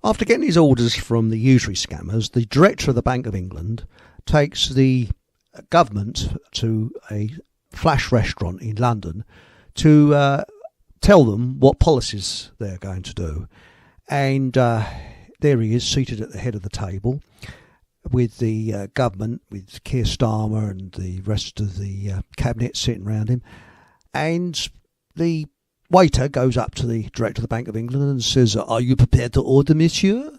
After getting his orders from the usury scammers, the director of the Bank of England takes the government to a flash restaurant in London to tell them what policies they're going to do. And there he is, seated at the head of the table with the government, with Keir Starmer and the rest of the cabinet sitting around him. And the waiter goes up to the director of the Bank of England and says, "Are you prepared to order, monsieur?"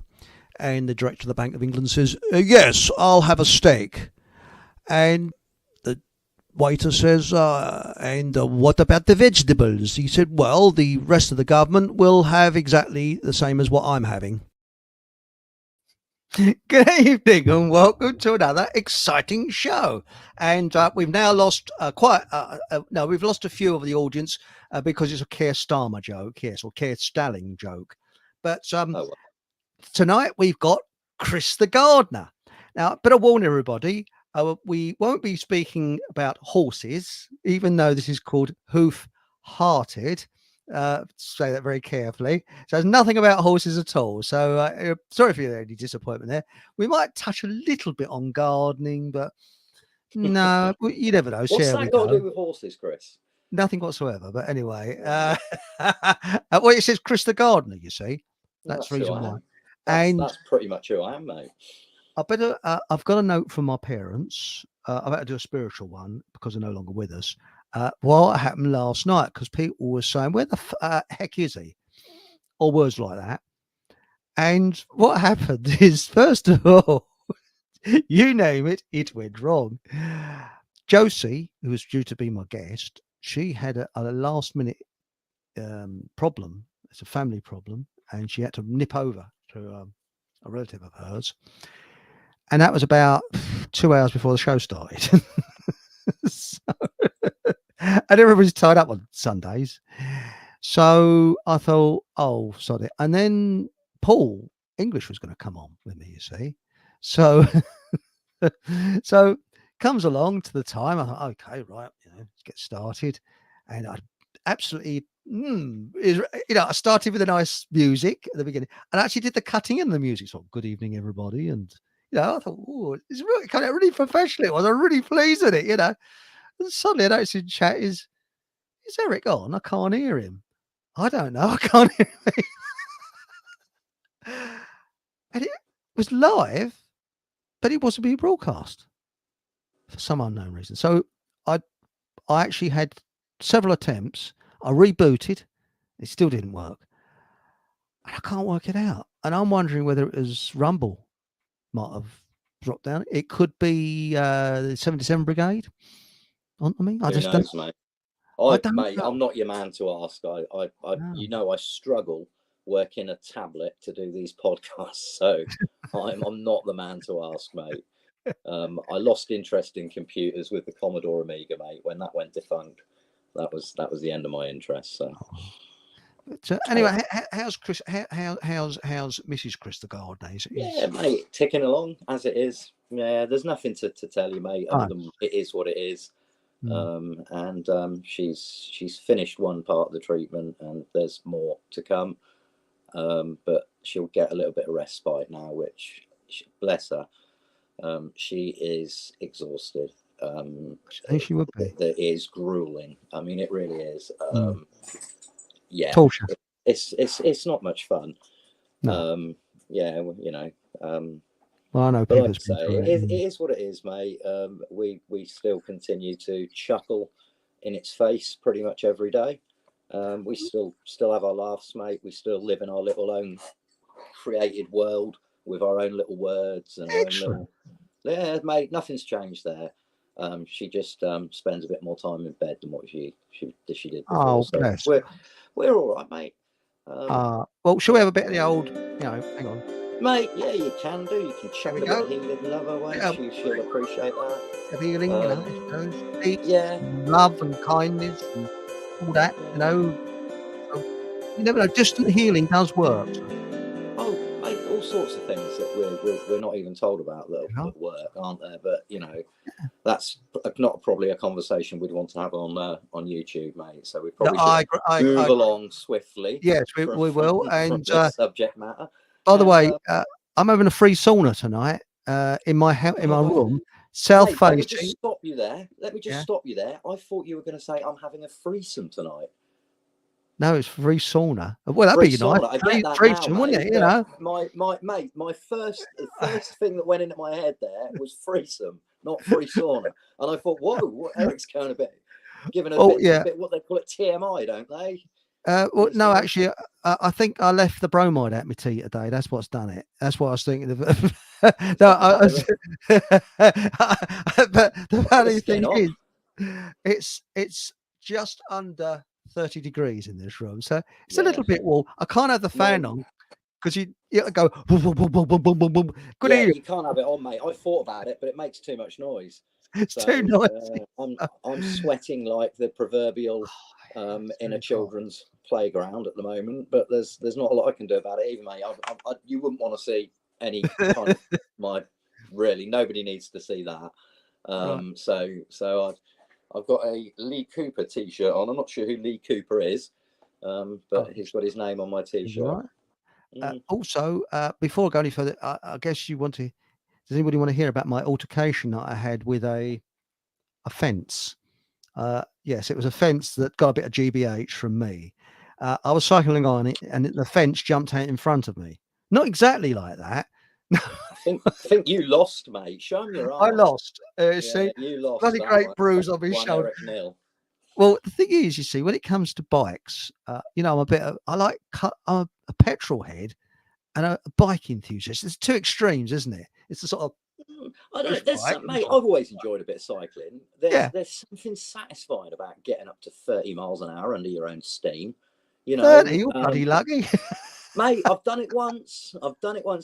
And the director of the Bank of England says, "Yes, I'll have a steak." And the waiter says, and what about the vegetables? He said, "Well, the rest of the government will have exactly the same as what I'm having." Good evening and welcome to another exciting show. And we've now lost we've lost a few of the audience because it's a Keir Starmer joke, yes, or Keir Stalling joke. But tonight we've got Chris the Gardener. Now, better warn everybody, we won't be speaking about horses, even though this is called Hoof Hearted. Say that very carefully. So there's nothing about horses at all. So sorry for any disappointment there. We might touch a little bit on gardening, but no, you never know. What's that got to do with horses, Chris? Nothing whatsoever. But anyway, well, it says Chris the Gardener, you see. That's the reason why. That's pretty much who I am, mate. I better. I've got a note from my parents. I've had to do a spiritual one because they're no longer with us. What happened last night? Because people were saying, "Where the heck is he?" Or words like that. And what happened is, first of all, you name it, it went wrong. Josie, who was due to be my guest, she had a last-minute problem. It's a family problem, and she had to nip over to a relative of hers. And that was about 2 hours before the show started. And everybody's tied up on Sundays. So I thought, oh, sorry. And then Paul English was going to come on with me, you see. So so comes along to the time. I thought, okay, right, let's get started. And I absolutely, I started with a nice music at the beginning and actually did the cutting in the music. So, good evening, everybody. And, I thought, oh, it's really kind of really professional. It was. I'm really pleased with it, And suddenly I noticed in chat is Eric on? I can't hear him. I don't know. I can't hear him. And it was live, but it wasn't being broadcast for some unknown reason. So I actually had several attempts. I rebooted. It still didn't work. And I can't work it out. And I'm wondering whether it was Rumble might have dropped down. It could be the 77 Brigade. On me. I just knows, don't, mate. I'm not your man to ask. I struggle working a tablet to do these podcasts, so I'm not the man to ask, mate. I lost interest in computers with the Commodore Amiga, mate. When that went defunct, that was the end of my interest. So, anyway, how's Chris? How's Mrs. Chris the Gardener? Yeah, mate, ticking along as it is. Yeah, there's nothing to tell you, mate. Other than it is what it is. She's finished one part of the treatment and there's more to come, but she'll get a little bit of respite now, which bless her, she is exhausted. I think she would be. It is grueling. I mean, it really is. Yeah, torture. It's not much fun. No. Well, I know people. Like I say, it is what it is, mate. We still continue to chuckle in its face pretty much every day. We still have our laughs, mate. We still live in our little own created world with our own little words and our own little. Yeah, mate. Nothing's changed there. She just spends a bit more time in bed than what she did before. Oh, so bless. We're all right, mate. Well, shall we have a bit of the old? Hang on. Mate, yeah, you can do. You can chuck a bit of healing love away. She'll appreciate that. Healing, peace, love and kindness and all that, You never know, distant healing does work. Oh, mate, all sorts of things that we're not even told about that work, aren't there? But, that's not probably a conversation we'd want to have on YouTube, mate. So we probably move along swiftly. Yes, we will. And subject matter. By the And way, I'm having a free sauna tonight in my room, south mate, let me just facing. stop you there. Yeah. I thought you were going to say I'm having a threesome tonight. No, it's free sauna. Well, that'd Free be nice. sauna. I get that now, Threesome, wouldn't mate. it? You But know. my first thing that went into my head there was threesome, not free sauna. And I thought, whoa, what Eric's going a bit, giving Oh a yeah. bit what they call it TMI, don't they? Well, These no, guys. actually, I think I left the bromide at my tea today. That's what's done it. That's what I was thinking of. No, but the funny thing is, it's just under 30 degrees in this room, so it's a Yeah. little bit warm. I can't have the fan Mate, on because you go boom, boom, boom, boom, boom, boom, boom, boom. Good yeah, evening. you can't have it on, mate. I thought about it, but it makes too much noise. It's So too noisy. I'm sweating like the proverbial It's in a too hot. children's playground at the moment. But there's not a lot I can do about it either, mate. You wouldn't want to see any kind of my really. Nobody needs to see that. Right. So I've got a Lee Cooper T-shirt on. I'm not sure who Lee Cooper is, but he's got his name on my T-shirt. Right. Also, before I go any further, I guess you want to. Does anybody want to hear about my altercation that I had with a fence? Yes, it was a fence that got a bit of GBH from me. I was cycling on it, and the fence jumped out in front of me. Not exactly like that. I think you lost, mate. Show me your I arm. lost. Yeah, See, you lost bloody that great one. bruise on my One shoulder. Eric nil. Well, the thing is, you see, when it comes to bikes, I'm a bit. I'm a petrol head and a bike enthusiast. There's two extremes, isn't it? It's the sort of I don't know. push There's bike. some, mate. I've always enjoyed a bit of cycling. Yeah, There's something satisfying about getting up to 30 miles an hour under your own steam. You 30. know, You're bloody lucky. mate. I've done it once.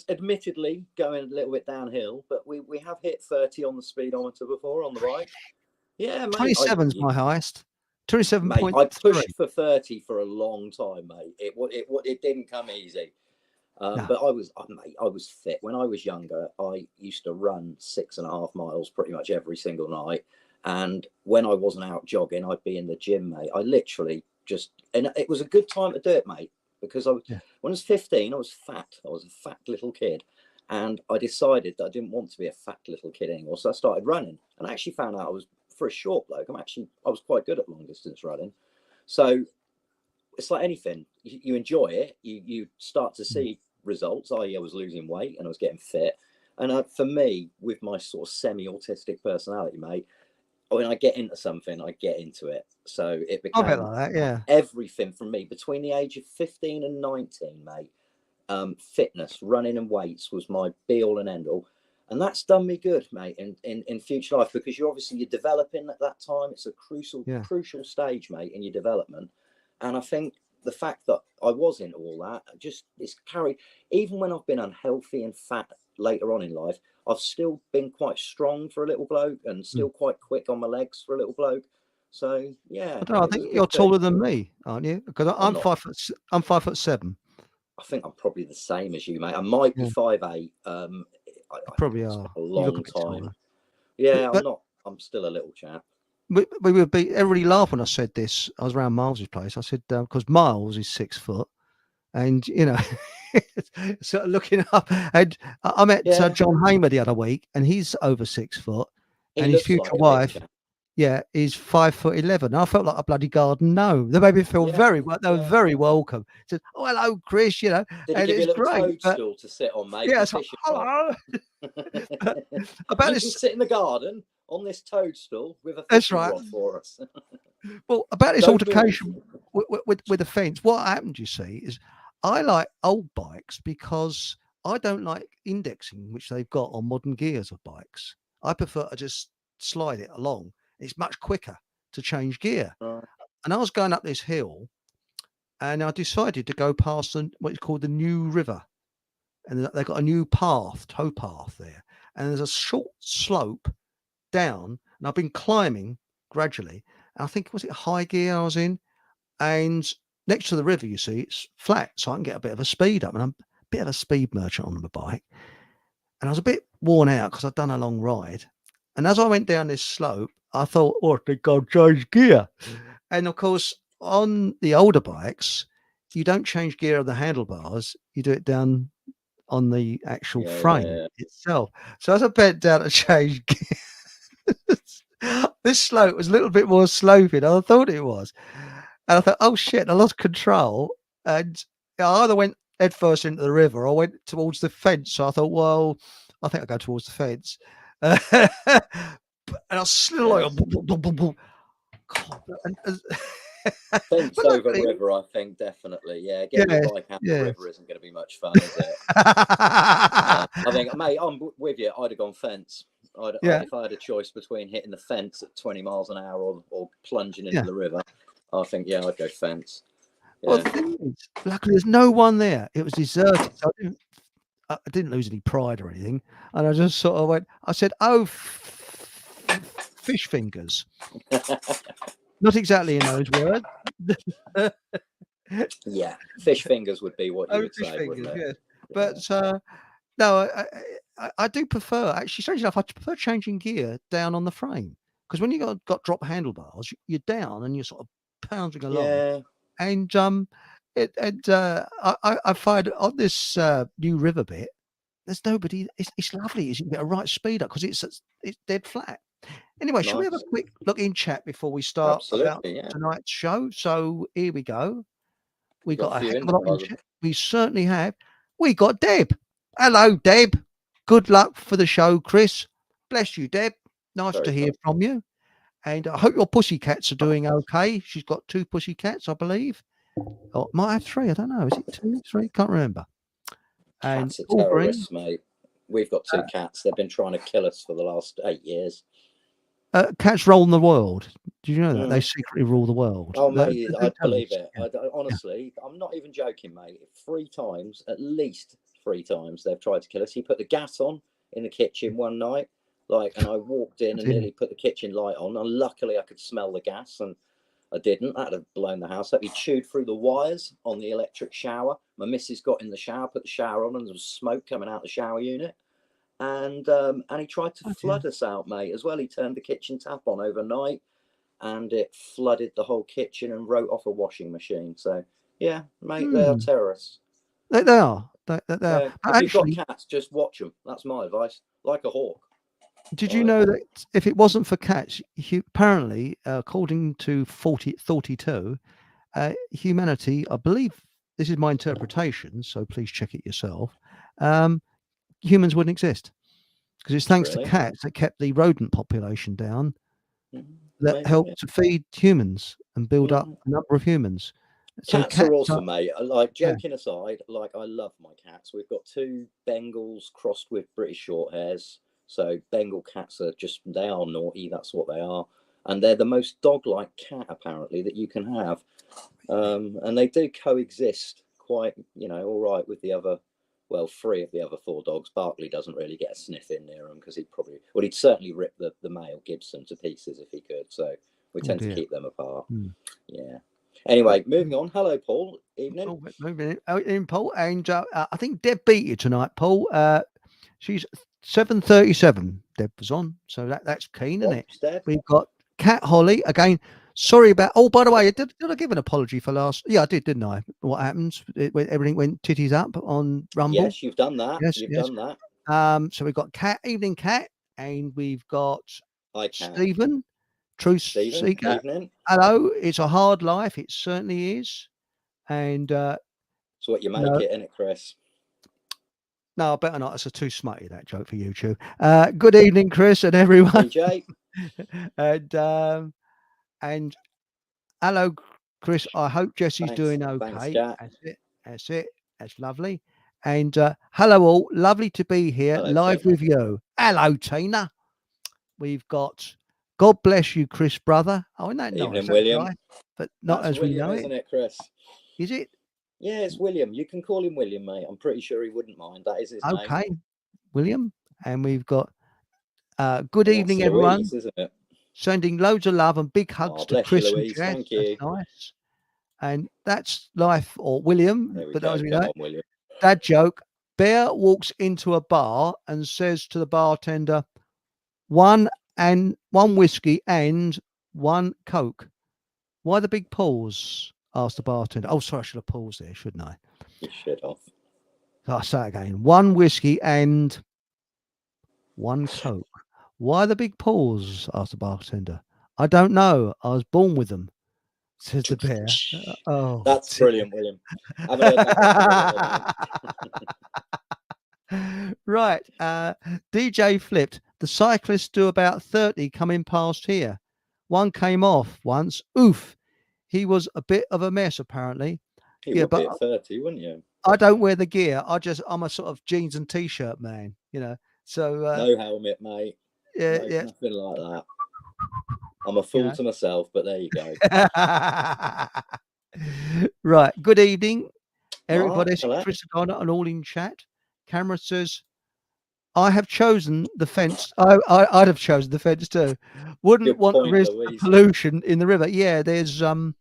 Admittedly, going a little bit downhill, but we have hit 30 on the speedometer before on the bike. Yeah, mate. 27's my highest. Mate, I 27.3. pushed for 30 for a long time, mate. It didn't come easy. No. But I was fit when I was younger. I used to run 6.5 miles pretty much every single night. And when I wasn't out jogging, I'd be in the gym, mate. I literally and it was a good time to do it, mate, because when I was 15, I was fat. I was a fat little kid. And I decided that I didn't want to be a fat little kid anymore. So I started running, and I actually found out for a short bloke, I was quite good at long distance running. So it's like anything, you enjoy it, you start to see results. I was losing weight and I was getting fit. And for me, with my sort of semi-autistic personality, mate, when I get into something, I get into it. So it I bet became like that, yeah. everything from me between the age of 15 and 19, mate. Fitness, running and weights was my be all and end all. And that's done me good, mate, in future life, because you're developing at that time. It's a crucial stage, mate, in your development. And I think the fact that I was into all that, it's carried, even when I've been unhealthy and fat later on in life, I've still been quite strong for a little bloke and still quite quick on my legs for a little bloke. So yeah, I don't know. I it was a think good you're thing. taller than me, aren't you? Because I'm I'm not. 5 foot. I'm 5'7". I think I'm probably the same as you, mate. I might be Yeah, 5'8". you probably It's been are. a You look a long bit time. taller. Yeah, I'm But not. I'm still a little chap. we would be. Everybody laughed when I said this. I was around Miles's place. I said because Miles is 6 foot, and sort of looking up. And I met Yeah, John Hamer the other week, and he's over 6 foot, he and his looks future like a big wife. chap. Yeah, is 5'11". I felt like a bloody garden gnome. They made me feel Yeah, very well. They were yeah. very welcome. Said, "Oh, hello, Chris," Did he and give you it's a little great. But toadstool to sit on, mate, yeah, in the it's like, fishing rod? hello. About You can this, sit in the garden on this toadstool with a that's fishing right. rod for us. Well, about this Don't move. altercation with the fence, what happened, you see, is I like old bikes because I don't like indexing, which they've got on modern gears of bikes. I prefer to just slide it along. It's much quicker to change gear. Right. And I was going up this hill and I decided to go past what is called the New River. And they've got a new tow path there. And there's a short slope down. And I've been climbing gradually. And I think, was it high gear I was in? And next to the river, you see, it's flat. So I can get a bit of a speed up. And I'm a bit of a speed merchant on the bike. And I was a bit worn out because I'd done a long ride. And as I went down this slope, I thought, oh, I think I'll change gear. And of course, on the older bikes, you don't change gear of the handlebars. You do it down on the actual Yeah, frame itself. So as I bent down to change gears, this slope was a little bit more sloping than I thought it was. And I thought, oh shit, I lost control. And I either went headfirst into the river or I went towards the fence. So I thought, well, I think I'll go towards the fence. And I slid like, God, fence but over luckily, river, I think definitely. Yeah, getting your yes, bike out the yes. river isn't going to be much fun, is it? I think, mate, I'm with you. I'd have gone fence. If I had a choice between hitting the fence at 20 miles an hour or plunging into the river, I think, I'd go fence. Well, the thing is, luckily, there's no one there. It was deserted. So I didn't lose any pride or anything. And I just sort of went, I said, oh, fish fingers. Not exactly in those words. Yeah, fish fingers would be what you would Fish say, fingers, wouldn't it? But no, I do prefer, actually, strangely enough, I prefer changing gear down on the frame. Because when you got drop handlebars, you're down and you're sort of pounding along. Yeah. And I find on this new river bit, there's nobody. It's lovely. You can get a right speed up because it's dead flat. Anyway, shall we have a quick look in chat before we start about tonight's show? So here we go. We got a heck of a lot in chat. We certainly have. We got Deb. Hello, Deb. Good luck for the show, Chris. Bless you, Deb. Nice to hear from you. And I hope your pussycats are doing okay. She's got 2 pussycats, I believe. Or might have 3. I don't know. Is it 2, 3? Can't remember. And cats are terrorists, mate. We've got 2 cats. They've been trying to kill us for the last 8 years. Cats rule the world. Did you know that? They secretly rule the world. Oh, mate, I believe it. Honestly, I'm not even joking, mate. 3 times, at least 3 times, they've tried to kill us. He put the gas on in the kitchen one night, and I walked in and nearly put the kitchen light on. And luckily, I could smell the gas, and I didn't. That'd have blown the house up. He chewed through the wires on the electric shower. My missus got in the shower, put the shower on, and there was smoke coming out the shower unit. And he tried to flood us out, mate, as well. He turned the kitchen tap on overnight, and it flooded the whole kitchen and wrote off a washing machine. So, yeah, mate, they are terrorists. They are. They are. If you've got cats, just watch them. That's my advice. Like a hawk. Did you know that if it wasn't for cats, apparently, according to 42, humanity, I believe this is my interpretation, so please check it yourself, humans wouldn't exist. Because it's thanks to cats that kept the rodent population down, that helped to feed humans and build up a number of humans. So cats are awesome, mate. Like, joking aside, I love my cats. We've got 2 Bengals crossed with British Shorthairs. So Bengal cats they are naughty. That's what they are. And they're the most dog-like cat, apparently, that you can have. And they do coexist quite, all right with the other, 3 of the other 4 dogs. Barkley doesn't really get a sniff in near them because he'd certainly rip the male Gibson to pieces if he could. So we tend to keep them apart. Yeah. Anyway, moving on. Hello, Paul. Evening. Evening, Paul. And I think Deb beat you tonight, Paul. She's 7:37. Deb was on, so that's keen, isn't it? Deb? We've got Cat Holly again. Sorry about. Oh, by the way, did I give an apology for last? Yeah, I did, didn't I? What happens? Everything went titties up on Rumble. Yes, you've done that. You've done that. So we've got Cat, evening, Cat, and we've got Hi, Stephen, Truth Seeker. Evening. Hello, it's a hard life. It certainly is, and it's what you make it, isn't it, Chris? No, I better not. It's too smutty, that joke for YouTube. Good evening, Chris and everyone. DJ. and hello, Chris. I hope Jesse's doing okay. Thanks, That's it. That's lovely. And hello all. Lovely to be here live with you. Hello, Tina. We've got God bless you, Chris, brother. Oh, isn't that nice? Evening, William. Right? But not That's as William, we know isn't it, Chris? Is it? Yeah, it's William. You can call him William, mate. I'm pretty sure he wouldn't mind. That is his name. Okay, William. And we've got good evening, everyone. Louise, isn't it? Sending loads of love and big hugs to Chris Louise. and Jess. Thank you. That's nice. And that's life, or William. But as we know, William. Dad joke. Bear walks into a bar and says to the bartender, one whiskey and 1 Coke. Why the big pause? Asked the bartender. Oh, sorry, I should have paused there, shouldn't I? You should have. I'll say it again. 1 whiskey and 1 Coke. Why the big pause? Asked the bartender. I don't know. I was born with them, says the bear. Oh, That's dear. brilliant, William. I haven't heard that one for a while, mate. Right. DJ flipped. The cyclists do about 30 coming past here. One came off once. Oof. He was a bit of a mess, apparently. You would be at 30, wouldn't you? I don't wear the gear. I'm a sort of jeans and t-shirt man, So no helmet, mate. yeah, no, yeah. Nothing like that. I'm a fool to myself, but there you go. Right. Good evening, everybody. Hello. Chris and all in chat. Camera says, I have chosen the fence. I'd have chosen the fence too. Wouldn't Good want point, to risk the pollution in the river. Yeah, there's what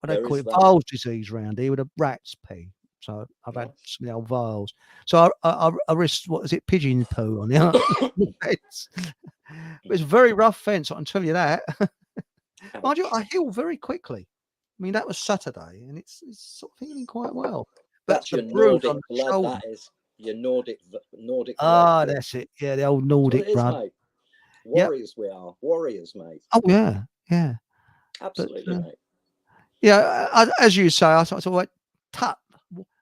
they call it, Viles disease around here with a rat's pee. So I've had some old vials. So I risked, what is it, pigeon poo on the fence. But it's a very rough fence, I can tell you that. Mind you, I heal very quickly. I mean, that was Saturday, and it's sort of healing quite well. But that's your Nordic blood. That is your Nordic. Ah, that's it. Yeah, the old Nordic blood. Mate. Warriors, we are warriors, mate. Oh yeah, yeah, absolutely, mate. Yeah, as you say, I thought, tut,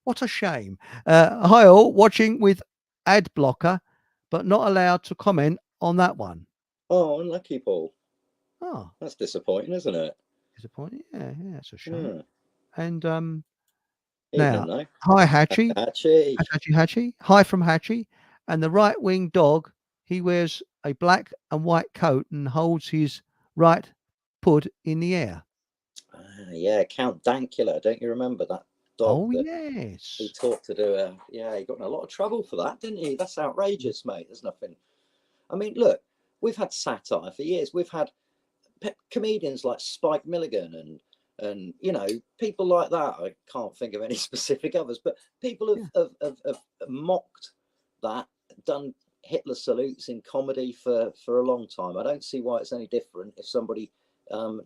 what a shame. Hi all, watching with ad blocker, but not allowed to comment on that one. Oh, unlucky, Paul. Oh, that's disappointing, isn't it? Disappointing, yeah, it's a shame. And now, hi Hatchie. Hatchie. Hi from Hatchie. And the right wing dog, he wears a black and white coat and holds his right pud in the air. Yeah, Count Dankula. Don't you remember that dog? Oh, yes. He taught to do he got in a lot of trouble for that, didn't he? That's outrageous, mate. There's nothing. I mean, look, we've had satire for years. We've had comedians like Spike Milligan and people like that. I can't think of any specific others, but people have mocked that, done Hitler salutes in comedy for a long time. I don't see why it's any different if somebody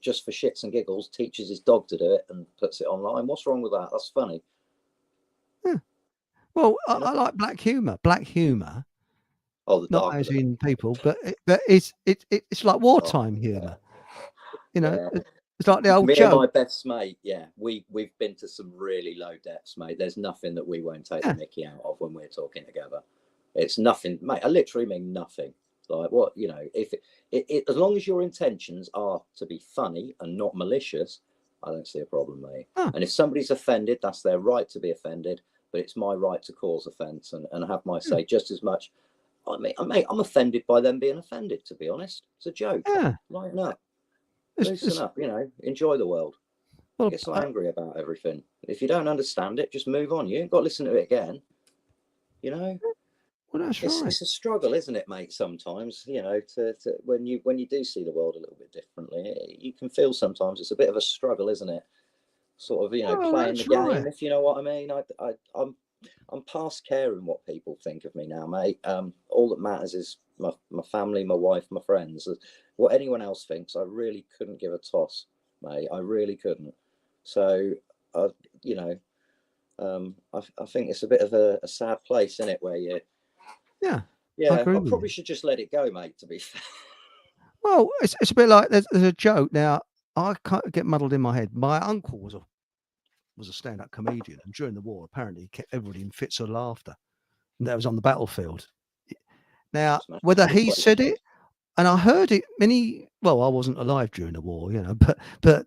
just for shits and giggles teaches his dog to do it and puts it online. What's wrong with that? That's funny. Yeah. Well, I like black humor. Oh, the not as in people, but it's like wartime humor. It's like the old Me joke. And my best mate, we've been to some really low depths, mate. There's nothing that we won't take the mickey out of when we're talking together. It's nothing, mate. I literally mean nothing. Like what, if it as long as your intentions are to be funny and not malicious, I don't see a problem, mate. And if somebody's offended, that's their right to be offended, but it's my right to cause offence and have my say just as much. I mean, I'm offended by them being offended, to be honest. It's a joke. Lighten up. Loosen up, enjoy the world. Don't get so angry about everything. If you don't understand it, just move on. You ain't got to listen to it again. Well, that's right. It's a struggle, isn't it, mate? Sometimes, to when you do see the world a little bit differently, you can feel sometimes it's a bit of a struggle, isn't it? Sort of, playing the game, if you know what I mean. I'm past caring what people think of me now, mate. All that matters is my family, my wife, my friends. What anyone else thinks, I really couldn't give a toss, mate. I really couldn't. So, I think it's a bit of a sad place, isn't it, where you. Yeah, I probably should just let it go, mate, to be fair. Well, it's a bit like there's a joke. Now, I can't get muddled in my head. My uncle was a stand-up comedian, and during the war, apparently, he kept everybody in fits of laughter. And that was on the battlefield. Now, whether he said it, and I heard it I wasn't alive during the war, but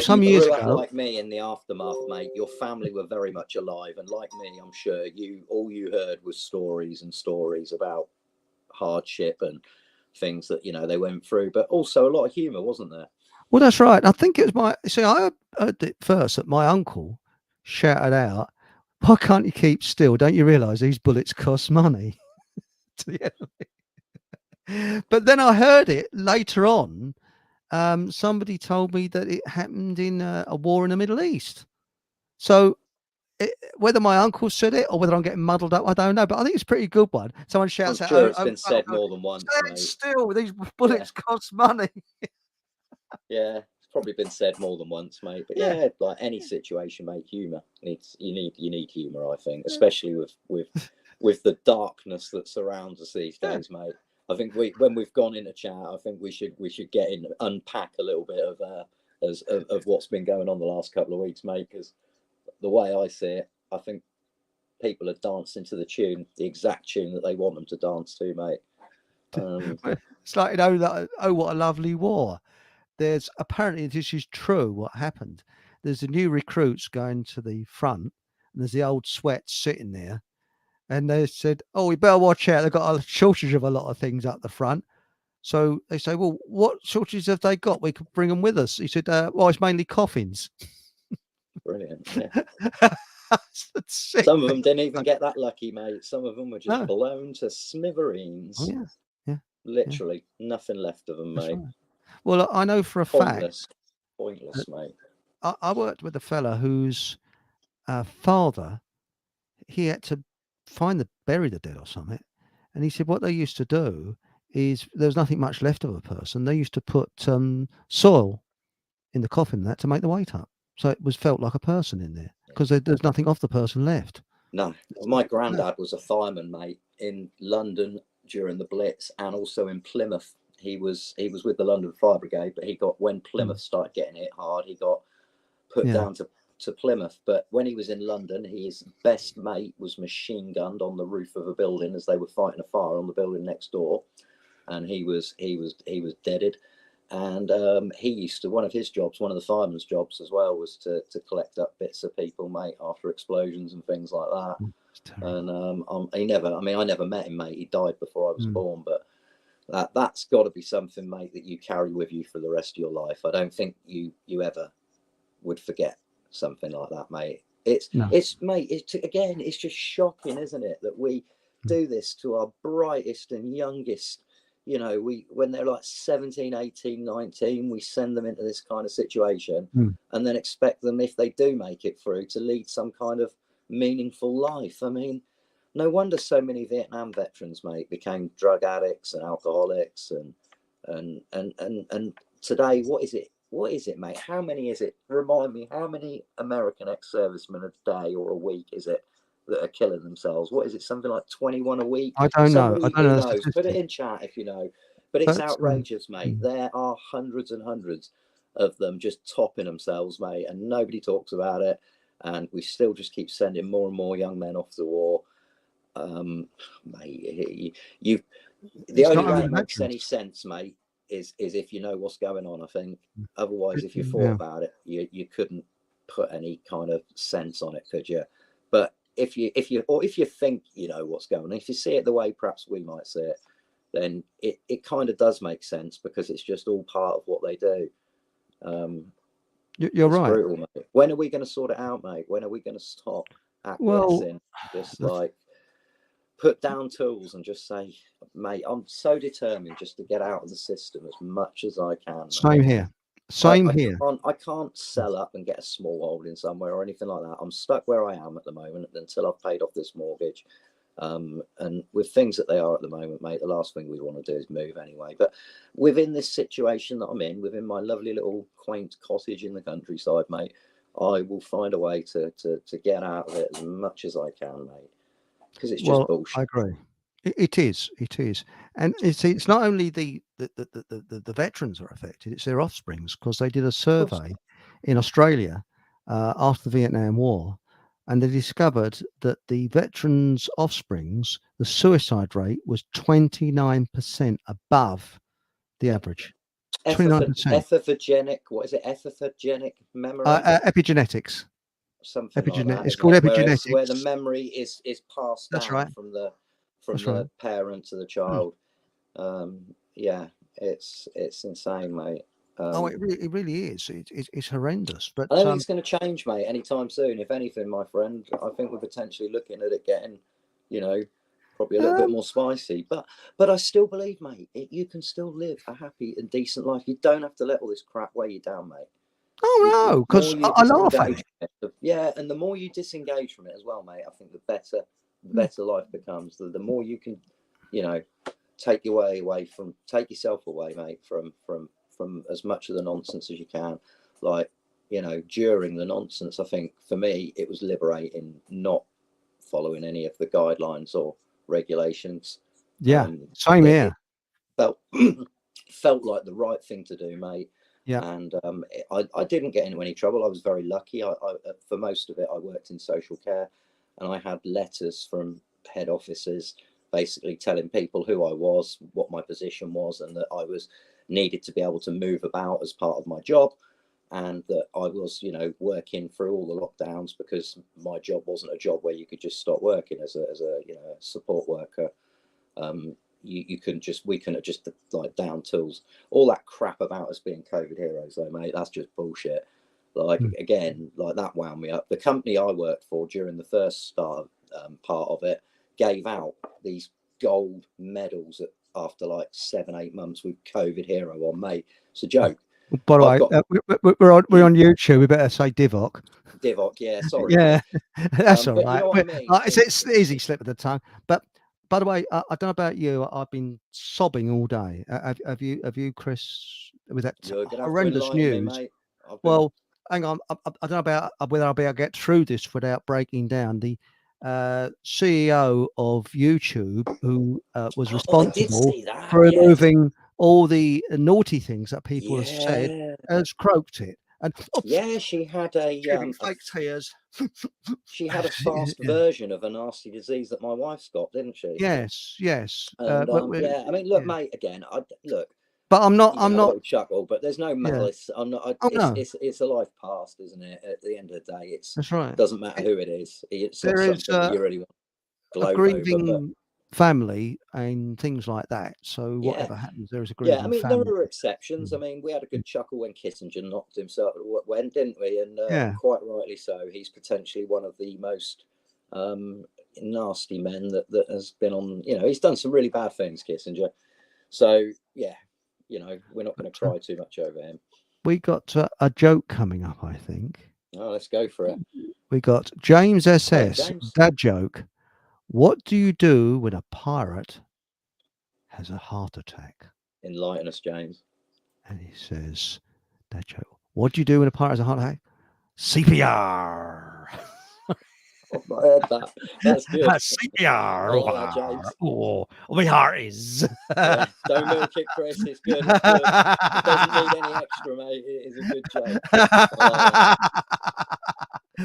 some years ago, like me in the aftermath, mate, your family were very much alive, and like me, I'm sure all you heard was stories and stories about hardship and things that they went through, but also a lot of humor, wasn't there? Well, that's right. I think it was I heard it first that my uncle shouted out, "Why can't you keep still? Don't you realise these bullets cost money?" to the enemy. But then I heard it later on. Somebody told me that it happened in a war in the Middle East. So whether my uncle said it or whether I'm getting muddled up, I don't know. But I think it's a pretty good one. Someone shouts out, it's been said more than once. Stand still. These bullets cost money. Yeah, probably been said more than once, mate. But Yeah. yeah, like any situation, mate, humour needs you need humour. I think, especially with the darkness that surrounds us these days, mate. I think when we've gone into chat, I think we should get in, unpack a little bit of what's been going on the last couple of weeks, mate. Because the way I see it, I think people are dancing to the tune, the exact tune that they want them to dance to, mate. It's like, you know, that, oh, what a lovely war. There's apparently, this is true, what happened. There's the new recruits going to the front, and there's the old sweats sitting there. And they said, oh, we better watch out. They've got a shortage of a lot of things up the front. So they say, well, what shortages have they got? We could bring them with us. He said, well, it's mainly coffins. Brilliant. Yeah. Some of them didn't even get that lucky, mate. Some of them were just blown to smithereens. Oh, yeah. Yeah. Literally nothing left of them, mate. Right. Well, I know for a Pointless, mate. I worked with a fella whose father, he had to bury the dead or something. And he said what they used to do is there was nothing much left of a person. They used to put soil in the coffin that to make the weight up. So it was felt like a person in there because there's nothing of the person left. No, my granddad was a fireman, mate, in London during the Blitz and also in Plymouth. He was with the London Fire Brigade, but he got, when Plymouth started getting hit hard, he got put down to Plymouth. But when he was in London, his best mate was machine gunned on the roof of a building as they were fighting a fire on the building next door, and he was deaded. And he used to, one of his jobs, one of the fireman's jobs as well, was to collect up bits of people, mate, after explosions and things like that. And I never met him, mate. He died before I was born, but that's got to be something, mate, that you carry with you for the rest of your life. I don't think you ever would forget something like that, mate. It's just shocking, isn't it, that we do this to our brightest and youngest. You know, when they're like 17, 18, 19, we send them into this kind of situation and then expect them, if they do make it through, to lead some kind of meaningful life. I mean, no wonder so many Vietnam veterans, mate, became drug addicts and alcoholics and today, what is it, mate? How many is it? Remind me, how many American ex-servicemen a day or a week is it that are killing themselves? What is it? Something like 21 a week? I don't know. I don't know. Knows? Put it in chat if you know. But it's outrageous, mate. There are hundreds and hundreds of them just topping themselves, mate, and nobody talks about it. And we still just keep sending more and more young men off to war. Mate, the only way it makes any sense, mate, is if you know what's going on. I think otherwise, if you thought about it, you couldn't put any kind of sense on it, could you? But if you think you know what's going on, if you see it the way perhaps we might see it, then it kind of does make sense, because it's just all part of what they do. You're right. Brutal, mate. When are we going to sort it out, mate? When are we going to stop acquiescing? Just like put down tools and just say, mate, I'm so determined just to get out of the system as much as I can. Same here. Here. I can't sell up and get a small holding somewhere or anything like that. I'm stuck where I am at the moment until I've paid off this mortgage. And with things that they are at the moment, mate, the last thing we want to do is move anyway. But within this situation that I'm in, within my lovely little quaint cottage in the countryside, mate, I will find a way to get out of it as much as I can, mate. Because it's just bullshit. I agree. It is, and it's not only the veterans are affected; it's their offsprings, because they did a survey in Australia after the Vietnam War, and they discovered that the veterans' offsprings, the suicide rate was 29% above the average. 29%. Epithogenic, what is it? Epithogenic memory? Epigenetics. Something like that. It's called epigenetics, where the memory is passed down from the parent to the child. It's insane, mate. It really is. It's horrendous. But I don't think it's going to change, mate, anytime soon. If anything, my friend, I think we're potentially looking at it getting, probably a little bit more spicy. But I still believe, mate, you can still live a happy and decent life. You don't have to let all this crap weigh you down, mate. Oh no, because I laugh at it. Yeah, and the more you disengage from it as well, mate, I think the better life becomes. The more you can, take yourself away, mate, from from as much of the nonsense as you can. Like, you know, during the nonsense, I think for me, it was liberating not following any of the guidelines or regulations. Yeah, same here. It felt felt like the right thing to do, mate. Yeah. And I didn't get into any trouble. I was very lucky. I for most of it, I worked in social care, and I had letters from head offices basically telling people who I was, what my position was, and that I was needed to be able to move about as part of my job, and that I was, you know, working through all the lockdowns, because my job wasn't a job where you could just stop working as a you know, support worker. We couldn't just like down tools, all that crap about us being COVID heroes, though, mate. That's just bullshit. Like, again, like, that wound me up. The company I worked for during the first start part of it gave out these gold medals after like 7-8 months with COVID hero on, mate. It's a joke. By the way, we're on YouTube. We better say Divock. Divock, yeah, sorry. Yeah, that's all right. You know what I mean? It's easy slip of the tongue. But by the way, I don't know about you. I've been sobbing all day. Have you, Chris, with that horrendous news? Me, well, hang on. I don't know about whether I'll be able to get through this without breaking down. The CEO of YouTube, who was responsible for removing all the naughty things that people have said, has croaked it. And she had a fake tears. She had a fast version of a nasty disease that my wife's got, didn't she? Yes. And, I mean, look, mate. Again, look. But I'm not. Chuckle, but there's no malice. I'm not. It's a life past, isn't it? At the end of the day, that's right. It doesn't matter who it is. It's there is you really want to a grieving family and things like that. So whatever happens, there is a grieving family. Yeah, I mean, there are exceptions. I mean, we had a good chuckle when Kissinger knocked himself when, didn't we? And quite rightly so. He's potentially one of the most nasty men that has been on. You know, he's done some really bad things, Kissinger. So yeah, you know, we're not going to cry too much over him. We got a joke coming up, I think. Oh, let's go for it. We got James SS, dad joke. What do you do when a pirate has a heart attack? Enlighten us, James. And he says, dad joke. What do you do when a pirate has a heart attack? CPR. I've not heard that. That's good. CPR. James. Oh, my heart is. Don't milk it, Chris. It's good. It's good. It doesn't need any extra, mate. It is a good joke.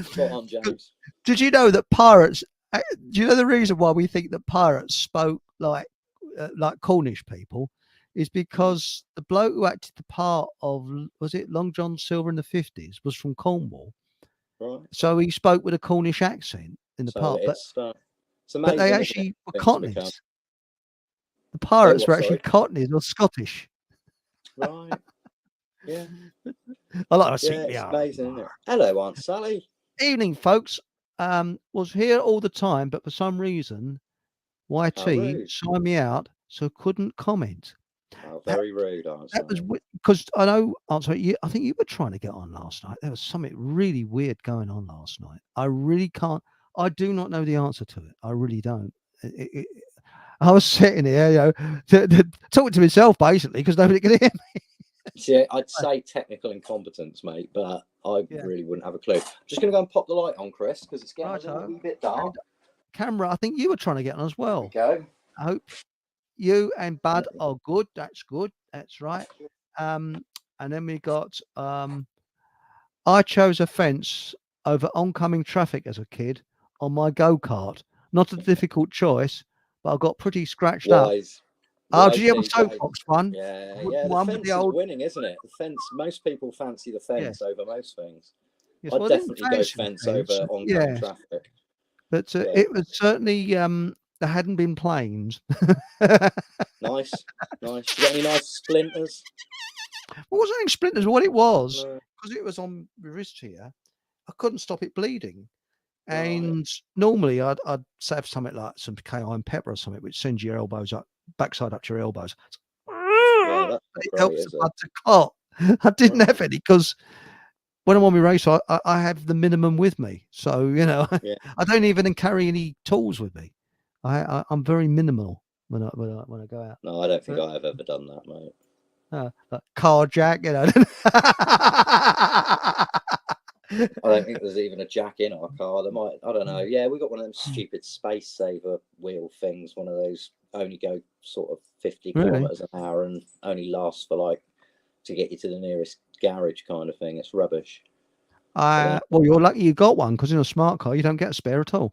Spot on, James. Did you know that pirates? Do you know the reason why we think that pirates spoke like Cornish people is because the bloke who acted the part of, was it Long John Silver in the 50s, was from Cornwall. Right. So he spoke with a Cornish accent in the part. But they actually were Cockneys. The pirates were actually Cockneys or Scottish. Right. Yeah. I like to see it's amazing, isn't it? Hello, Aunt Sally. Evening, folks. Was here all the time, but for some reason, YT signed me out, so couldn't comment. Oh, very rude, Aunt Sally. That was because I know, Aunt Sally, I think you were trying to get on last night. There was something really weird going on last night. I really can't. I do not know the answer to it. I really don't. I was sitting here, you know, talking to myself basically because nobody could hear me. See, I'd say technical incompetence, mate, but I really wouldn't have a clue. Just going to go and pop the light on, Chris, because it's getting a little bit dark. And camera, I think you were trying to get on as well. Go. I hope you and Bud are good. That's good. That's right. And then we got, I chose a fence over oncoming traffic as a kid on my go-kart. Not a difficult choice, but I got pretty scratched up. Oh, did you have a soapbox one? Yeah. The fence is winning, isn't it? The fence. Most people fancy the fence over most things. Yes, I'd definitely go fence over oncoming traffic. But it was certainly there hadn't been planes. Nice. You got any nice splinters? It wasn't any splinters. What it was, because it was on my wrist here, I couldn't stop it bleeding. And normally I'd have something like some cayenne pepper or something, which sends your elbows up, backside up to your elbows. It helps the blood to clot. I didn't have any because when I'm on my race, I have the minimum with me. So, you know, I don't even carry any tools with me. I'm very minimal when I go out. No, I don't think I have ever done that, mate. like carjack, you know. I don't think there's even a jack in our car. There might, I don't know. Yeah, we got one of them stupid space saver wheel things. One of those only go sort of 50 Really? kilometers an hour and only lasts for like to get you to the nearest garage kind of thing. It's rubbish. Well, you're lucky you got one, because in a smart car you don't get a spare at all.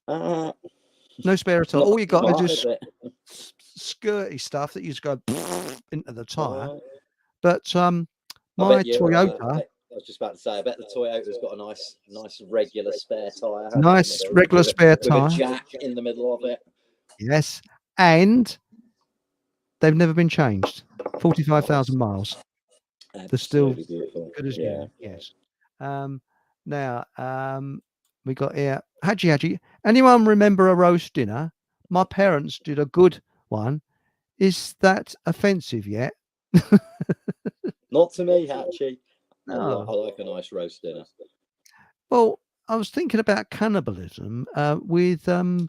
No spare at all. All you got not, is just skirty stuff that you just go into the tire. But my Toyota. I was just about to say, I bet the Toyota's got a nice regular spare tire. Nice regular spare tire with a jack in the middle of it. Yes, and they've never been changed. 45,000 miles. They're still beautiful. Good as new. Yes. Now we got here. Haji. Anyone remember a roast dinner? My parents did a good one. Is that offensive yet? Not to me, Haji. No. I like a nice roast dinner. Well, I was thinking about cannibalism with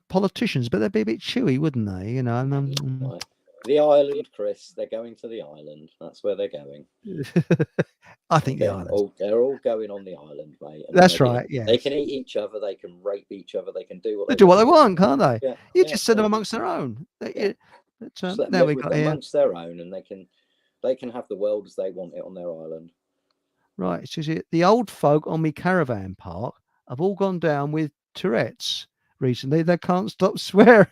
politicians, but they'd be a bit chewy, wouldn't they? You know. Right. The island, Chris. They're going to the island. That's where they're going. I think the island. They're all going on the island, mate. That's right. Yeah. They can eat each other. They can rape each other. They can do what they want, can't they? Yeah. You just send them amongst their own. Now we got here amongst their own, and they can have the world as they want it on their island. Right. It says the old folk on me caravan park have all gone down with Tourette's recently. They can't stop swearing.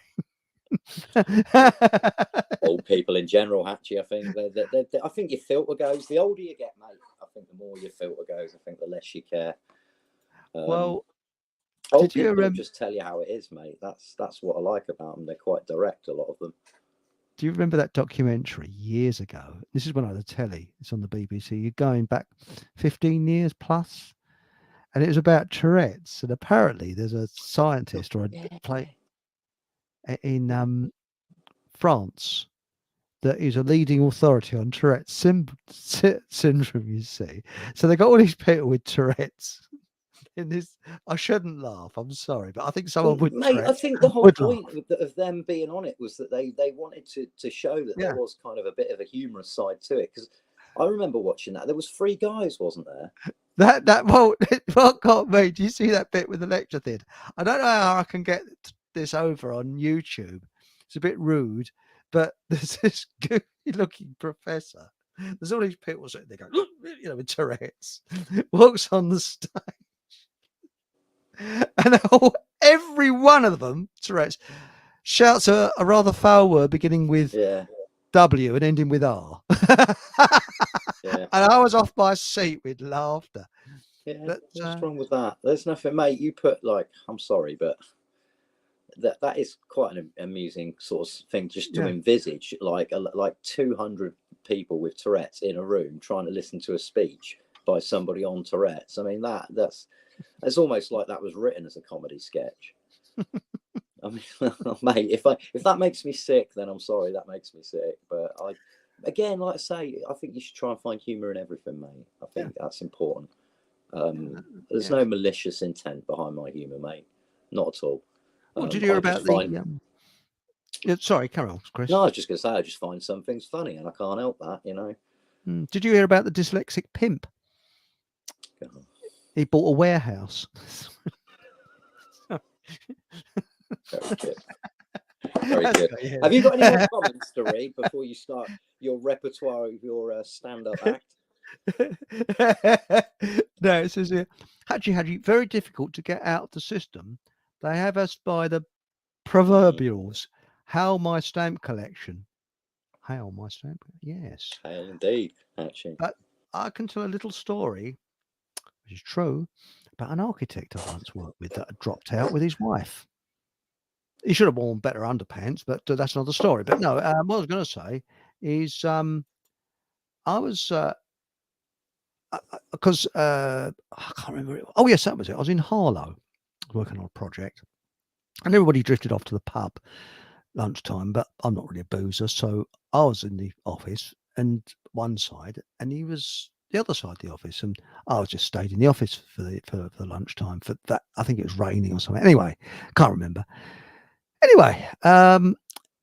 Old people in general, actually, I think. I think your filter goes. The older you get, mate, I think the more your filter goes. I think the less you care. Well, old people just tell you how it is, mate. That's what I like about them. They're quite direct, a lot of them. Do you remember that documentary years ago? This is when I had a telly. It's on the BBC. You're going back 15 years plus. And it was about Tourette's. And apparently there's a scientist or a play in France that is a leading authority on Tourette's syndrome, you see. So they got all these people with Tourette's. In this, I shouldn't laugh. I'm sorry, but I think someone would. Mate, I think the whole point of them being on it was that they wanted to show that there was kind of a bit of a humorous side to it. Because I remember watching that. There was 3 guys, wasn't there? What got me? Do you see that bit with the lecture theatre? I don't know how I can get this over on YouTube. It's a bit rude, but there's this goofy-looking professor. There's all these people sitting there going, you know, with Tourette's, walks on the stage. And every one of them, Tourette's, shouts a rather foul word beginning with W and ending with R. And I was off my seat with laughter. Yeah, what's wrong with that? There's nothing, mate. You put I'm sorry, but that is quite an amusing sort of thing just to envisage, like 200 people with Tourette's in a room trying to listen to a speech by somebody on Tourette's. I mean, that's almost like that was written as a comedy sketch. I mean, mate, if that makes me sick, then I'm sorry, that makes me sick. But again, like I say, I think you should try and find humour in everything, mate. I think that's important. There's no malicious intent behind my humour, mate. Not at all. Well, did you hear about sorry, carry on, Chris. No, I was just going to say, I just find some things funny, and I can't help that, you know. Did you hear about the dyslexic pimp? He bought a warehouse. Very good. Very good. Have you got any more comments to read before you start your repertoire of your stand-up act? No, it says here, Haji, very difficult to get out of the system. They have us by the proverbials. How my stamp collection. Hail my stamp. Yes. Hail indeed, actually. But I can tell a little story, which is true, about an architect I once worked with that had dropped out with his wife. He should have worn better underpants, but that's another story. But no, what I was going to say is I was because I can't remember. Oh yes, that was it. I was in Harlow working on a project, and everybody drifted off to the pub lunchtime. But I'm not really a boozer, so I was in the office and one side, and he was the other side of the office, and I was just stayed in the office for lunchtime. For that, I think it was raining or something. Anyway, can't remember. Anyway,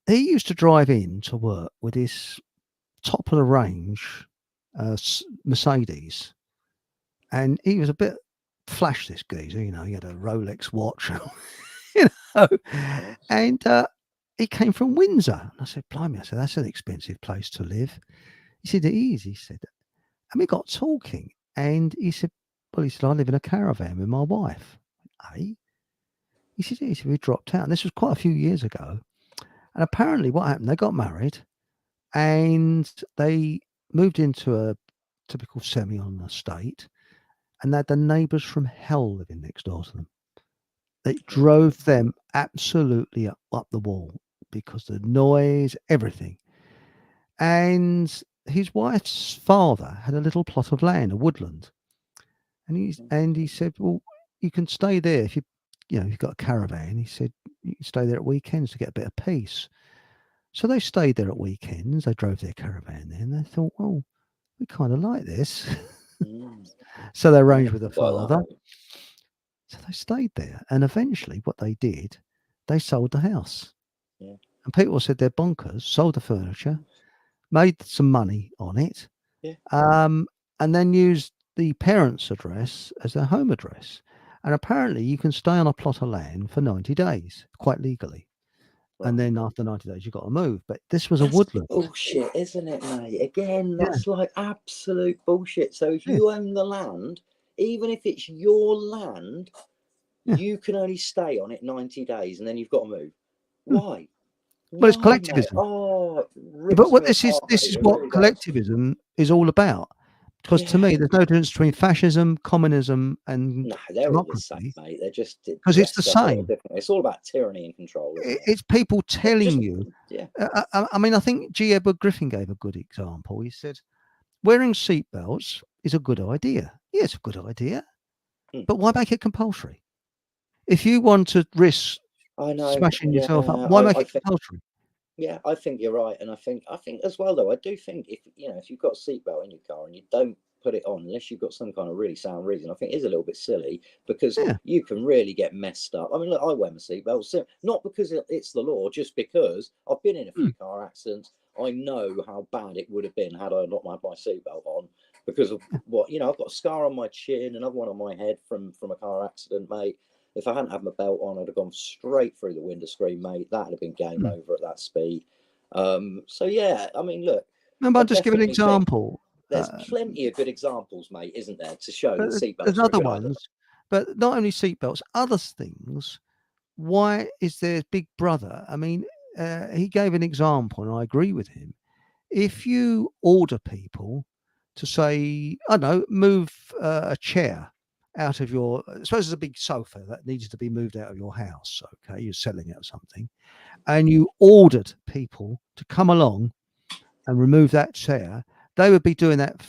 he used to drive in to work with his top of the range Mercedes, and he was a bit flash. This geezer, he had a Rolex watch, you know, and he came from Windsor. And I said, "Blimey!" I said, "That's an expensive place to live." He said, "It is." He said, and we got talking, and he said, "Well," he said, "I live in a caravan with my wife." Eh? He said, "Yeah." He said, "We dropped out." And this was quite a few years ago. And apparently, what happened? They got married, and they moved into a typical semi on the estate, and they had the neighbours from hell living next door to them. They drove them absolutely up the wall because the noise, everything. And his wife's father had a little plot of land, a woodland, and he said, "Well, you can stay there if you've got a caravan." He said, "You can stay there at weekends to get a bit of peace." So they stayed there at weekends. They drove their caravan there, and they thought, "Well, we kind of like this." So they arranged with the father. So they stayed there, and eventually, what they did, they sold the house. Yeah. And people said they're bonkers. Sold the furniture, made some money on it, Yeah. and then used the parents' address as their home address. And apparently, you can stay on a plot of land for 90 days, quite legally. And then after 90 days, you've got to move. But this was a woodland. Bullshit, isn't it, mate? Again, Yeah. that's like absolute bullshit. So if Yeah. you own the land, even if it's your land, Yeah. you can only stay on it 90 days and then you've got to move. Why? Well, it's Why, collectivism. mate? Oh, But what this is what really collectivism is all about. Because to me, there's no difference between fascism, communism, and no, they're all the same, democracy. mate. They're just Because it's the dressed up a little same. different. It's all about tyranny and control, isn't it? It's people telling Just, you. yeah. I mean, I think G. Edward Griffin gave a good example. He said, wearing seatbelts is a good idea. Yeah, it's a good idea. But why make it compulsory? If you want to risk smashing yourself up, why make it compulsory? Yeah, I think you're right, and I think as well though. I do think if you've got a seatbelt in your car and you don't put it on unless you've got some kind of really sound reason, I think it is a little bit silly because you can really get messed up. I mean, look, I wear my seatbelt, not because it's the law, just because I've been in a few car accidents. I know how bad it would have been had I not had my seatbelt on because of what I've got a scar on my chin, another one on my head from a car accident, mate. If I hadn't had my belt on, I'd have gone straight through the window screen, mate. That'd have been game over at that speed. So yeah, I mean, look. No, I'll just give an example. There's plenty of good examples, mate, isn't there, to show that seatbelts there's are other a good ones, idea. but not only seatbelts, other things. Why is there Big Brother? I mean, he gave an example, and I agree with him. If you order people to say, I don't know, move a chair out of your, suppose there's a big sofa that needs to be moved out of your house, okay, you're selling it or something, and you ordered people to come along and remove that chair, they would be doing that.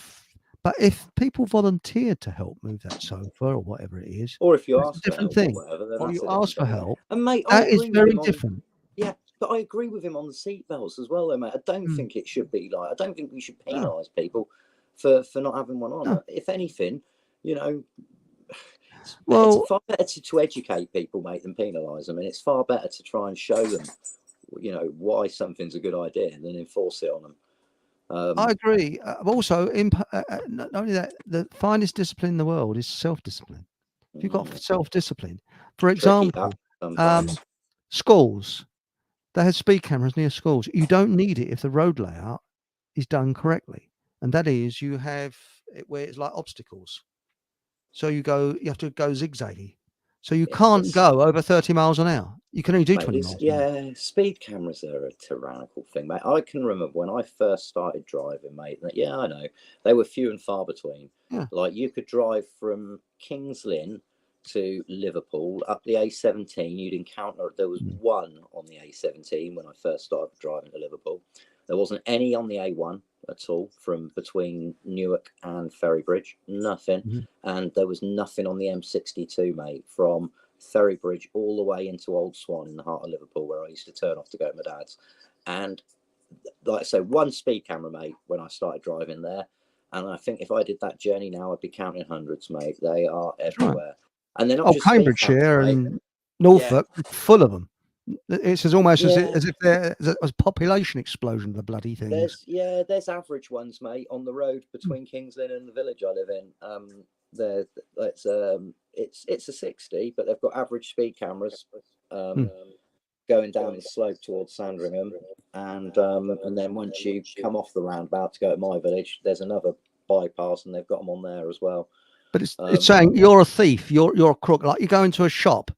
But if people volunteered to help move that sofa or whatever it is, or if you that's ask a for different help thing. or whatever, then Or that's you a different ask for thing. help. And mate, that is very different. Yeah, but I agree with him on the seatbelts as well, though, mate. I don't think it should be like. I don't think we should penalise people for not having one on. No. If anything, it's far better to educate people, mate, than penalise them, and it's far better to try and show them, why something's a good idea than enforce it on them. I agree. Also, not only that, the finest discipline in the world is self-discipline. If you've got self-discipline, for example, schools, they have speed cameras near schools. You don't need it if the road layout is done correctly, and that is you have it where it's like obstacles. So you have to go zigzaggy. So you can't go over 30 miles an hour. You can only do 20 miles an hour. Yeah, speed cameras are a tyrannical thing, mate. I can remember when I first started driving, mate. Yeah, I know. They were few and far between. Yeah. Like you could drive from Kings Lynn to Liverpool up the A17. You'd encounter, there was one on the A17 when I first started driving to Liverpool. There wasn't any on the A1 at all from between Newark and Ferrybridge. Nothing. And there was nothing on the M62, mate, from Ferrybridge all the way into Old Swan in the heart of Liverpool, where I used to turn off to go to my dad's. And like I say, one speed camera, mate, when I started driving there. And I think if I did that journey now, I'd be counting hundreds, mate. They are everywhere. Right. And they're not just Cambridgeshire and Norfolk, full of them. It's as almost Yeah, as if there was a population explosion of the bloody things. there's average ones, mate, on the road Mm, between Kings Lynn and the village I live in. There, it's a 60, but they've got average speed cameras. mm. Going down his slope towards Sandringham, and then once you come off the roundabout to go to my village, there's another bypass, and they've got them on there as well. But it's saying you're a thief, you're a crook. Like you go into a shop,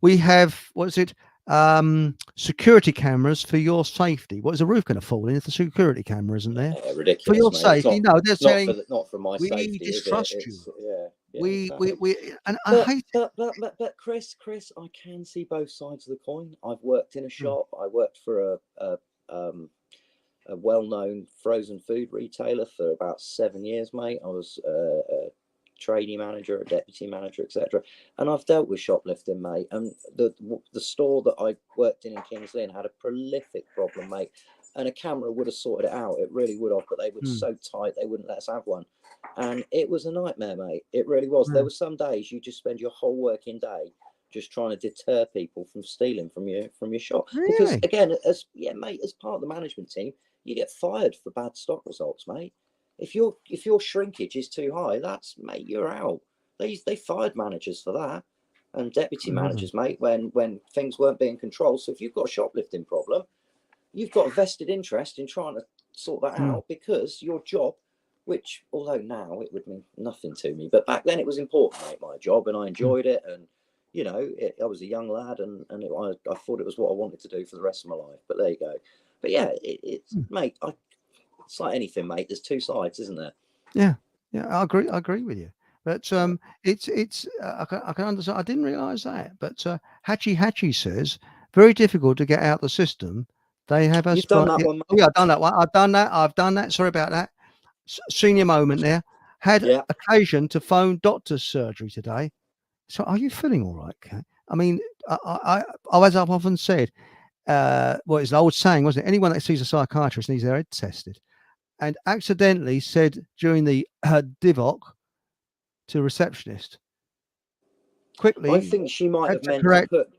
we have what is it? Security cameras for your safety. What is the roof going to fall in if the security camera isn't there? Yeah, For ridiculous, your mate. safety, no, they're saying Not for my we safety, is it? distrust you. It's yeah, We exactly. and I But hate it. but Chris, I can see both sides of the coin. I've worked in a Mm, shop. I worked for a well-known frozen food retailer for about 7 years, mate. I was a trainee manager, a deputy manager, etc. And I've dealt with shoplifting, mate. And the store that I worked in Kings Lynn had a prolific problem, mate. And a camera would have sorted it out. It really would have, but they were mm, so tight they wouldn't let us have one. And it was a nightmare, mate. It really was. There yeah. were some days you just spend your whole working day just trying to deter people from stealing from your shop. Because Really? again, as yeah, mate, as part of the management team, you get fired for bad stock results, mate. If your shrinkage is too high, that's mate, you're out. They fired managers for that, and deputy Mhm. managers, mate, when things weren't being controlled. So if you've got a shoplifting problem, you've got a vested interest in trying to sort that Mm, out because your job, which although now it would mean nothing to me, but back then it was important, mate, my job, and I mm, enjoyed it, and I was a young lad, and I thought it was what I wanted to do for the rest of my life. But there you go. But yeah, it's mm. mate, it's like anything, mate. There's two sides, isn't there? Yeah, yeah, I agree with you. But I can understand. I didn't realise that. But Hatchie says very difficult to get out the system. They have us. You've done that Yeah, one, oh mate. yeah, I've done that one. I've done that. I've done that. Sorry about that. Senior moment there. Had Yeah. occasion to phone doctor's surgery today. So are you feeling all right, Kat? I mean, as I've often said, well, it's an old saying, wasn't it? Anyone that sees a psychiatrist needs their head tested. And accidentally said during the divoc to receptionist, I quickly think she might had have to meant to correct. put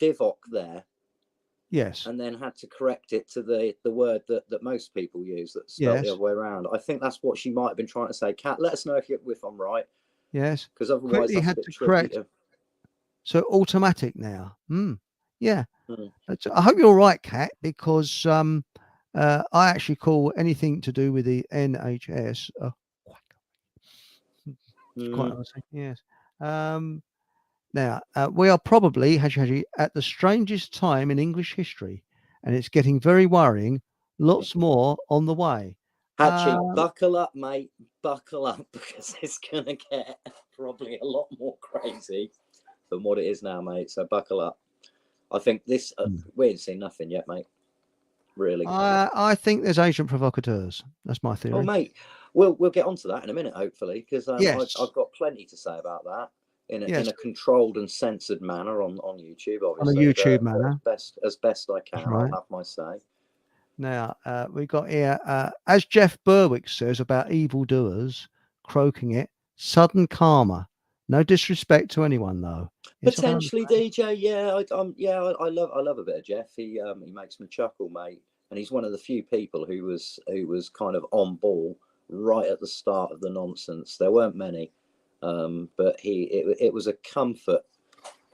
Divock there Yes, and then had to correct it to the word that most people use that's spelt the yes, other way around. I think that's what she might have been trying to say. Kat, let us know if I'm right, yes. because otherwise Quickly that's a had bit to tricky correct. to. So automatic now. Yeah. Mm, I hope you're right, Kat, because I actually call anything to do with the NHS. Quite mm. honestly, yes. Um, Now, we are probably, Haji, at the strangest time in English history, and it's getting very worrying. Lots more on the way. Hatchie, Um, buckle up, mate. Buckle up because it's gonna get probably a lot more crazy than what it is now, mate. So buckle up. I think this we ain't seen nothing yet, mate. Really. I think there's agent provocateurs. That's my Oh, theory. mate, we'll get onto that in a minute, hopefully, because Yes, I've got plenty to say about that in yes, a controlled and censored manner on YouTube, on a obviously, YouTube but manner. as best I That's can, I'll right. have my say. Now, we got here, as Jeff Berwick says about evildoers, croaking it, sudden karma. No disrespect to anyone, though. Yes, I can Potentially, understand. DJ. I love a bit of Jeff. He makes me chuckle, mate, and he's one of the few people who was kind of on ball right at the start of the nonsense. There weren't many, but it was a comfort,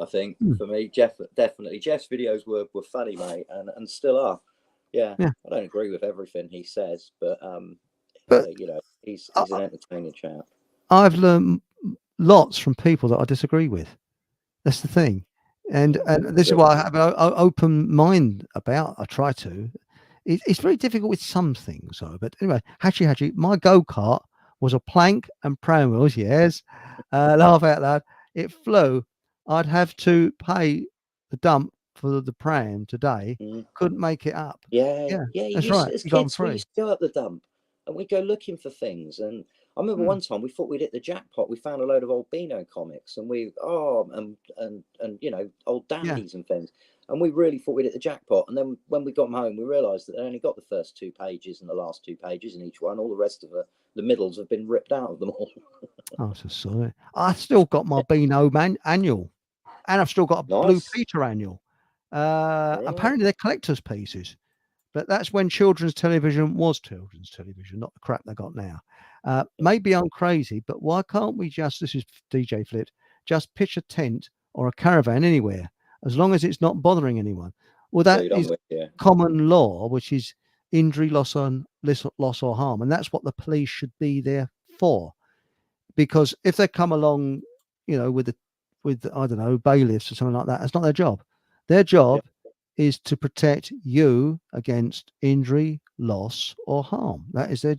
I think, Hmm, for me. Jeff, definitely. Jeff's videos were funny, mate, and still are. Yeah, yeah, I don't agree with everything he says, but but he's an entertaining chap. I've learned lots from people that I disagree with. That's the thing, and this is Good. why I have an open mind about. I try to. It's very difficult with some things, though. But anyway, Hatchy, my go kart was a plank and pram wheels. Yes, laugh out loud. It flew. I'd have to pay the dump for the pram today. Mm. Couldn't make it up. Yeah, Yeah, yeah. that's right. As You got them kids, we free. used to go up the dump and we'd go looking for things. And I remember Hmm, one time we thought we'd hit the jackpot. We found a load of old Beano comics, and and old yeah. dandies and things. And we really thought we'd hit the jackpot. And then when we got them home, we realised that they only got the first 2 pages and the last 2 pages in each one. All the rest of the middles have been ripped out of them all. Oh, so sorry. I still got my Beano man annual, and I've still got a Blue Nice. Peter annual. Right. Apparently, they're collector's pieces. But that's when children's television was children's television, not the crap they got now. Maybe I'm crazy, but why can't we just, this is DJ Flit, just pitch a tent or a caravan anywhere, as long as it's not bothering anyone? Well, that Dude, I'm is with you. common law, which is injury, loss or harm. And that's what the police should be there for. Because if they come along, with I don't know, bailiffs or something like that, it's not their job. Their job is to protect you against injury, loss, or harm. That is their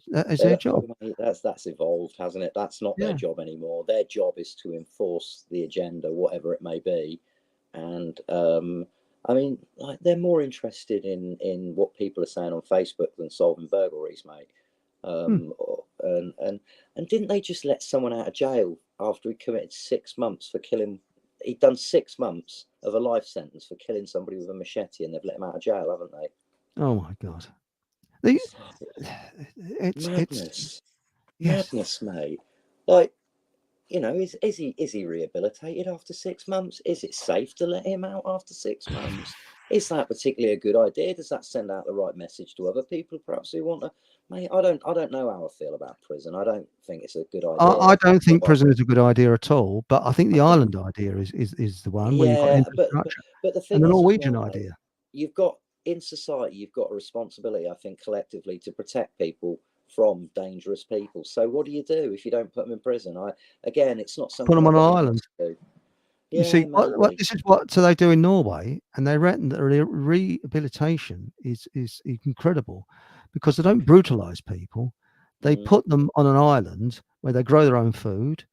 job. Mate, that's evolved, hasn't it? That's not their job anymore. Their job is to enforce the agenda, whatever it may be. And I mean, like, they're more interested in what people are saying on Facebook than solving burglaries, mate. And didn't they just let someone out of jail after he committed 6 months for killing? He'd done 6 months of a life sentence for killing somebody with a machete, and they've let him out of jail, haven't they? Oh my God! Madness, yes. madness, mate. Like, is he rehabilitated after 6 months? Is it safe to let him out after 6 months? Is that particularly a good idea? Does that send out the right message to other people, perhaps, who want to? Mate, I don't know how I feel about prison. I don't think it's a good idea. I don't think prison is a good idea at all. But I think the island idea is the one where you've got infrastructure, but the thing and the is, Norwegian idea. You've got, in society, you've got a responsibility, I think, collectively, to protect people from dangerous people. So what do you do if you don't put them in prison? Again, it's not something. Put them on an island. Yeah, you see, this is what they do in Norway, and they reckon that rehabilitation is incredible, because they don't brutalize people. They put them on an island where they grow their own food.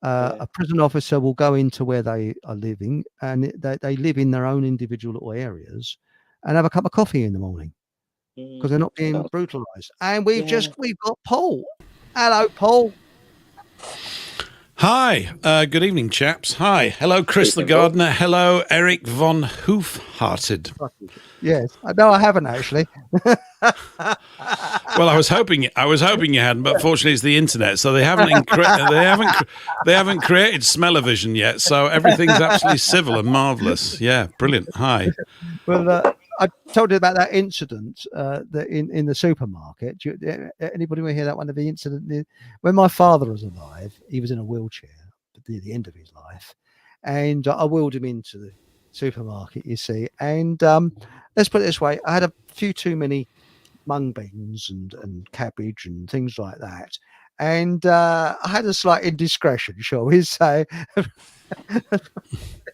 A prison officer will go into where they are living, and they live in their own individual little areas, and have a cup of coffee in the morning, because they're not being brutalized. And we've got Paul. Hello, Paul. Hi, good evening, chaps. Hi, hello, Chris the Gardener. Hello, Eric von Hoof Hearted. Yes, no, I haven't actually. Well, I was hoping you hadn't, but fortunately, it's the internet, so they haven't created smell-o-vision yet. So everything's absolutely civil and marvelous. Yeah, brilliant. Hi. Well, I told you about that incident that in the supermarket. Anybody want to hear that one of the incident? When my father was alive, he was in a wheelchair at the end of his life, and I wheeled him into the supermarket, you see. And let's put it this way: I had a few too many mung beans and cabbage and things like that, and I had a slight indiscretion, shall we say.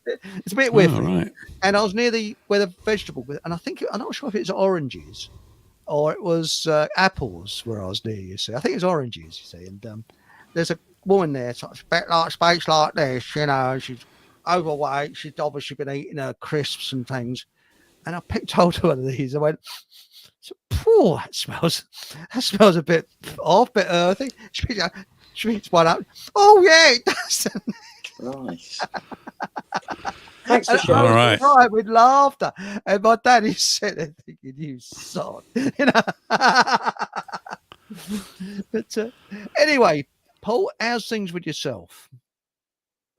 It's a bit whiffy. Right. And I was near where the vegetable, and I'm not sure if it's oranges or it was apples where I was near, you see. I think it's oranges, you see. And there's a woman there, sort of like space like this, and she's overweight. She's obviously been eating her crisps and things. And I picked hold of one of these. I went, "Poor, that smells a bit off, a bit earthy." She picked one up. Oh yeah, it does. Nice. Thanks for sharing. All right. Right, with laughter, and my daddy's sitting there thinking, "You sod," But anyway, Paul, how's things with yourself?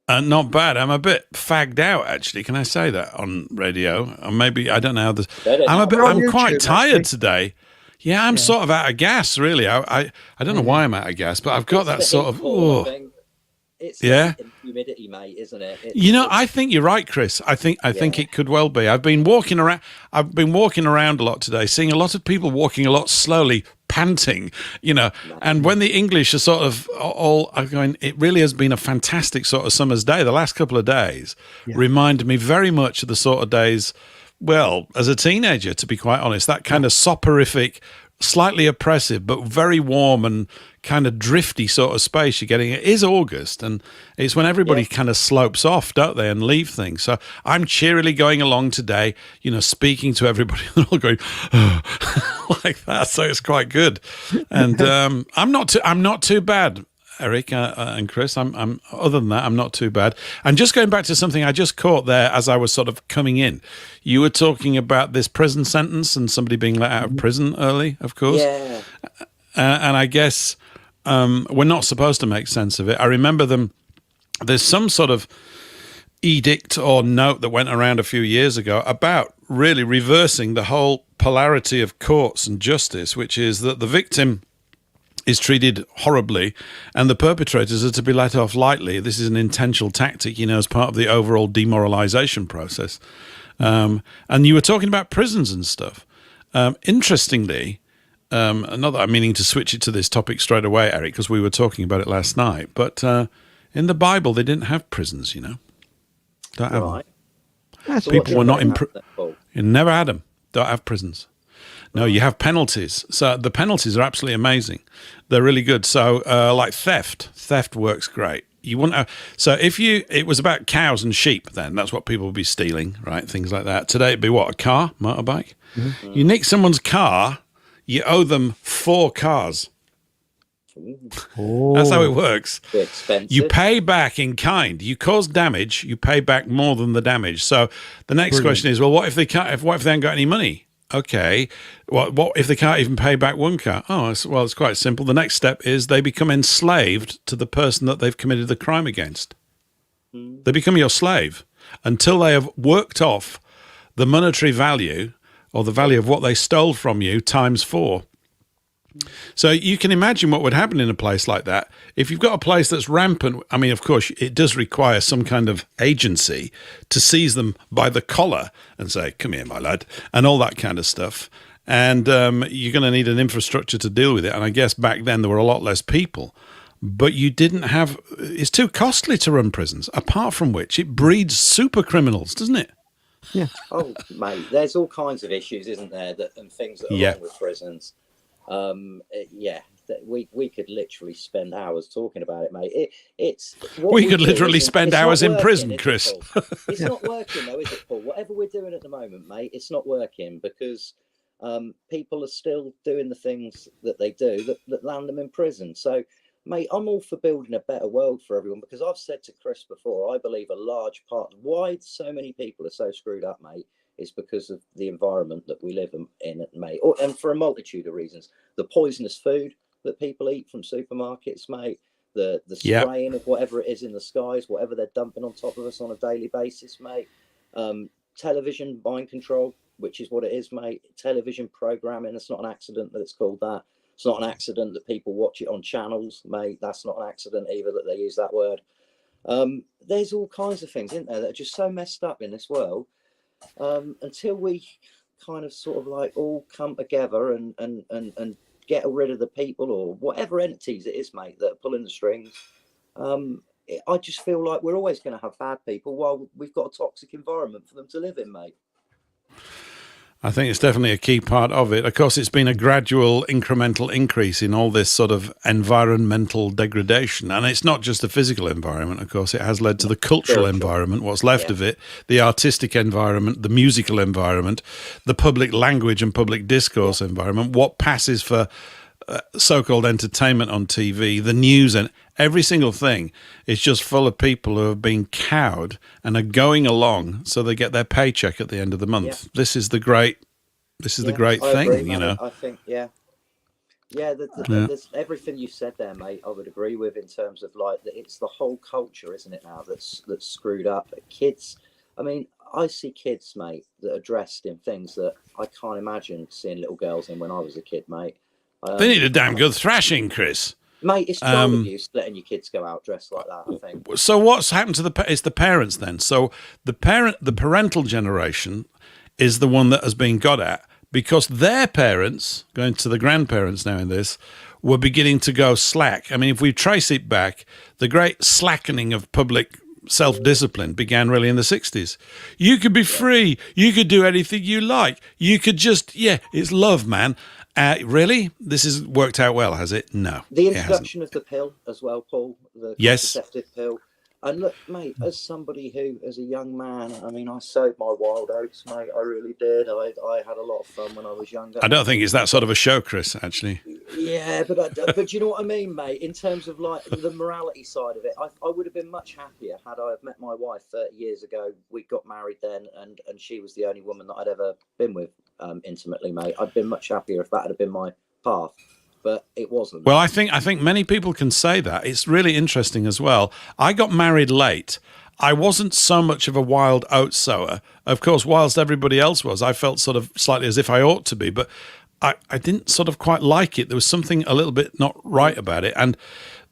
Not bad. I'm a bit fagged out, actually. Can I say that on radio? Or maybe, I don't know how I'm quite tired today. Yeah, I'm sort of out of gas, really. I don't know why I'm out of gas, but I've got that sort of. It's humidity, mate, isn't it? I think you're right, Chris. I think it could well be. I've been walking around a lot today, seeing a lot of people walking a lot slowly, panting, and when the English are sort of all going, it really has been a fantastic sort of summer's day. The last couple of days reminded me very much of the sort of days, well, as a teenager, to be quite honest, that kind of soporific, slightly oppressive, but very warm and kind of drifty sort of space you're getting. It is August, and it's when everybody kind of slopes off, don't they, and leave things. So I'm cheerily going along today, speaking to everybody, and all going like that. So it's quite good, and I'm not too bad, Eric and Chris. I'm other than that, I'm not too bad. And just going back to something I just caught there as I was sort of coming in, you were talking about this prison sentence and somebody being let out of prison early, of course. Yeah. And I guess we're not supposed to make sense of it. I remember there's some sort of edict or note that went around a few years ago about really reversing the whole polarity of courts and justice, which is that the victim is treated horribly and the perpetrators are to be let off lightly. This is an intentional tactic, as part of the overall demoralization process. And you were talking about prisons and stuff. Interestingly, not that I'm meaning to switch it to this topic straight away, Eric, because we were talking about it last night, but in the Bible, they didn't have prisons, Don't have Right. them. So People were not in prison. You never had them. Don't have prisons. No, you have penalties. So the penalties are absolutely amazing. They're really good. So like theft works great. You wouldn't have, so if it was about cows and sheep then, that's what people would be stealing, right? Things like that. Today it'd be what, a car, motorbike? Mm-hmm. You nick someone's car, you owe them 4 cars. Oh. That's how it works. Expensive. You pay back in kind. You cause damage, you pay back more than the damage. So the next question is, well, what if they haven't got any money? Okay, what if they can't even pay back 1 car? Oh, it's quite simple. The next step is they become enslaved to the person that they've committed the crime against. They become your slave until they have worked off the monetary value or the value of what they stole from you times 4. So you can imagine what would happen in a place like that. If you've got a place that's rampant, I mean, of course, it does require some kind of agency to seize them by the collar and say, come here, my lad, and all that kind of stuff. And you're going to need an infrastructure to deal with it. And I guess back then there were a lot less people. But you didn't have, it's too costly to run prisons, apart from which it breeds super criminals, doesn't it? Yeah. Oh, mate, there's all kinds of issues, isn't there, and things that are wrong with prisons. We could literally spend hours talking about it, mate. We could literally spend hours in prison, Chris. It's not working though, is it, Paul? Whatever we're doing at the moment, mate, it's not working because people are still doing the things that they do that land them in prison. So, mate, I'm all for building a better world for everyone because I've said to Chris before, I believe a large part why so many people are so screwed up, mate, is because of the environment that we live in, mate, and for a multitude of reasons. The poisonous food that people eat from supermarkets, mate, the spraying of whatever it is in the skies, whatever they're dumping on top of us on a daily basis, mate. Television mind control, which is what it is, mate. Television programming, it's not an accident that it's called that. It's not an accident that people watch it on channels, mate. That's not an accident either that they use that word. There's all kinds of things, isn't there, that are just so messed up in this world. Until we kind of sort of like all come together and get rid of the people or whatever entities it is, mate, that are pulling the strings, I just feel like we're always going to have bad people while we've got a toxic environment for them to live in, mate. I think it's definitely a key part of it. Of course, it's been a gradual incremental increase in all this sort of environmental degradation. And it's not just the physical environment, of course. It has led to the cultural environment, what's left of it, the artistic environment, the musical environment, the public language and public discourse environment, what passes for so-called entertainment on TV, the news, and every single thing is just full of people who have been cowed and are going along so they get their paycheck at the end of the month. This is the great thing, agree, you know. I think, there's everything you said there, mate. I would agree with in terms of like it's the whole culture, isn't it? Now that's screwed up. Kids, I mean, I see kids, mate, that are dressed in things that I can't imagine seeing little girls in when I was a kid, mate. They need a damn good thrashing, Chris. Mate, it's child abuse letting your kids go out dressed like that, I think. So what's happened to it's the parents then? So the parental generation is the one that has been got at because their parents, going to the grandparents now in this, were beginning to go slack. I mean, if we trace it back, the great slackening of public self-discipline began really in the 60s. You could be free. You could do anything you like. You could just, it's love, man. Really? This has worked out well, has it? No. The introduction of the pill as well, Paul, the contraceptive pill. And look, mate, as somebody who, as a young man, I mean, I sowed my wild oats, mate. I really did. I had a lot of fun when I was younger. I don't think it's that sort of a show, Chris, actually. Yeah, but you know what I mean, mate? In terms of like the morality side of it, I would have been much happier had I have met my wife 30 years ago. We got married then, and she was the only woman that I'd ever been with intimately, mate. I'd been much happier if that had been my path. But it wasn't. Well, I think many people can say that. It's really interesting as well. I got married late. I wasn't so much of a wild oat sower. Of course, whilst everybody else was, I felt sort of slightly as if I ought to be, but I didn't sort of quite like it. There was something a little bit not right about it. And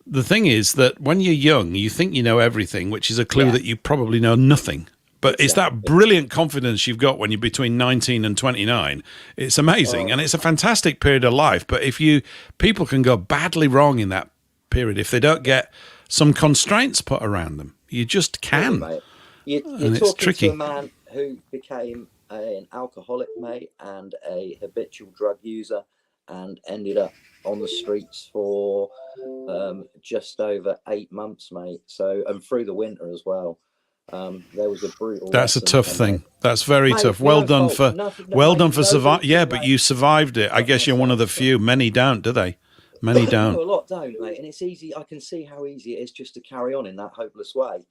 the thing is that when you're young, you think you know everything, which is a clue that you probably know nothing. But it's that brilliant confidence you've got when you're between 19 and 29. It's amazing. And it's a fantastic period of life. But people can go badly wrong in that period if they don't get some constraints put around them. You just can. Mate. You're and talking it's tricky. to a man who became an alcoholic, mate, and a habitual drug user, and ended up on the streets for just over 8 months, mate. So, and through the winter as well. There was a brutal. That's a tough thing. That's very tough. Well done for surviving. Yeah, but you survived it. I guess you're one of the few. Many don't, do they? Many don't. A lot don't, mate. And it's easy. I can see how easy it is just to carry on in that hopeless way.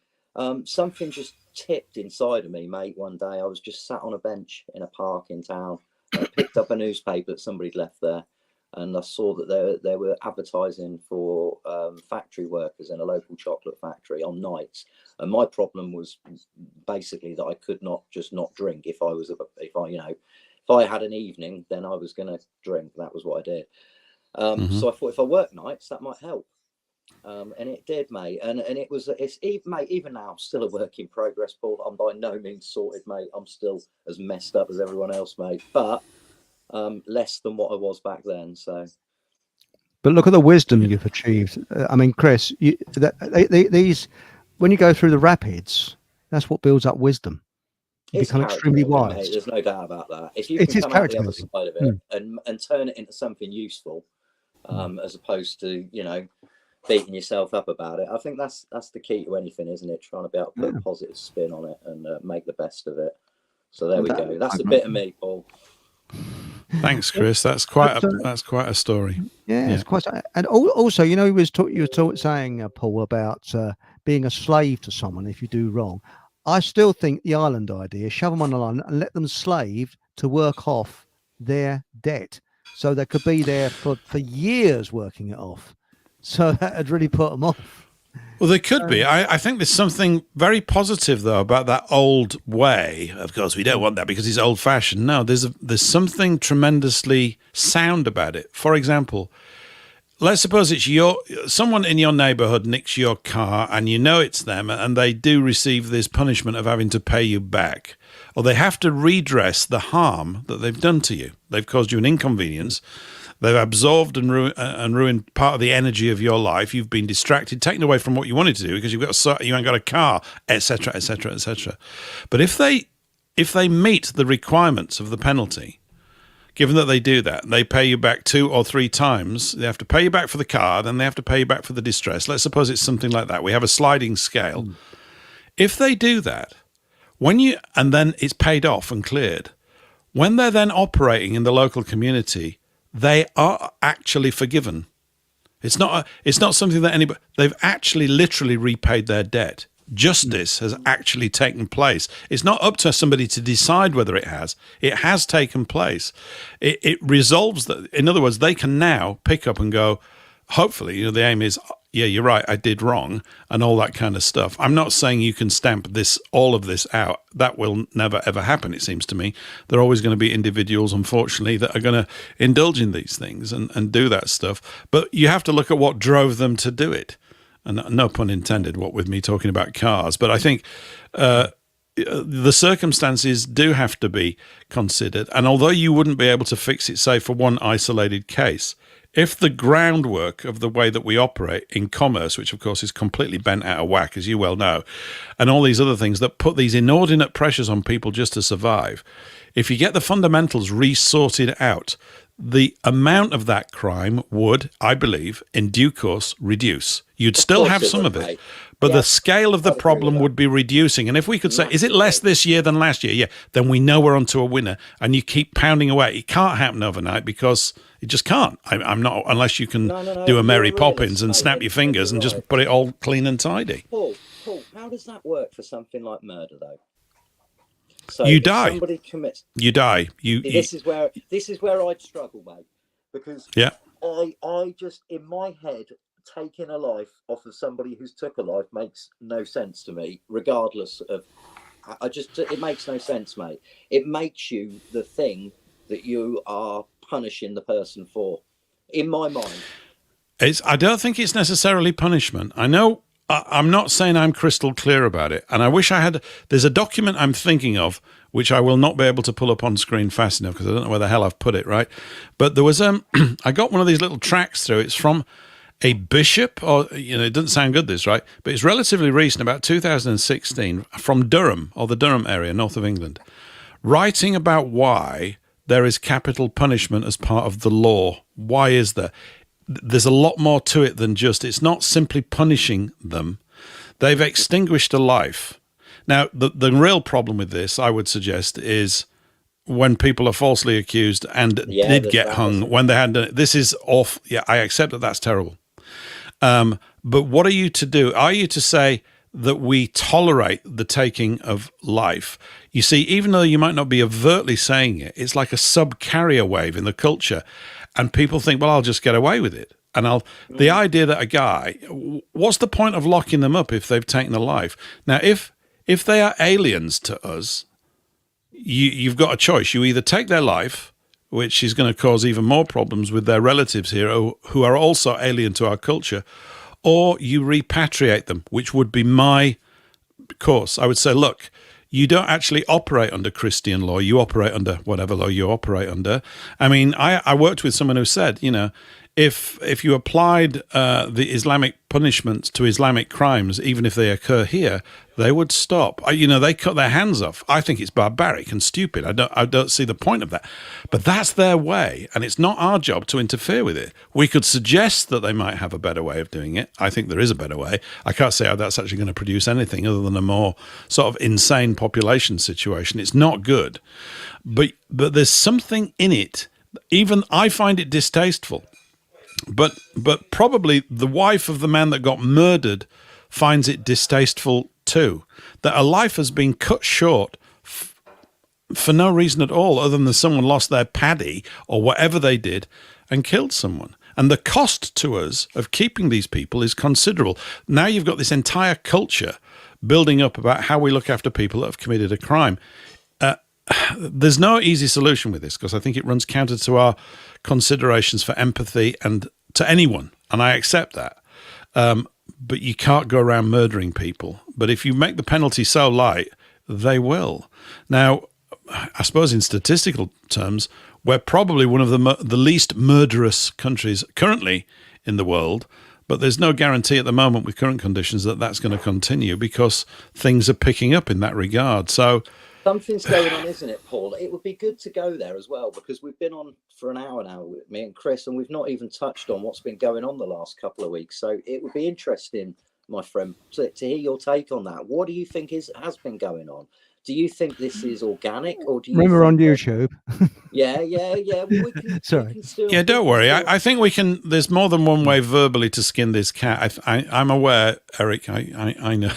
Something just tipped inside of me, mate. One day I was just sat on a bench in a park in town. I picked up a newspaper that somebody'd left there, and I saw that they were advertising for factory workers in a local chocolate factory on nights. And my problem was basically that I could not drink. If I had an evening, then I was going to drink. That was what I did. So I thought if I work nights, that might help. And it did, mate. And even now, I'm still a work in progress, Paul. I'm by no means sorted, mate. I'm still as messed up as everyone else, mate. But less than what I was back then. So, but look at the wisdom you've achieved. I mean, Chris, these when you go through the rapids, that's what builds up wisdom. You become extremely wise. Mate, there's no doubt about that. If you can come out the other side of it and turn it into something useful, as opposed to beating yourself up about it, I think that's the key to anything, isn't it? Trying to be able to put a positive spin on it and make the best of it. So there we go. That's a bit of me, Paul. Thanks, Chris. That's quite a story. Yeah, it's quite. And also, you were saying, Paul, about being a slave to someone if you do wrong. I still think the island idea, shove them on the line and let them slave to work off their debt, so they could be there for years working it off. So that had really put them off. Well, they could be. I think there's something very positive, though, about that old way. Of course, we don't want that because it's old-fashioned. No, there's something tremendously sound about it. For example, let's suppose it's someone in your neighbourhood nicks your car and you know it's them, and they do receive this punishment of having to pay you back, or they have to redress the harm that they've done to you. They've caused you an inconvenience. They've absorbed and ruined part of the energy of your life. You've been distracted, taken away from what you wanted to do because you ain't got a car, etc., etc., etc. But if they meet the requirements of the penalty, given that they do that, they pay you back 2 or 3 times. They have to pay you back for the car, then they have to pay you back for the distress. Let's suppose it's something like that. We have a sliding scale. If they do that, and then it's paid off and cleared, when they're then operating in the local community, they are actually forgiven. It's not something that they've actually literally repaid their debt. Justice has actually taken place. It's not up to somebody to decide whether it has. It has taken place. It resolves that. In other words, they can now pick up and go, hopefully, the aim is, yeah, you're right, I did wrong, and all that kind of stuff. I'm not saying you can stamp all of this out. That will never, ever happen, it seems to me. There are always going to be individuals, unfortunately, that are going to indulge in these things and do that stuff. But you have to look at what drove them to do it. And no pun intended, what with me talking about cars. But I think the circumstances do have to be considered. And although you wouldn't be able to fix it, say, for one isolated case, if the groundwork of the way that we operate in commerce, which of course is completely bent out of whack, as you well know, and all these other things that put these inordinate pressures on people just to survive, if you get the fundamentals re-sorted out, the amount of that crime would, I believe, in due course, reduce. You'd still have some of it, but the scale of the problem would be reducing. And if we could say, is it less this year than last year? Yeah, then we know we're onto a winner. And you keep pounding away. It can't happen overnight because it just can't. I'm not, unless you can do a Mary Poppins and snap your fingers and just put it all clean and tidy. Paul, how does that work for something like murder, though? So you die. Somebody commits. You die. This is where I'd struggle, mate, because I just, in my head, taking a life off of somebody who's took a life makes no sense to me, regardless of. It makes no sense, mate. It makes you the thing that you are punishing the person for, in my mind. I don't think it's necessarily punishment. I know. I'm not saying I'm crystal clear about it, and I wish I had. There's a document I'm thinking of, which I will not be able to pull up on screen fast enough because I don't know where the hell I've put it, right? But there was I got one of these little tracts through. It's from a bishop, or it doesn't sound good, this, right? But it's relatively recent, about 2016, from Durham, or the Durham area, north of England, writing about why there is capital punishment as part of the law. Why is there? There's a lot more to it than just, it's not simply punishing them. They've extinguished a life. Now, the real problem with this, I would suggest, is when people are falsely accused and did get hung when they had done it. This is awful. Yeah, I accept that that's terrible. But what are you to do? Are you to say that we tolerate the taking of life? You see, even though you might not be overtly saying it, it's like a sub-carrier wave in the culture. And people think, well, I'll just get away with it. And the idea that a guy, what's the point of locking them up if they've taken a life? Now, if they are aliens to us, you've got a choice. You either take their life, which is going to cause even more problems with their relatives here who are also alien to our culture, or you repatriate them, which would be my course. I would say, look, you don't actually operate under Christian law. You operate under whatever law you operate under. I mean, I worked with someone who said, if you applied the Islamic punishments to Islamic crimes, even if they occur here, they would stop. They cut their hands off. I think it's barbaric and stupid. I don't see the point of that. But that's their way, and it's not our job to interfere with it. We could suggest that they might have a better way of doing it. I think there is a better way. I can't say how that's actually going to produce anything other than a more sort of insane population situation. It's not good. But there's something in it. Even I find it distasteful. But probably the wife of the man that got murdered finds it distasteful too, that a life has been cut short for no reason at all other than someone lost their paddy or whatever they did and killed someone. And the cost to us of keeping these people is considerable. Now you've got this entire culture building up about how we look after people that have committed a crime. There's no easy solution with this because I think it runs counter to our considerations for empathy and to anyone, and I accept that. But you can't go around murdering people. But if you make the penalty so light, they will. Now, I suppose in statistical terms, we're probably one of the least murderous countries currently in the world, but there's no guarantee at the moment with current conditions that that's going to continue because things are picking up in that regard. So something's going on, isn't it, Paul? It would be good to go there as well, because we've been on for an hour now with me and Chris, and we've not even touched on what's been going on the last couple of weeks. So it would be interesting, my friend, to hear your take on that. What do you think has been going on? Do you think this is organic, or do you remember on YouTube? Yeah. Well, Sorry. Don't worry. I think we can. There's more than one way verbally to skin this cat. I'm aware, Eric. I know.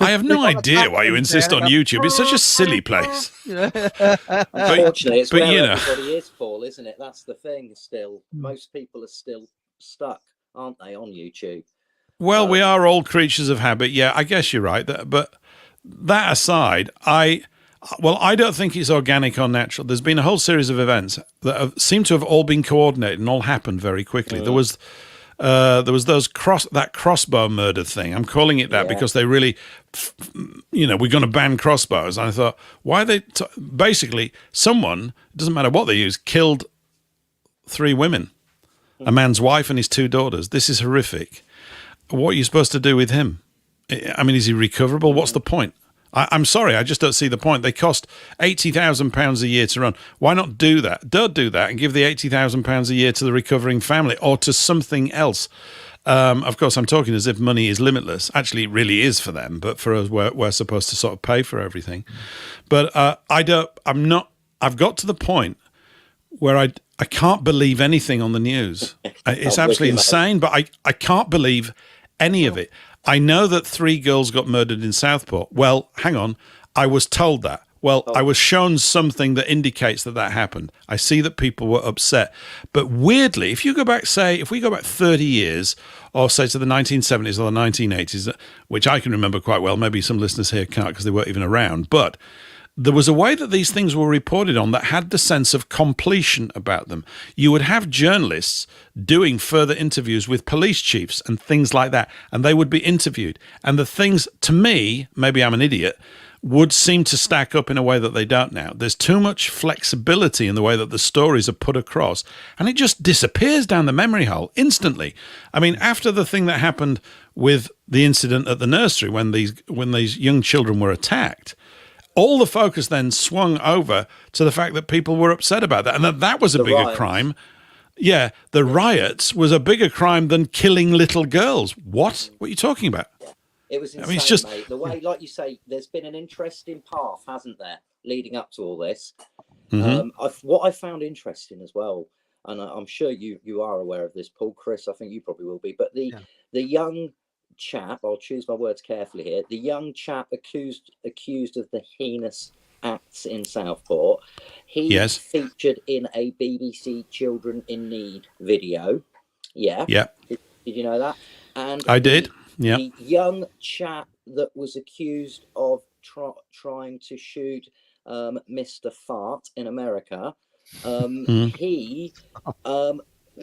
I have no idea why you insist on YouTube. It's such a silly place. Unfortunately, it's where everybody is, Paul, isn't it? That's the thing. Still, most people are still stuck, aren't they, on YouTube? Well, we are all creatures of habit. Yeah, I guess you're right. But that aside, I don't think it's organic or natural. There's been a whole series of events that seem to have all been coordinated and all happened very quickly. There was that crossbow murder thing. I'm calling it that because they really, we're going to ban crossbows. And I thought, why are they? Basically, someone, it doesn't matter what they use, killed 3 women, a man's wife and his 2 daughters. This is horrific. What are you supposed to do with him? I mean, is he recoverable? What's the point? I'm sorry, I just don't see the point. They cost £80,000 a year to run. Why not do that? Don't do that and give the £80,000 a year to the recovering family or to something else. Of course, I'm talking as if money is limitless. Actually, it really is for them, but for us, we're supposed to sort of pay for everything. But I've got to the point where I can't believe anything on the news. It's absolutely insane, but I can't believe any of it. I know that 3 girls got murdered in Southport. Well, hang on. I was told that. Well, I was shown something that indicates that happened. I see that people were upset. But weirdly, if we go back 30 years, or say to the 1970s or the 1980s, which I can remember quite well, maybe some listeners here can't because they weren't even around, but there was a way that these things were reported on that had the sense of completion about them. You would have journalists doing further interviews with police chiefs and things like that, and they would be interviewed. And the things, to me, maybe I'm an idiot, would seem to stack up in a way that they don't now. There's too much flexibility in the way that the stories are put across, and it just disappears down the memory hole instantly. I mean, after the thing that happened with the incident at the nursery when these young children were attacked, all the focus then swung over to the fact that people were upset about that, and that was a bigger crime. Yeah, the riots was a bigger crime than killing little girls. What? What are you talking about? It was insane, I mean, it's just, mate. The way, like you say, there's been an interesting path, hasn't there, leading up to all this. What I found interesting as well, and I'm sure you are aware of this, Paul, Chris, I think you probably will be, but the young chap, I'll choose my words carefully here, the young chap accused of the heinous acts in Southport, he featured in a BBC Children in Need video. Yeah. Did you know that? And I did. Yeah. The young chap that was accused of trying to shoot Mr. Fart in America, he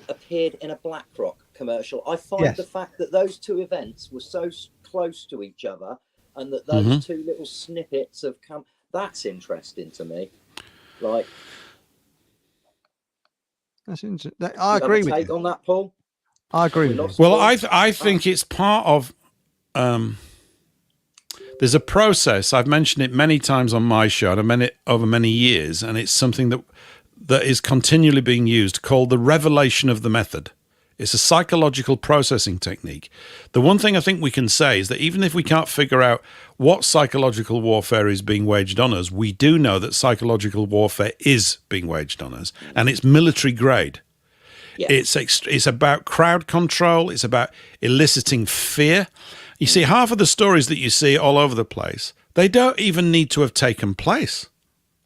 appeared in a BlackRock commercial. I find the fact that those two events were so close to each other, and that those two little snippets have come, that's interesting to me. Like, that's interesting. I agree with you on that, Paul. I agree with you. Well, I think it's part of. There's a process. I've mentioned it many times on my show, and over many years, and it's something that is continually being used, called the revelation of the method. It's a psychological processing technique. The one thing I think we can say is that even if we can't figure out what psychological warfare is being waged on us, we do know that psychological warfare is being waged on us, and it's military grade. Yeah. It's about crowd control. It's about eliciting fear. You see, half of the stories that you see all over the place, they don't even need to have taken place.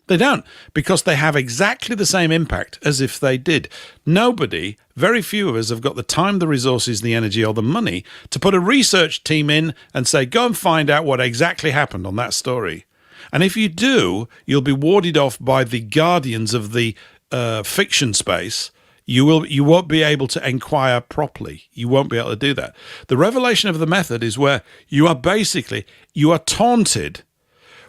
They don't, because they have exactly the same impact as if they did. Very few of us have got the time, the resources, the energy, or the money to put a research team in and say, go and find out what exactly happened on that story. And if you do, you'll be warded off by the guardians of the fiction space. You won't be able to inquire properly. You won't be able to do that. The revelation of the method is where you are taunted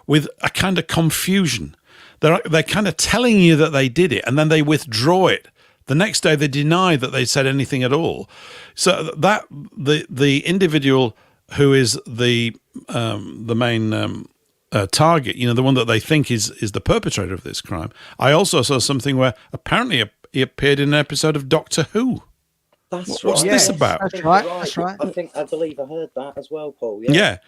with a kind of confusion. They're kind of telling you that they did it, and then they withdraw it. The next day, they deny that they said anything at all. So that the individual who is the main target, the one that they think is the perpetrator of this crime. I also saw something where apparently he appeared in an episode of Doctor Who. What's this about? That's right. That's right. I believe I heard that as well, Paul. Yeah.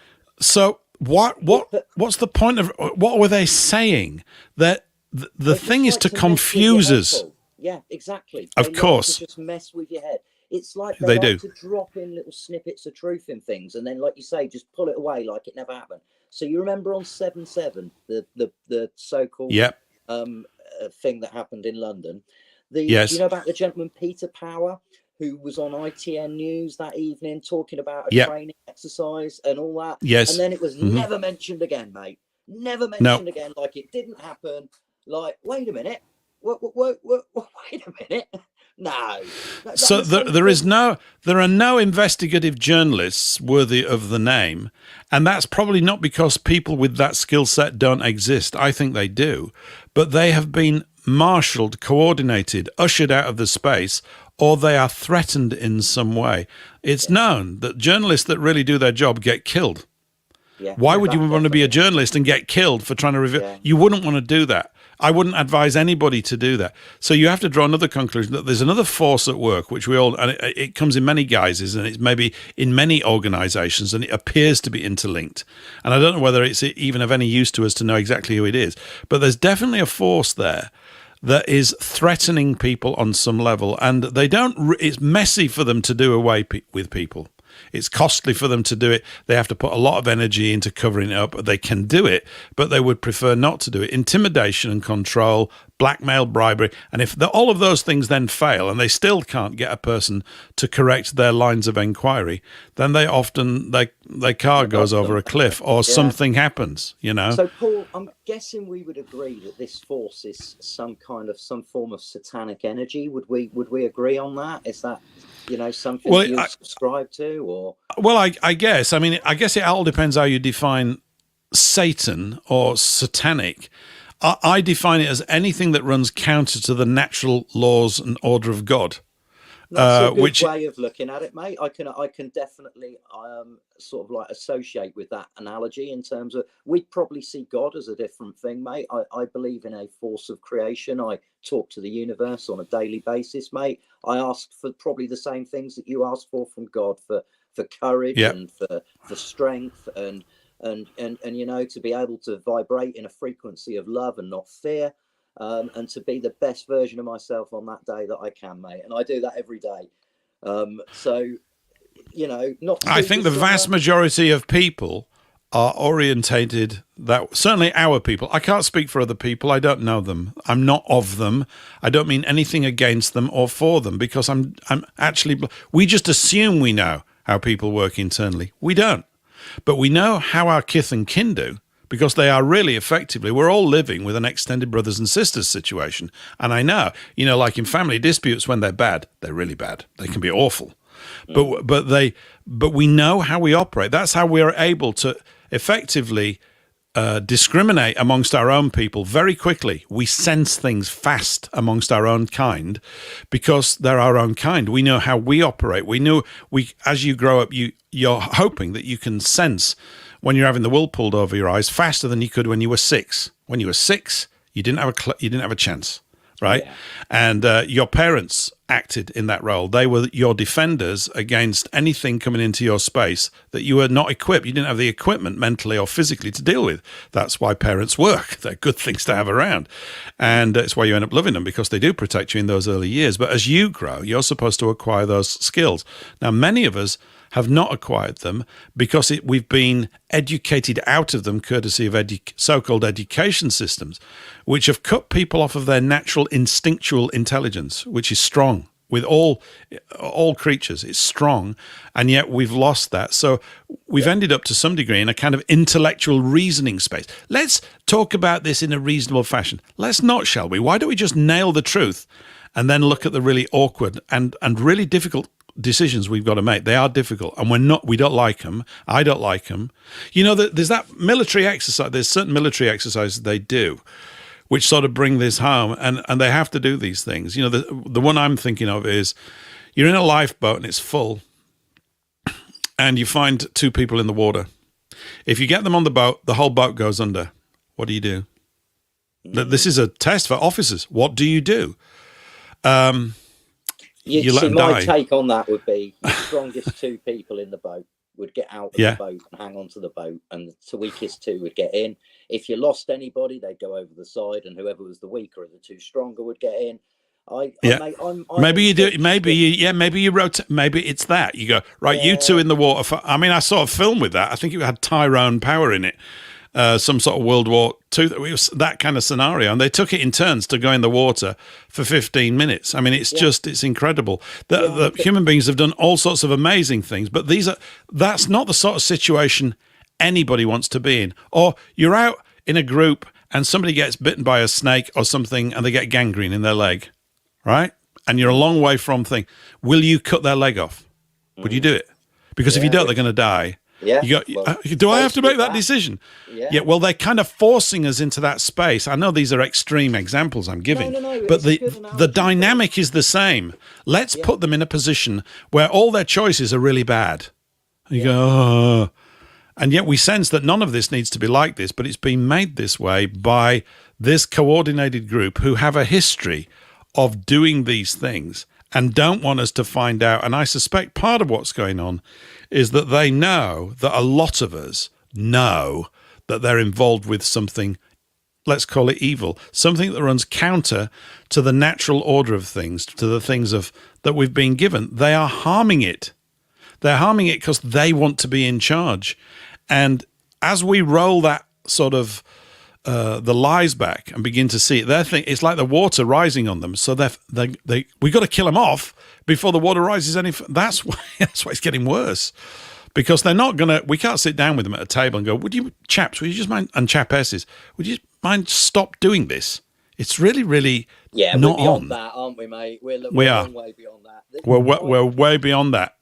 So what's the point of what were they saying? That the thing is to confuse us. Yeah, exactly. Of course. Like to just mess with your head. It's like they like to drop in little snippets of truth in things, and then, like you say, just pull it away like it never happened. So you remember on 7/7, the so-called thing that happened in London. Do you know about the gentleman Peter Power, who was on ITN News that evening talking about a training exercise and all that? Yes. And then it was never mentioned again, mate. Never mentioned again, like it didn't happen. Like, wait a minute. Wait a minute. No. So there are no investigative journalists worthy of the name, and that's probably not because people with that skill set don't exist. I think they do, but they have been marshaled, coordinated, ushered out of the space, or they are threatened in some way. It's known that journalists that really do their job get killed. Yeah. Why would you want to be a journalist and get killed for trying to reveal? Yeah. You wouldn't want to do that. I wouldn't advise anybody to do that. So you have to draw another conclusion that there's another force at work, which and it comes in many guises, and it's maybe in many organizations, and it appears to be interlinked. And I don't know whether it's even of any use to us to know exactly who it is, but there's definitely a force there that is threatening people on some level, and it's messy for them to do away with people. It's costly for them to do it. They have to put a lot of energy into covering it up. They can do it, but they would prefer not to do it. Intimidation and control, blackmail, bribery. And if all of those things then fail and they still can't get a person to correct their lines of inquiry, then they often, their car goes over a cliff or something happens, you know. So, Paul, I'm guessing we would agree that this force is some form of satanic energy. Would we agree on that? Is that, you know, something you subscribe to, or? Well, I guess. I mean, I guess it all depends how you define Satan or satanic. I define it as anything that runs counter to the natural laws and order of God. That's a good way of looking at it, mate. I can definitely sort of like associate with that analogy in terms of we'd probably see God as a different thing, mate. I believe in a force of creation. I talk to the universe on a daily basis, mate. I ask for probably the same things that you ask for from God, for courage and for strength and you know, to be able to vibrate in a frequency of love and not fear. And to be the best version of myself on that day that I can, mate. And I do that every day. So, you know, I think the vast majority of people are orientated that, certainly our people. I can't speak for other people. I don't know them. I'm not of them. I don't mean anything against them or for them, because I'm actually, we just assume we know how people work internally. We don't. But we know how our kith and kin do, because they are really effectively, we're all living with an extended brothers and sisters situation. And I know, you know, like in family disputes, when they're bad, they're really bad. They can be awful. But we know how we operate. That's how we are able to effectively discriminate amongst our own people very quickly. We sense things fast amongst our own kind because they're our own kind. We know how we operate. We know as you grow up, you're hoping that you can sense when you're having the wool pulled over your eyes faster than you could when you were 6. When you were 6, you didn't have a chance, right? Yeah. And your parents acted in that role. They were your defenders against anything coming into your space that you were not equipped. You didn't have the equipment mentally or physically to deal with. That's why parents work. They're good things to have around. And it's why you end up loving them, because they do protect you in those early years. But as you grow, you're supposed to acquire those skills. Now, many of us have not acquired them because we've been educated out of them courtesy of so-called education systems, which have cut people off of their natural instinctual intelligence, which is strong with all creatures. It's strong, and yet we've lost that. So we've ended up to some degree in a kind of intellectual reasoning space. Let's talk about this in a reasonable fashion. Let's not, shall we? Why don't we just nail the truth and then look at the really awkward and really difficult decisions we've got to make? They are difficult, and we don't like them. I don't like them. You know, there's that military exercise. There's certain military exercises they do which sort of bring this home, and they have to do these things. You know, the one I'm thinking of is you're in a lifeboat and it's full, and you find 2 people in the water. If you get them on the boat, the whole boat goes under. What do you do? This is a test for officers. What do you do? You let them die. My take on that would be the strongest 2 people in the boat would get out of the boat and hang on to the boat, and the weakest 2 would get in. If you lost anybody, they'd go over the side, and whoever was the weaker of the 2 stronger would get in. Maybe you do. Maybe you rotate. Maybe it's that you go right. You 2 in the water. I mean, I saw a film with that. I think it had Tyrone Power in it. Some sort of World War II. It was that kind of scenario, and they took it in turns to go in the water for 15 minutes. I mean, it's incredible. The human beings have done all sorts of amazing things, but that's not the sort of situation anybody wants to be in. Or you're out in a group and somebody gets bitten by a snake or something, and they get gangrene in their leg, right? And you're a long way from will you cut their leg off? Would you do it? Because if you don't, they're going to die. Yeah. Do I have to make that decision? Yeah. Well, they're kind of forcing us into that space. I know these are extreme examples I'm giving, but the dynamic is the same. Let's put them in a position where all their choices are really bad. And you go, oh. And yet we sense that none of this needs to be like this, but it's been made this way by this coordinated group who have a history of doing these things and don't want us to find out. And I suspect part of what's going on is that they know that a lot of us know that they're involved with something, let's call it evil, something that runs counter to the natural order of things, to the things that we've been given. They are harming it. They're harming it because they want to be in charge. And as we roll that sort of the lies back and begin to see it, it's like the water rising on them. So we got to kill them off before the water rises any. That's why it's getting worse, because they're not gonna. We can't sit down with them at a table and go, "Would you just mind?" And chapesses, would you mind stop doing this? It's really, really not we're beyond on. that, aren't we, mate? We're a long way beyond that. We're way beyond that.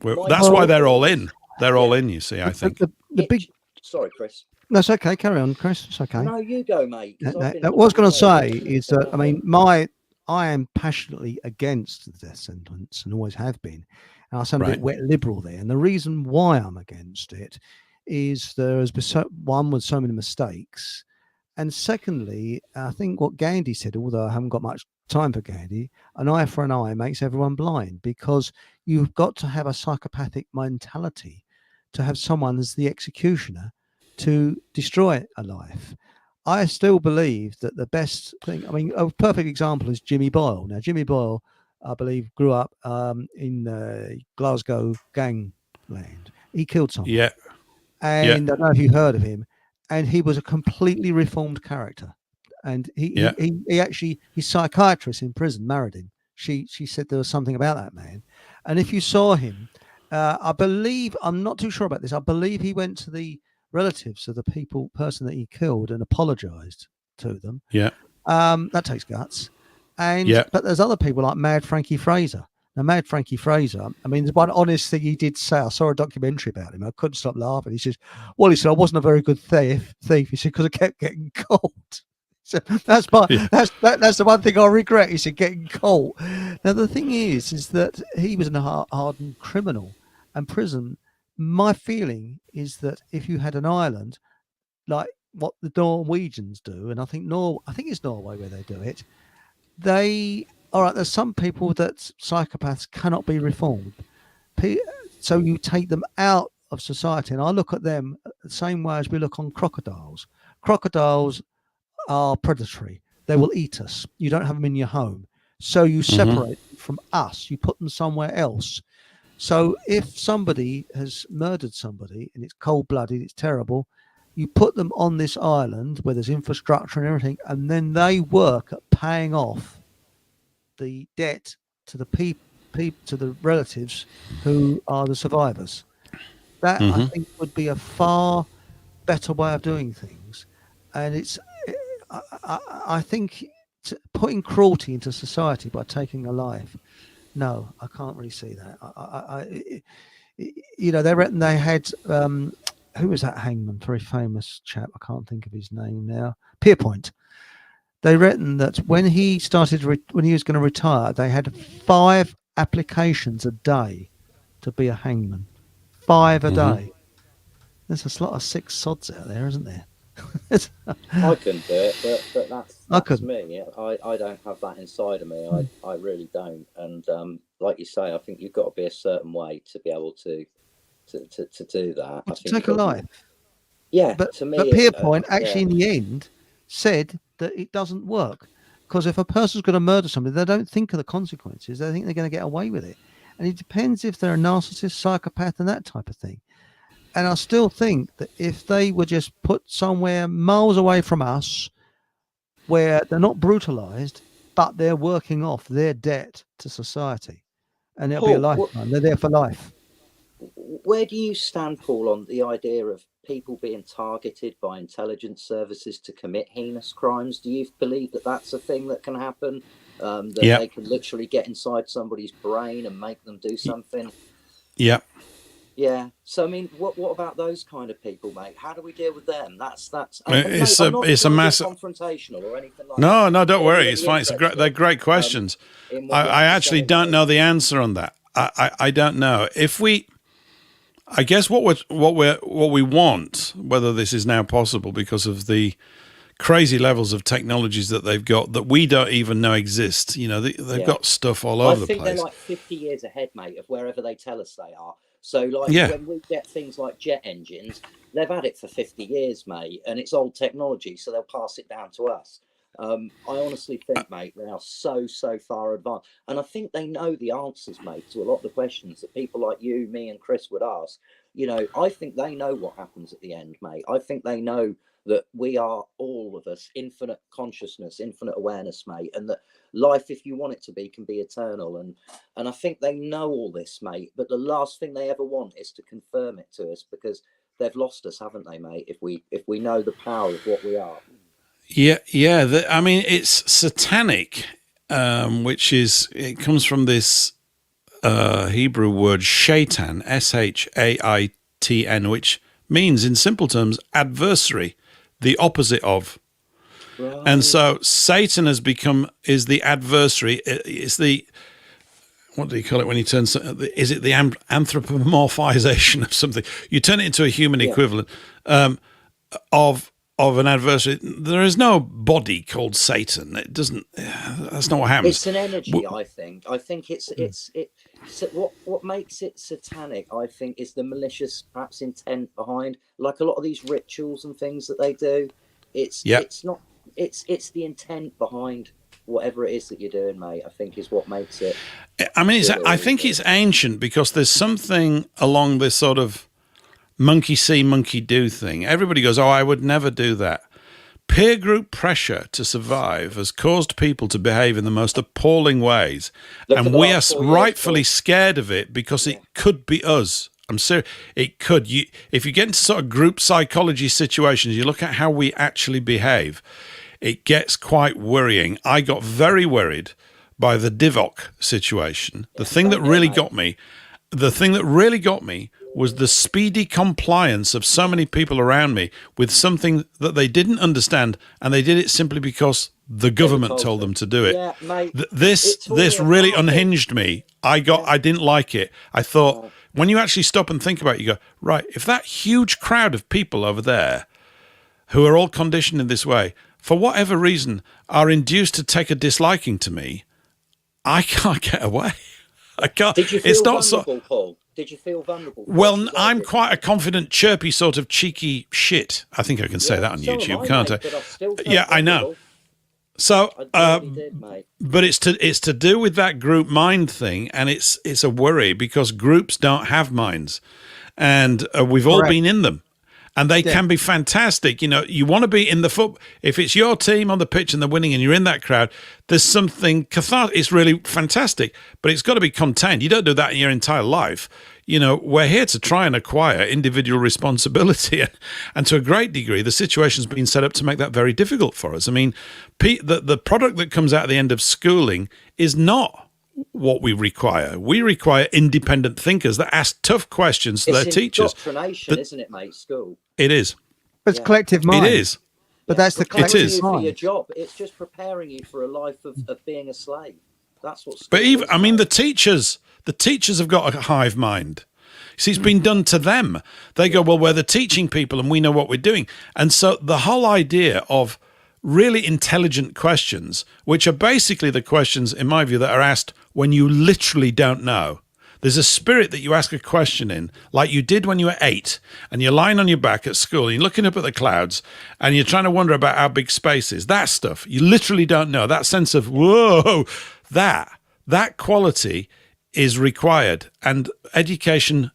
That's why they're all in. They're all in. You see, I think the big. Sorry, Chris. That's okay. Carry on, Chris. It's okay. No, you go, mate. What I was going to say is that, I mean, I am passionately against the death sentence and always have been. And I sound a bit wet liberal there. And the reason why I'm against it is there has been one with so many mistakes. And secondly, I think what Gandhi said, although I haven't got much time for Gandhi, an eye for an eye makes everyone blind, because you've got to have a psychopathic mentality to have someone as the executioner to destroy a life. I still believe that the best thing, I mean, a perfect example is Jimmy Boyle. Now, Jimmy Boyle, I believe, grew up in Glasgow gangland. He killed someone. Yeah. And I don't know if you heard of him. And he was a completely reformed character. And he actually, his psychiatrist in prison married him. She said there was something about that man. And if you saw him, I believe, I'm not too sure about this, I believe he went to the relatives of the person that he killed and apologized to them. Yeah. That takes guts. But there's other people like Mad Frankie Fraser. Now, Mad Frankie Fraser, I mean, the one honest thing he did say, I saw a documentary about him. I couldn't stop laughing. He said, I wasn't a very good thief. He said, because I kept getting caught. So that's the one thing I regret. He said, getting caught. Now, the thing is that he was a hardened criminal, and prison. My feeling is that if you had an island like what the Norwegians do, and I think it's Norway where they do it, there's some people that psychopaths cannot be reformed. So you take them out of society, and I look at them the same way as we look on crocodiles. Crocodiles are predatory. They will eat us. You don't have them in your home. So you separate them from us. You put them somewhere else. So if somebody has murdered somebody and it's cold-blooded, it's terrible, you put them on this island where there's infrastructure and everything, and then they work at paying off the debt to the to the relatives who are the survivors. That I think would be a far better way of doing things. And I think putting cruelty into society by taking a life, no, I can't really see that. They reckon they had who was that hangman? Very famous chap. I can't think of his name now. Pierpoint. They reckon that when he was going to retire, they had 5 applications a day to be a hangman. 5 a day. There's a lot of sick sods out there, isn't there? I couldn't do it, but that's me. I don't have that inside of me. I really don't. And like you say, I think you've got to be a certain way to be able to do that. To take a life. Yeah, but to me, but Pierpoint actually in the end said that it doesn't work, because if a person's going to murder somebody, they don't think of the consequences. They think they're going to get away with it, and it depends if they're a narcissist, psychopath, and that type of thing. And I still think that if they were just put somewhere miles away from us, where they're not brutalized, but they're working off their debt to society, and it'll be a lifetime. They're there for life. Where do you stand, Paul, on the idea of people being targeted by intelligence services to commit heinous crimes? Do you believe that that's a thing that can happen? They can literally get inside somebody's brain and make them do something? Yeah. Yeah. So I mean, what about those kind of people, mate? How do we deal with them? It's a massive confrontational or anything like that. No, don't worry. It's fine. They're great questions. I actually don't know the answer on that. I don't know if I guess what we want, whether this is now possible because of the crazy levels of technologies that they've got that we don't even know exist. They've got stuff all over the place. I think they're like 50 years ahead, mate, of wherever they tell us they are. So when we get things like jet engines, they've had it for 50 years, mate, and it's old technology, so they'll pass it down to us. I honestly think, mate, they are so far advanced, and I think they know the answers, mate, to a lot of the questions that people like you, me, and Chris would ask. You know, I think they know what happens at the end, mate. I think they know that we are, all of us, infinite consciousness, infinite awareness, mate, and that life, if you want it to be, can be eternal. And I think they know all this, mate. But the last thing they ever want is to confirm it to us, because they've lost us, haven't they, mate? If we know the power of what we are. Yeah, yeah. I mean, it's satanic, which it comes from this Hebrew word shaitan, Shaitn, which means, in simple terms, adversary, the opposite of. Right. And so Satan is the adversary. It's the, what do you call it when you turn? Is it the anthropomorphization of something? You turn it into a human equivalent of an adversary. There is no body called Satan. It doesn't. That's not what happens. It's an energy. I think so what makes it satanic, I think, is the malicious, perhaps, intent behind. Like a lot of these rituals and things that they do. It's not. It's the intent behind whatever it is that you're doing, mate. I think is what makes it. I mean, I think it's ancient because there's something along this sort of monkey see, monkey do thing. Everybody goes, "Oh, I would never do that." Peer group pressure to survive has caused people to behave in the most appalling ways. And we are rightfully scared of it because it could be us. I'm serious. It could. If you get into sort of group psychology situations, you look at how we actually behave, it gets quite worrying. I got very worried by the Divok situation. The thing that really got me was the speedy compliance of so many people around me with something that they didn't understand, and they did it simply because the government told them to do it. Yeah, mate, this really unhinged me. I didn't like it. I thought, when you actually stop and think about it, you go, right, if that huge crowd of people over there who are all conditioned in this way, for whatever reason, are induced to take a disliking to me, I can't get away. I can't. Did you feel vulnerable, Paul? Did you feel vulnerable? Well, I'm quite a confident, chirpy, sort of cheeky shit. I think I can say that on YouTube, can't I? Yeah, I know. So, but it's to do with that group mind thing, and it's a worry because groups don't have minds, and we've all been in them. And they can be fantastic. You know, you want to be in the if it's your team on the pitch and they're winning and you're in that crowd, there's something cathartic. It's really fantastic, but it's got to be contained. You don't do that in your entire life. You know, we're here to try and acquire individual responsibility. And to a great degree, the situation's been set up to make that very difficult for us. I mean, the product that comes out at the end of schooling is not what we require. We require independent thinkers that ask tough questions to their teachers. It's indoctrination, isn't it, mate? School. It is. But it's collective mind. It is. But that's the collective mind. mind. For your job. It's just preparing you for a life of being a slave. That's what. But even, I mean, the teachers have got a hive mind. See, it's been done to them. They go, well, we're the teaching people and we know what we're doing. And so the whole idea of really intelligent questions, which are basically the questions, in my view, that are asked when you literally don't know. There's a spirit that you ask a question in, like you did when you were 8, and you're lying on your back at school, and you're looking up at the clouds, and you're trying to wonder about how big space is. That stuff, you literally don't know. That sense of, whoa, that quality is required, and education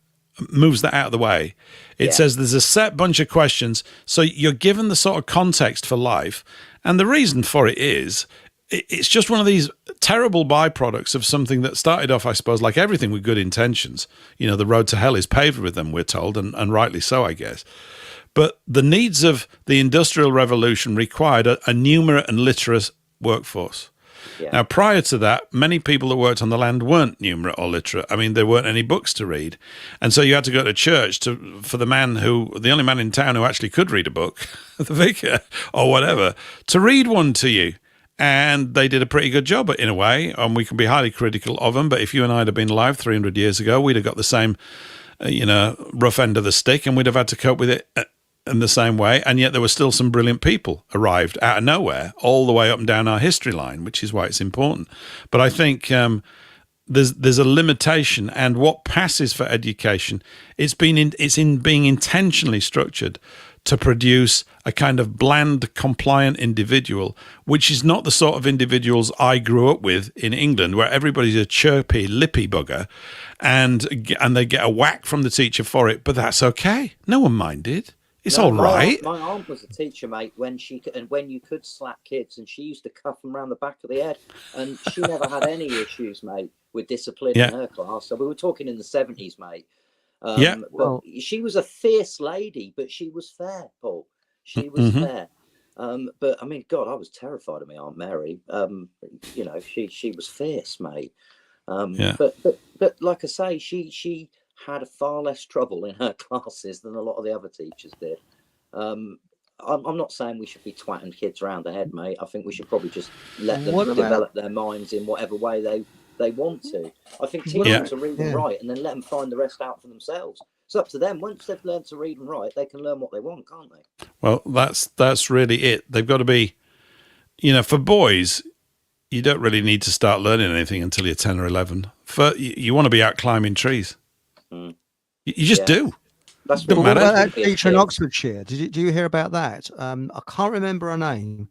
moves that out of the way. It says there's a set bunch of questions, so you're given the sort of context for life, and the reason for it is it's just one of these terrible byproducts of something that started off, I suppose, like everything, with good intentions. You know, the road to hell is paved with them, we're told, and rightly so, I guess. But the needs of the Industrial Revolution required a numerate and literate workforce. Yeah. Now, prior to that, many people that worked on the land weren't numerate or literate. I mean, there weren't any books to read. And so you had to go to church for the only man in town who actually could read a book, the vicar or whatever, to read one to you. And they did a pretty good job in a way, and we can be highly critical of them. But if you and I had been alive 300 years ago, we'd have got the same, rough end of the stick, and we'd have had to cope with it in the same way. And yet there were still some brilliant people arrived out of nowhere all the way up and down our history line, which is why it's important. But I think there's a limitation, and what passes for education, it's in being intentionally structured to produce a kind of bland, compliant individual, which is not the sort of individuals I grew up with in England, where everybody's a chirpy, lippy bugger, and they get a whack from the teacher for it, but that's okay. No one minded. It's all right. My aunt was a teacher, mate, when you could slap kids, and she used to cuff them around the back of the head, and she never had any issues, mate, with discipline in her class. So we were talking in the 70s, mate. But she was a fierce lady, but she was fair, Paul. She was fair. But I mean, God, I was terrified of my Aunt Mary. You know, she was fierce, mate. But like I say, she had far less trouble in her classes than a lot of the other teachers did. I'm not saying we should be twatting kids around the head, mate. I think we should probably just let them develop their minds in whatever way they want to. I think teach them to read and write, and then let them find the rest out for themselves. It's up to them. Once they've learned to read and write, they can learn what they want, can't they? Well, that's really it. They've got to be, you know, for boys, you don't really need to start learning anything until you're 10 or 11. You want to be out climbing trees. You just do. That's what about that teacher in Oxfordshire? Do you hear about that? I can't remember her name,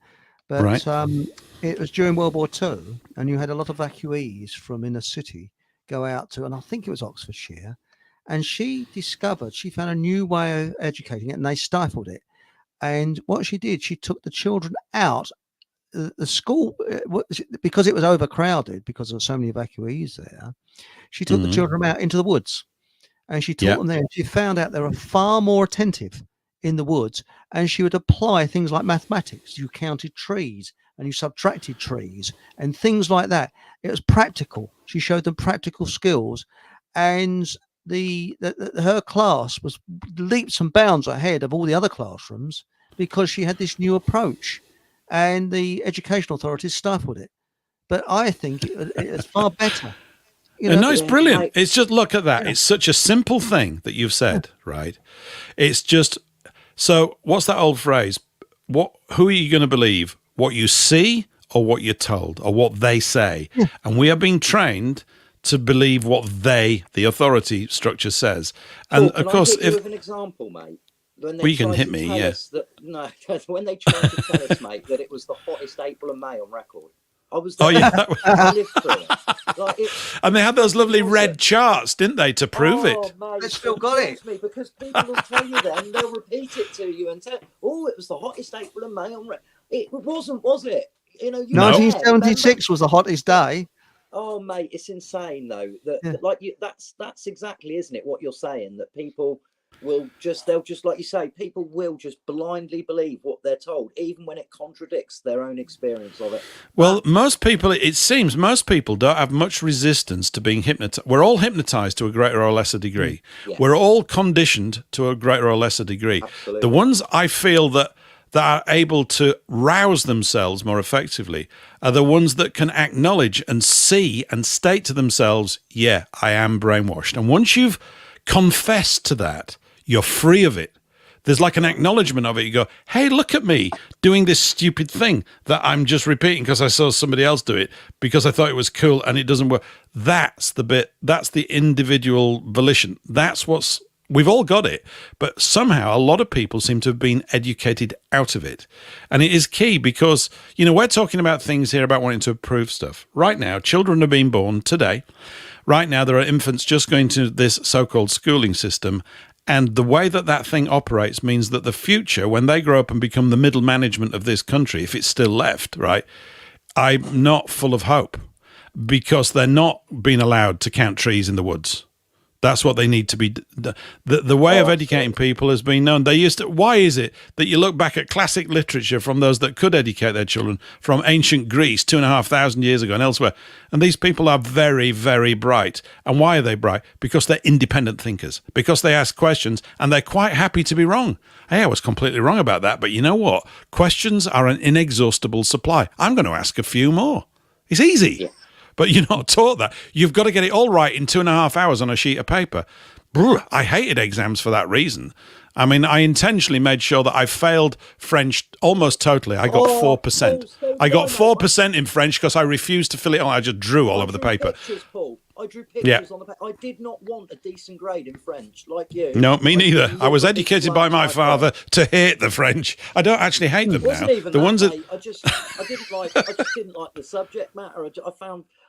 but it was during World War II, and you had a lot of evacuees from inner city go out to, and I think it was Oxfordshire, and she found a new way of educating it, and they stifled it. And what she did, she took the children out. The school, because it was overcrowded, because there were so many evacuees there, she took the children out into the woods. And she taught them there. And she found out they were far more attentive in the woods. And she would apply things like mathematics. You counted trees and you subtracted trees and things like that. It was practical. She showed them practical skills. And her class was leaps and bounds ahead of all the other classrooms because she had this new approach. And the educational authorities stifled it. But I think it's far better. You know, no, it's brilliant. It's just, look at that. It's such a simple thing that you've said, right? It's just, so what's that old phrase? Who are you going to believe? What you see or what you're told or what they say? Yeah. And we are being trained to believe what the authority structure says. And of course, if with an example, mate. You can hit me, when they tried to tell us, mate, that it was the hottest April and May on record. I was there. I lived through it. And they had those lovely red charts, didn't they, to prove it? Mate, they still got it. Me because people will tell you then, they'll repeat it to you and tell, it was the hottest April and May on record. It wasn't, was it? You know, 1976 was the hottest day. Oh, mate, it's insane though. That's exactly, isn't it? What you're saying, that people they'll just, like you say, people will just blindly believe what they're told, even when it contradicts their own experience of it. Well, it seems most people don't have much resistance to being hypnotized. We're all hypnotized to a greater or lesser degree. Yes. We're all conditioned to a greater or lesser degree. Absolutely. The ones I feel that are able to rouse themselves more effectively are the ones that can acknowledge and see and state to themselves, yeah, I am brainwashed. And once you've confessed to that, you're free of it. There's like an acknowledgement of it. You go, hey, look at me doing this stupid thing that I'm just repeating because I saw somebody else do it because I thought it was cool and it doesn't work. That's the bit. That's the individual volition. We've all got it. But somehow a lot of people seem to have been educated out of it. And it is key because, we're talking about things here about wanting to improve stuff. Right now, children are being born today. Right now, there are infants just going to this so-called schooling system. And the way that thing operates means that the future, when they grow up and become the middle management of this country, if it's still left, right, I'm not full of hope because they're not being allowed to count trees in the woods. That's what they need to be. The way of educating people has been known. Why is it that you look back at classic literature from those that could educate their children from ancient Greece 2,500 years ago and elsewhere, and these people are very, very bright. And why are they bright? Because they're independent thinkers, because they ask questions and they're quite happy to be wrong. Hey, I was completely wrong about that, but you know what? Questions are an inexhaustible supply. I'm going to ask a few more. It's easy. Yeah. But you're not taught that. You've got to get it all right in 2.5 hours on a sheet of paper. I hated exams for that reason. I mean, I intentionally made sure that I failed French almost totally. I got 4%. I got 4% in French because I refused to fill it on. I just drew all over the paper. I drew pictures on the paper. I did not want a decent grade in French, like you. No, me neither. I was deliberately educated by my flunked father French. to hate the French. I don't actually hate them It wasn't now. even The that, ones that mate. I just didn't like the subject matter.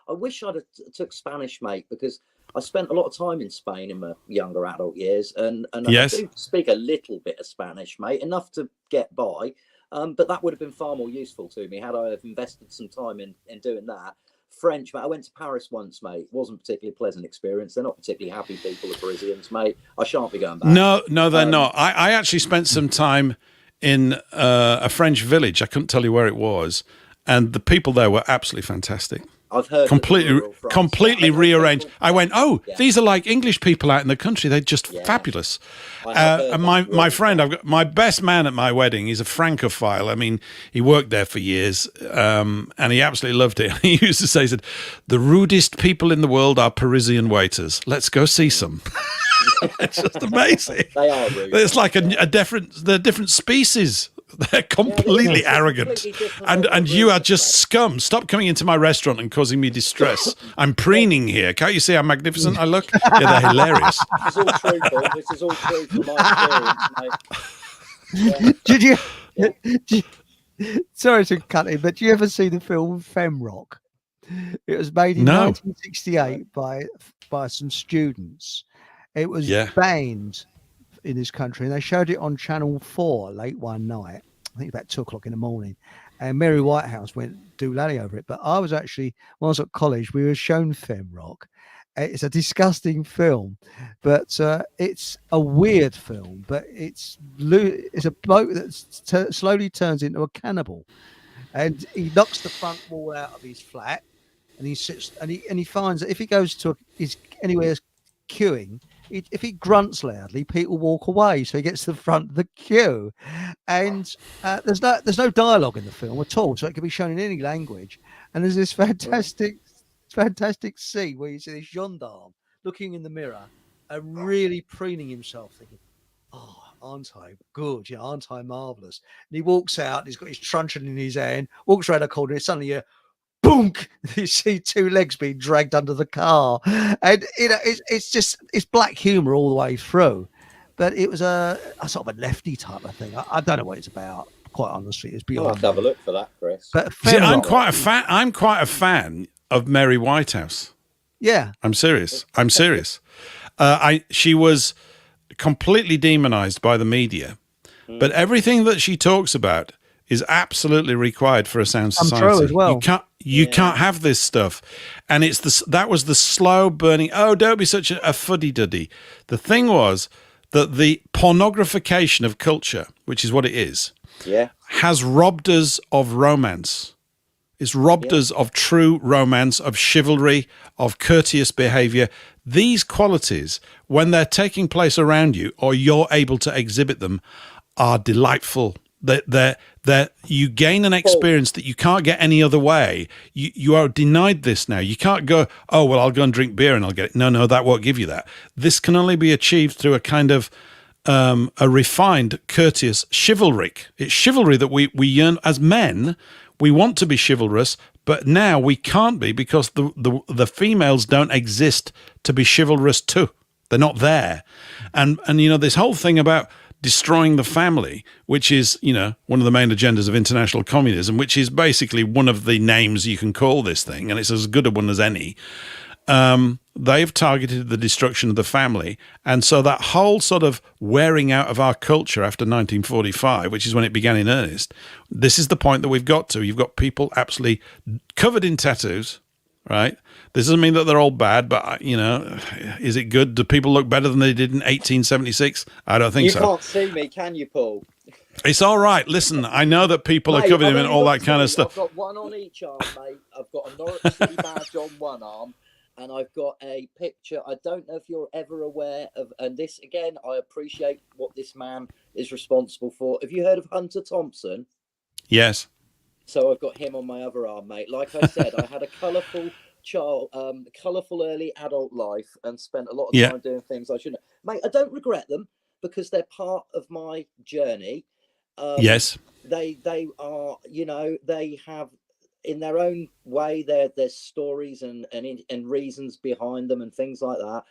I wish I'd have took Spanish, mate, because I spent a lot of time in Spain in my younger adult years, and I yes, do speak a little bit of Spanish, mate, enough to get by. But that would have been far more useful to me had I have invested some time in doing that. French, mate. I went to Paris once, mate. It wasn't particularly a pleasant experience. They're not particularly happy people, the Parisians, mate. I shan't be going back. no, they're not. I actually spent some time in a French village. I couldn't tell you where it was, and the people there were absolutely fantastic. I've heard completely rearranged. I went, yeah. These are like English people out in the country. They're just fabulous. And my friend, I've got my best man at my wedding. He's a Francophile. I mean, he worked there for years, and he absolutely loved it. He used to say, he said, "The rudest people in the world are Parisian waiters. Let's go see some." It's just amazing. They are rude. It's like they're different species. They're completely arrogant. And you are just scum. Stop coming into my restaurant and causing me distress. I'm preening here. Can't you see how magnificent I look? Yeah, they're hilarious. This is all true, Paul. This is all true from my experience, mate. Did you? Sorry to cut in, but do you ever see the film Femrock? It was made in 1968 by some students. It was banned in this country, and they showed it on Channel 4 late one night. I think about 2:00 in the morning. And Mary Whitehouse went doolally over it. But I was actually, when I was at college, we were shown Femrock. It's a disgusting film, but it's a weird film. But it's a bloke that slowly turns into a cannibal, and he knocks the front wall out of his flat, and he sits and he finds that if he goes to anywhere queuing, if he grunts loudly, people walk away. So he gets to the front of the queue, and there's no dialogue in the film at all, so it can be shown in any language. And there's this fantastic scene where you see this gendarme looking in the mirror and really preening himself, thinking, "Oh, aren't I good? Yeah, aren't I marvelous?" And he walks out, and he's got his truncheon in his hand, walks around a corner, and suddenly boonk, you see two legs being dragged under the car. And it's black humor all the way through. But it was a sort of a lefty type of thing. I don't know what it's about, quite honestly. It's beyond. I'll have to have a look for that, Chris. But I'm quite a fan of Mary Whitehouse. Yeah. I'm serious. She was completely demonized by the media. But everything that she talks about is absolutely required for a sound society. True as well. You can't have this stuff. And that was the slow burning, don't be such a fuddy-duddy. The thing was that the pornographication of culture, which is what it is, has robbed us of romance. It's robbed us of true romance, of chivalry, of courteous behavior. These qualities, when they're taking place around you or you're able to exhibit them, are delightful. That you gain an experience that you can't get any other way. You are denied this now. You can't go, I'll go and drink beer and I'll get it. No, that won't give you that. This can only be achieved through a kind of a refined, courteous chivalric. It's chivalry that we yearn as men. We want to be chivalrous, but now we can't be because the females don't exist to be chivalrous too. They're not there. And this whole thing about destroying the family, which is, one of the main agendas of international communism, which is basically one of the names you can call this thing, and it's as good a one as any. They've targeted the destruction of the family. And so that whole sort of wearing out of our culture after 1945, which is when it began in earnest, this is the point that we've got to. You've got people absolutely covered in tattoos, right? This doesn't mean that they're all bad, but, is it good? Do people look better than they did in 1876? I don't think so. You can't see me, can you, Paul? It's all right. Listen, I know that people are covered in all that kind of stuff. I've got one on each arm, mate. I've got a Norwich City badge on one arm, and I've got a picture. I don't know if you're ever aware of, and this, again, I appreciate what this man is responsible for. Have you heard of Hunter Thompson? Yes. So I've got him on my other arm, mate. Like I said, I had a colourful early adult life and spent a lot of time doing things I shouldn't have. Mate, I don't regret them because they're part of my journey. Yes. They are, they have in their own way, there's stories and reasons behind them and things like that.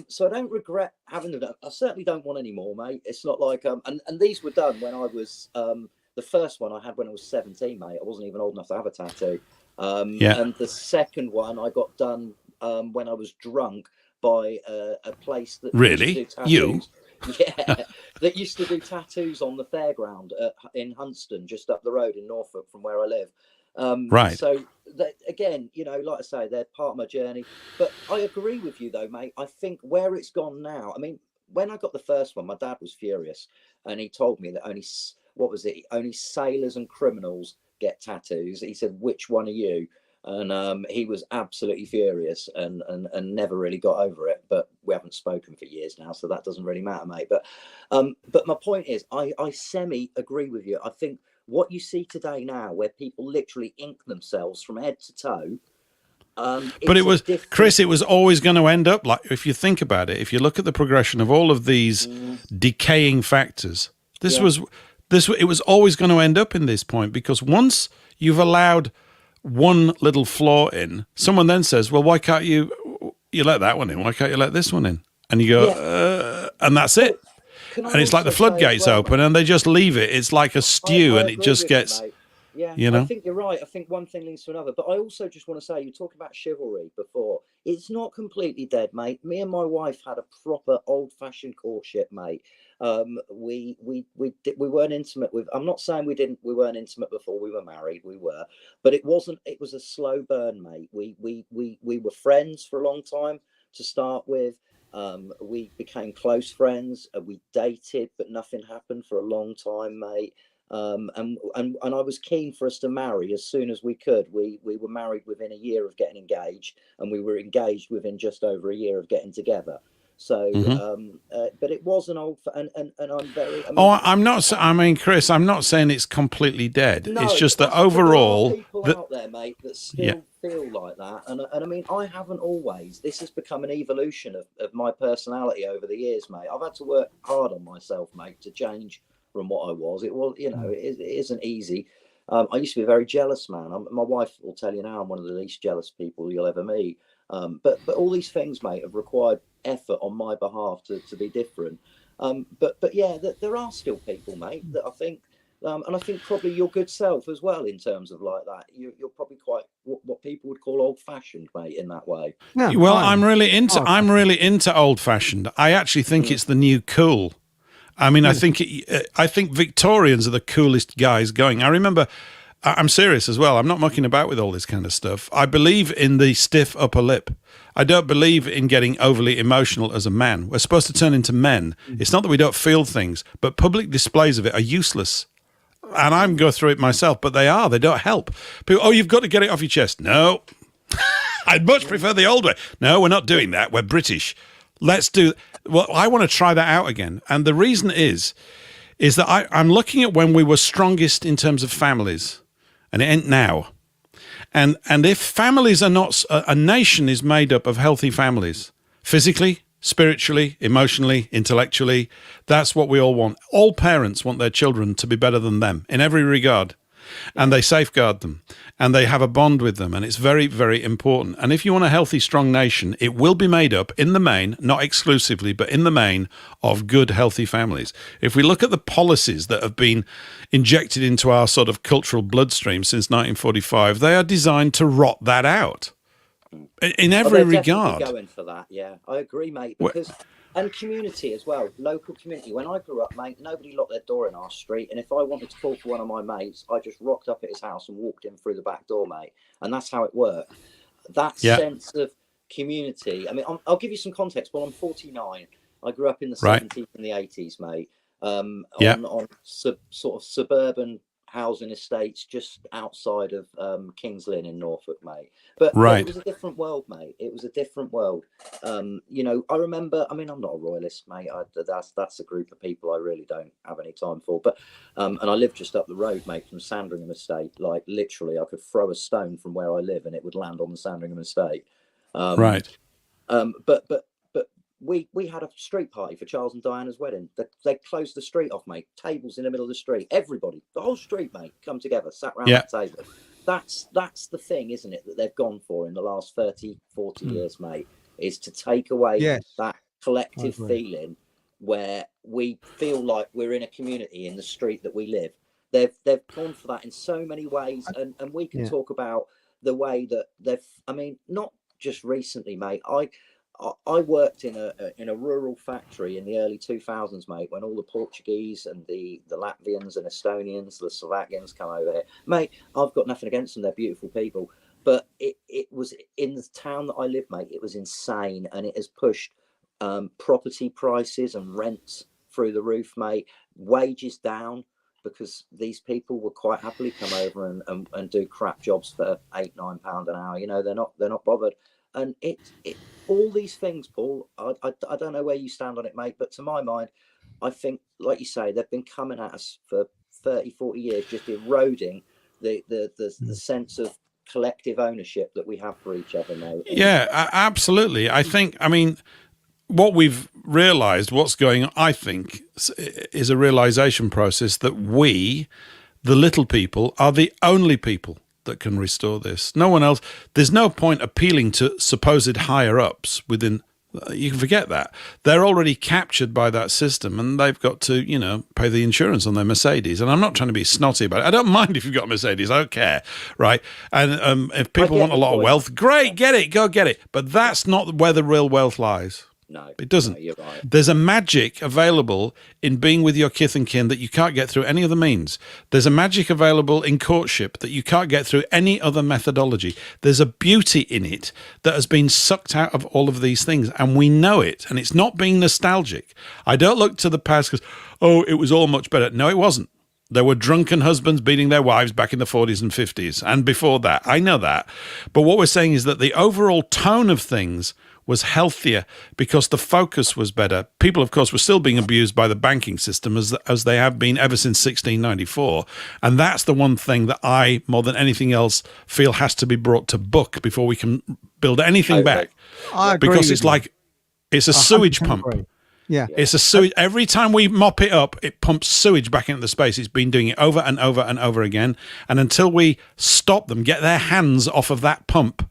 So I don't regret having them done. I certainly don't want any more, mate. It's not like and these were done when I was the first one I had when I was 17, mate. I wasn't even old enough to have a tattoo. And the second one I got done when I was drunk by a place that really used to do tattoos. Yeah, that used to do tattoos on the fairground in Huntston, just up the road in Norfolk from where I live. Right. So that, again, you know, like I say, they're part of my journey. But I agree with you, though, mate. I think where it's gone now. I mean, when I got the first one, my dad was furious, and he told me that only sailors and criminals get tattoos. He said, "Which one are you?" And he was absolutely furious and never really got over it. But we haven't spoken for years now, so that doesn't really matter, mate. But my point is, I semi agree with you. I think what you see today now, where people literally ink themselves from head to toe. But it was, Chris, it was always going to end up like, if you think about it, if you look at the progression of all of these decaying factors, it was always going to end up in this point, because once you've allowed one little flaw in, someone then says, well, why can't you let that one in? Why can't you let this one in? And you go, and that's it. And it's like the floodgates open, and they just leave it. It's like a stew, and it just gets, you know. I think you're right. I think one thing leads to another. But I also just want to say, you talked about chivalry before. It's not completely dead, mate. Me and my wife had a proper old-fashioned courtship, mate. We weren't intimate with. I'm not saying we weren't intimate before we were married. We were, but it wasn't. It was a slow burn, mate. We were friends for a long time to start with. We became close friends. We dated, but nothing happened for a long time, mate. And I was keen for us to marry as soon as we could. We were married within a year of getting engaged, and we were engaged within just over a year of getting together. So, but it was an old, and I'm very. I'm not. I mean, Chris, I'm not saying it's completely dead. No, it's just that overall, there are people out there, mate, that still feel like that. And I mean, I haven't always. This has become an evolution of my personality over the years, mate. I've had to work hard on myself, mate, to change from what I was. It was, you know, it isn't easy. I used to be a very jealous man. My wife will tell you now I'm one of the least jealous people you'll ever meet. But all these things, mate, have required effort on my behalf to be different. But yeah, there are still people, mate, that I think, and I think probably your good self as well, in terms of like that. You're probably quite what people would call old-fashioned, mate, in that way. Yeah, well, I'm really into old-fashioned. I actually think it's the new cool. I mean, I think Victorians are the coolest guys going. I remember, I'm serious as well. I'm not mucking about with all this kind of stuff. I believe in the stiff upper lip. I don't believe in getting overly emotional as a man. We're supposed to turn into men. It's not that we don't feel things, but public displays of it are useless. And I'm going through it myself, but they are. They don't help. People, you've got to get it off your chest. No. I'd much prefer the old way. No, we're not doing that. We're British. Let's do. Well, I want to try that out again. And the reason is that I'm looking at when we were strongest in terms of families, and it ain't now. And if families are not, a nation is made up of healthy families, physically, spiritually, emotionally, intellectually. That's what we all want. All parents want their children to be better than them in every regard. And they safeguard them, and they have a bond with them, and it's very, very important. And if you want a healthy, strong nation, it will be made up in the main, not exclusively, but in the main, of good, healthy families. If we look at the policies that have been injected into our sort of cultural bloodstream since 1945, they are designed to rot that out in every regard. Going for that, yeah, I agree, mate. Because and community as well, local community. When I grew up, mate, nobody locked their door in our street. And if I wanted to call for one of my mates, I just rocked up at his house and walked in through the back door, mate. And that's how it worked. That sense of community. I mean, I'll give you some context. Well, I'm 49. I grew up in the 70s and the 80s, mate. On sort of suburban housing estates just outside of Kings Lynn in Norfolk, mate. But it was a different world, mate. It was a different world. You know, I remember, I mean, I'm not a royalist, mate. That's a group of people I really don't have any time for. But and I live just up the road, mate, from Sandringham Estate. Like, literally, I could throw a stone from where I live and it would land on the Sandringham Estate. But we had a street party for Charles and Diana's wedding. They closed the street off, mate. Tables in the middle of the street. Everybody, the whole street, mate, come together, sat around that table. that's the thing, isn't it, that they've gone for in the last 30-40 years, mate, is to take away that collective feeling where we feel like we're in a community in the street that we live. They've gone for that in so many ways, and we can talk about the way that I mean, not just recently, mate. I worked in a rural factory in the early 2000s, mate, when all the Portuguese and the Latvians and Estonians, the Slovakians come over here. Mate, I've got nothing against them. They're beautiful people. But it was in the town that I live, mate, it was insane. And it has pushed property prices and rents through the roof, mate. Wages down, because these people will quite happily come over and do crap jobs for £8-9 an hour. You know, they're not bothered. And it all these things, Paul, I don't know where you stand on it, mate, but to my mind, I think, like you say, they've been coming at us for 30-40 years, just eroding the sense of collective ownership that we have for each other, mate. Absolutely. I mean, what we've realized, what's going on, I think, is a realization process that we, the little people, are the only people that can restore this. No one else. There's no point appealing to supposed higher ups within. You can forget that. They're already captured by that system, and they've got to, pay the insurance on their Mercedes. And I'm not trying to be snotty about it. I don't mind if you've got a Mercedes. I don't care, right? And if people want a lot of wealth, great, get it, go get it. But that's not where the real wealth lies. No, it doesn't. No, you're right. There's a magic available in being with your kith and kin that you can't get through any other means. There's a magic available in courtship that you can't get through any other methodology. There's a beauty in it that has been sucked out of all of these things, and we know it, and it's not being nostalgic. I don't look to the past because, it was all much better. No, it wasn't. There were drunken husbands beating their wives back in the 40s and 50s, and before that. I know that. But what we're saying is that the overall tone of things was healthier because the focus was better. People, of course, were still being abused by the banking system as they have been ever since 1694. And that's the one thing that I, more than anything else, feel has to be brought to book before we can build anything back. I agree because with it's a sewage pump. Agree. Yeah. It's a sewage. Every time we mop it up, it pumps sewage back into the space. It's been doing it over and over and over again. And until we stop them, get their hands off of that pump,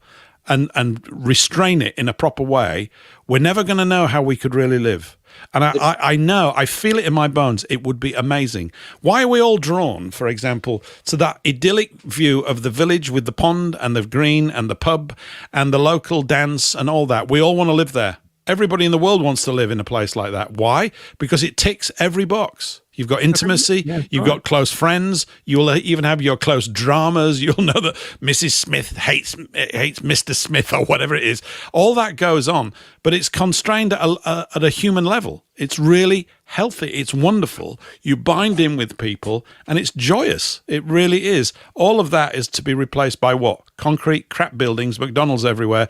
and restrain it in a proper way, we're never going to know how we could really live. And I know, I feel it in my bones, it would be amazing. Why are we all drawn, for example, to that idyllic view of the village with the pond and the green and the pub and the local dance and all that? We all want to live there. Everybody in the world wants to live in a place like that. Why? Because it ticks every box. You've got intimacy, you've got close friends, you'll even have your close dramas, you'll know that Mrs. Smith hates Mr. Smith or whatever it is. All that goes on, but it's constrained at a human level. It's really healthy, it's wonderful. You bind in with people and it's joyous. It really is. All of that is to be replaced by what? Concrete, crap buildings, McDonald's everywhere.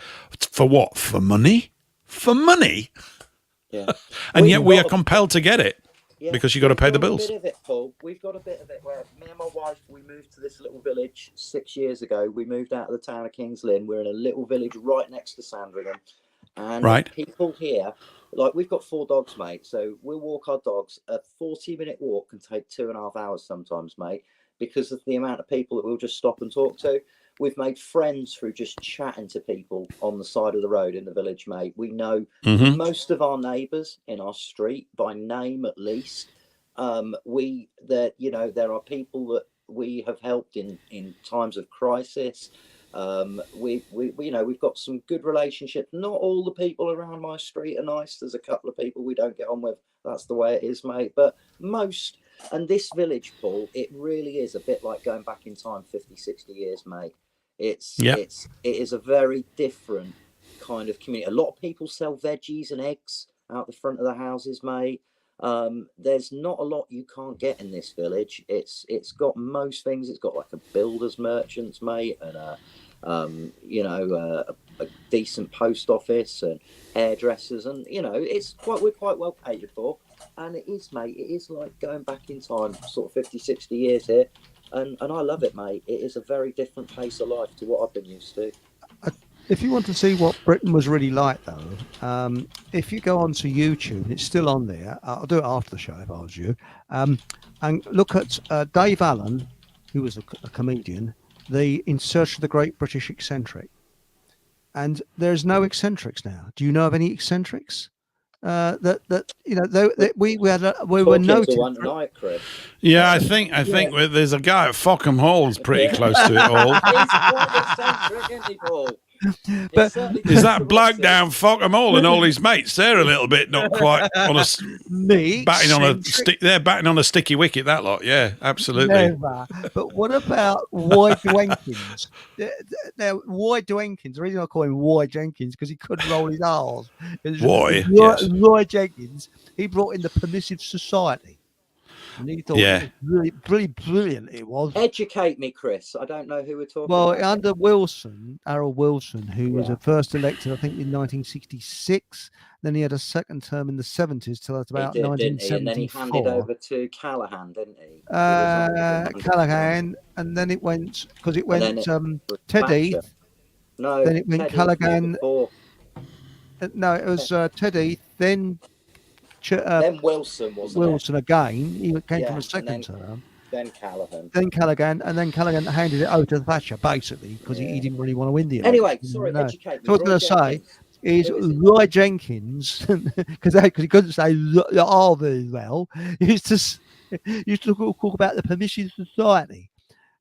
For what? For money? For money? Yeah. And yet we are compelled to get it. Yeah, because you got to pay the bills. We've got a bit of it, Paul. We've got a bit of it where me and my wife, we moved to this little village 6 years ago. We moved out of the town of Kings Lynn. We're in a little village right next to Sandringham. And people here, like we've got 4 dogs, mate. So we'll walk our dogs. A 40-minute walk can take 2.5 hours sometimes, mate, because of the amount of people that we'll just stop and talk to. We've made friends through just chatting to people on the side of the road in the village, mate. We know most of our neighbours in our street by name, at least. There are people that we have helped in times of crisis. We've got some good relationships. Not all the people around my street are nice. There's a couple of people we don't get on with. That's the way it is, mate. But most, and this village, Paul, it really is a bit like going back in time 50, 60 years, mate. It is a very different kind of community. A lot of people sell veggies and eggs out the front of the houses, mate. There's not a lot you can't get in this village. It's got most things. It's got like a builder's merchants, mate, and a decent post office and hairdressers, and we're quite well paid for. And it is, mate. It is like going back in time, sort of 50, 60 years here. And I love it, mate. It is a very different pace of life to what I've been used to. If you want to see what Britain was really like, though, if you go onto YouTube, it's still on there. I'll do it after the show if I was you. And look at Dave Allen, who was a comedian. the In Search of the Great British Eccentric, and there's no eccentrics now. Do you know of any eccentrics? We were Talking to noted. one tonight, Chris. Yeah, I think there's a guy at Fockham Hall's pretty close to it all. He's quite eccentric, isn't he, Paul? But is that bloke down Fockham Hall and all his mates? They're a little bit not quite on a batting on a stick. They're batting on a sticky wicket. That lot, yeah, absolutely. Never. But what about Wide Jenkins? Now, Wide Jenkins. The reason I call him Wide Jenkins because he couldn't roll his R's. Wide Jenkins. He brought in the Permissive Society. And he thought it was really brilliant. It was. Educate me, Chris. I don't know who we're talking about. Well, under Wilson, Harold Wilson, who was first elected, I think, in 1966. Then he had a second term in the 70s till about 1974. And then he handed over to Callaghan, didn't he? Callaghan, and then it went Ted Heath. No, then it went Callaghan. No, it was Ted Heath. Then Wilson was Wilson again. He came from a second term. Then Callaghan. And then Callaghan handed it over to Thatcher, basically, because he didn't really want to win the election. Anyway, sorry, educate me. So what I was going to say is Roy Jenkins, because he couldn't say very well, used to talk about the Permissive Society,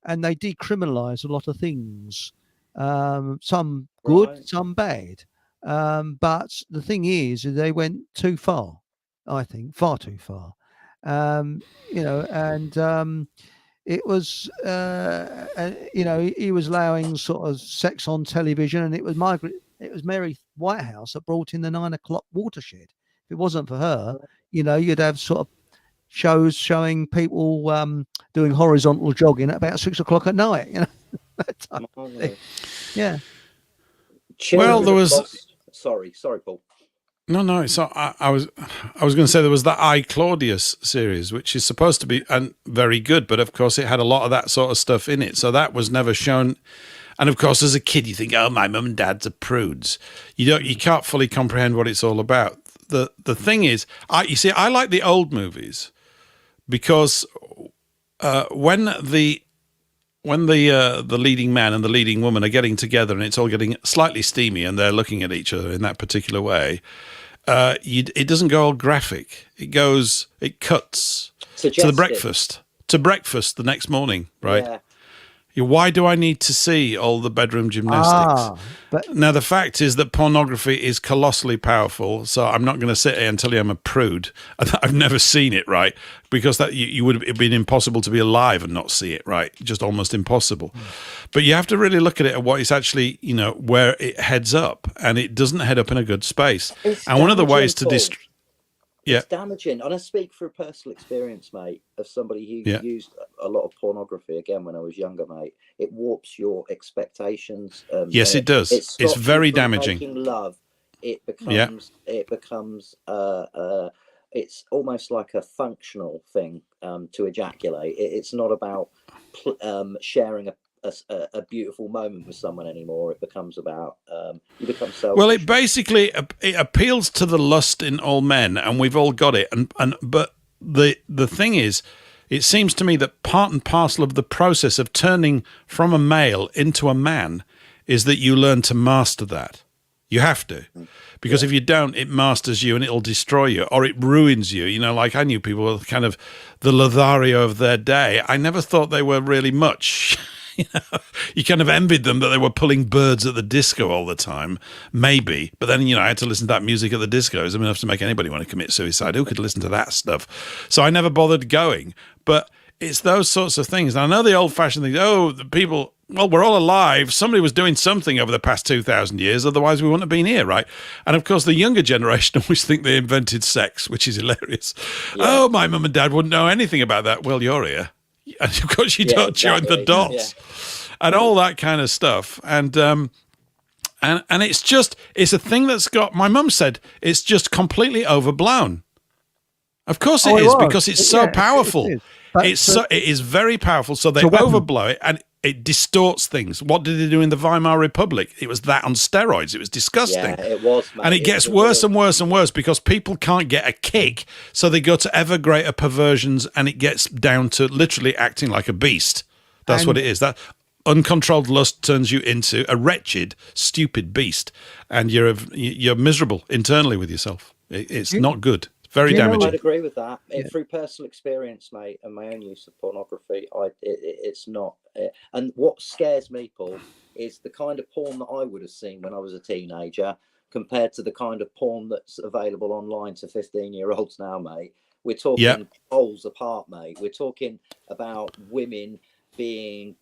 and they decriminalised a lot of things, some good, some bad. But the thing is, they went too far. I think far too far, it was, he was allowing sort of sex on television, and it was Mary Whitehouse that brought in the 9 o'clock watershed. If it wasn't for her, you'd have sort of shows showing people doing horizontal jogging at about 6 o'clock at night. Yeah. Well, there was. Sorry, Paul. No. So I was going to say there was that I, Claudius series, which is supposed to be very good, but of course it had a lot of that sort of stuff in it. So that was never shown. And of course, as a kid, you think, "Oh, my mum and dad's are prudes." You can't fully comprehend what it's all about. The thing is, I like the old movies because when the leading man and the leading woman are getting together and it's all getting slightly steamy and they're looking at each other in that particular way, it doesn't go all graphic. It cuts to breakfast the next morning, right? Yeah. Why do I need to see all the bedroom gymnastics? Now, the fact is that pornography is colossally powerful, so I'm not going to sit here and tell you I'm a prude. I've never seen it, right? Because that you would have been impossible to be alive and not see it, right? Just almost impossible. But you have to really look at it at what it's actually, where it heads up, and it doesn't head up in a good space. And one of the ways to destroy... It's damaging. And I speak through personal experience, mate, of somebody who used a lot of pornography, again, when I was younger, mate. It warps your expectations. Yes, it does. It's very damaging. Making love, it becomes, it's almost like a functional thing to ejaculate. It's not about sharing a beautiful moment with someone anymore. It becomes about you become selfish. Well, it appeals to the lust in all men, and we've all got it. But the thing is, it seems to me that part and parcel of the process of turning from a male into a man is that you learn to master that. You have to, because if you don't, it masters you and it'll destroy you, or it ruins you. Like I knew people were kind of the Lothario of their day. I never thought they were really much. You kind of envied them that they were pulling birds at the disco all the time, maybe. But then, I had to listen to that music at the disco. It was enough to make anybody want to commit suicide. Who could listen to that stuff? So I never bothered going. But it's those sorts of things. And I know the old-fashioned thing, the people, well, we're all alive. Somebody was doing something over the past 2,000 years. Otherwise, we wouldn't have been here, right? And, of course, the younger generation always think they invented sex, which is hilarious. Yeah. Oh, my mum and dad wouldn't know anything about that. Well, you're here. And of course you don't join the dots and all that kind of stuff. And it's a thing that's got, my mum said, it's just completely overblown. Of course it is, because it's so powerful. It is very powerful. So they overblow it and it distorts things. What did they do in the Weimar Republic? It was that on steroids. It was disgusting. Yeah, it was, mate. And it gets worse and worse and worse because people can't get a kick, so they go to ever greater perversions, and it gets down to literally acting like a beast. That's what it is. That uncontrolled lust turns you into a wretched, stupid beast, and you're miserable internally with yourself. It's not good. It's very damaging. I'd agree with that. Through personal experience, mate, and my own use of pornography, it's not. And what scares me, Paul, is the kind of porn that I would have seen when I was a teenager compared to the kind of porn that's available online to 15-year-olds now, mate. We're talking poles apart, mate. We're talking about women being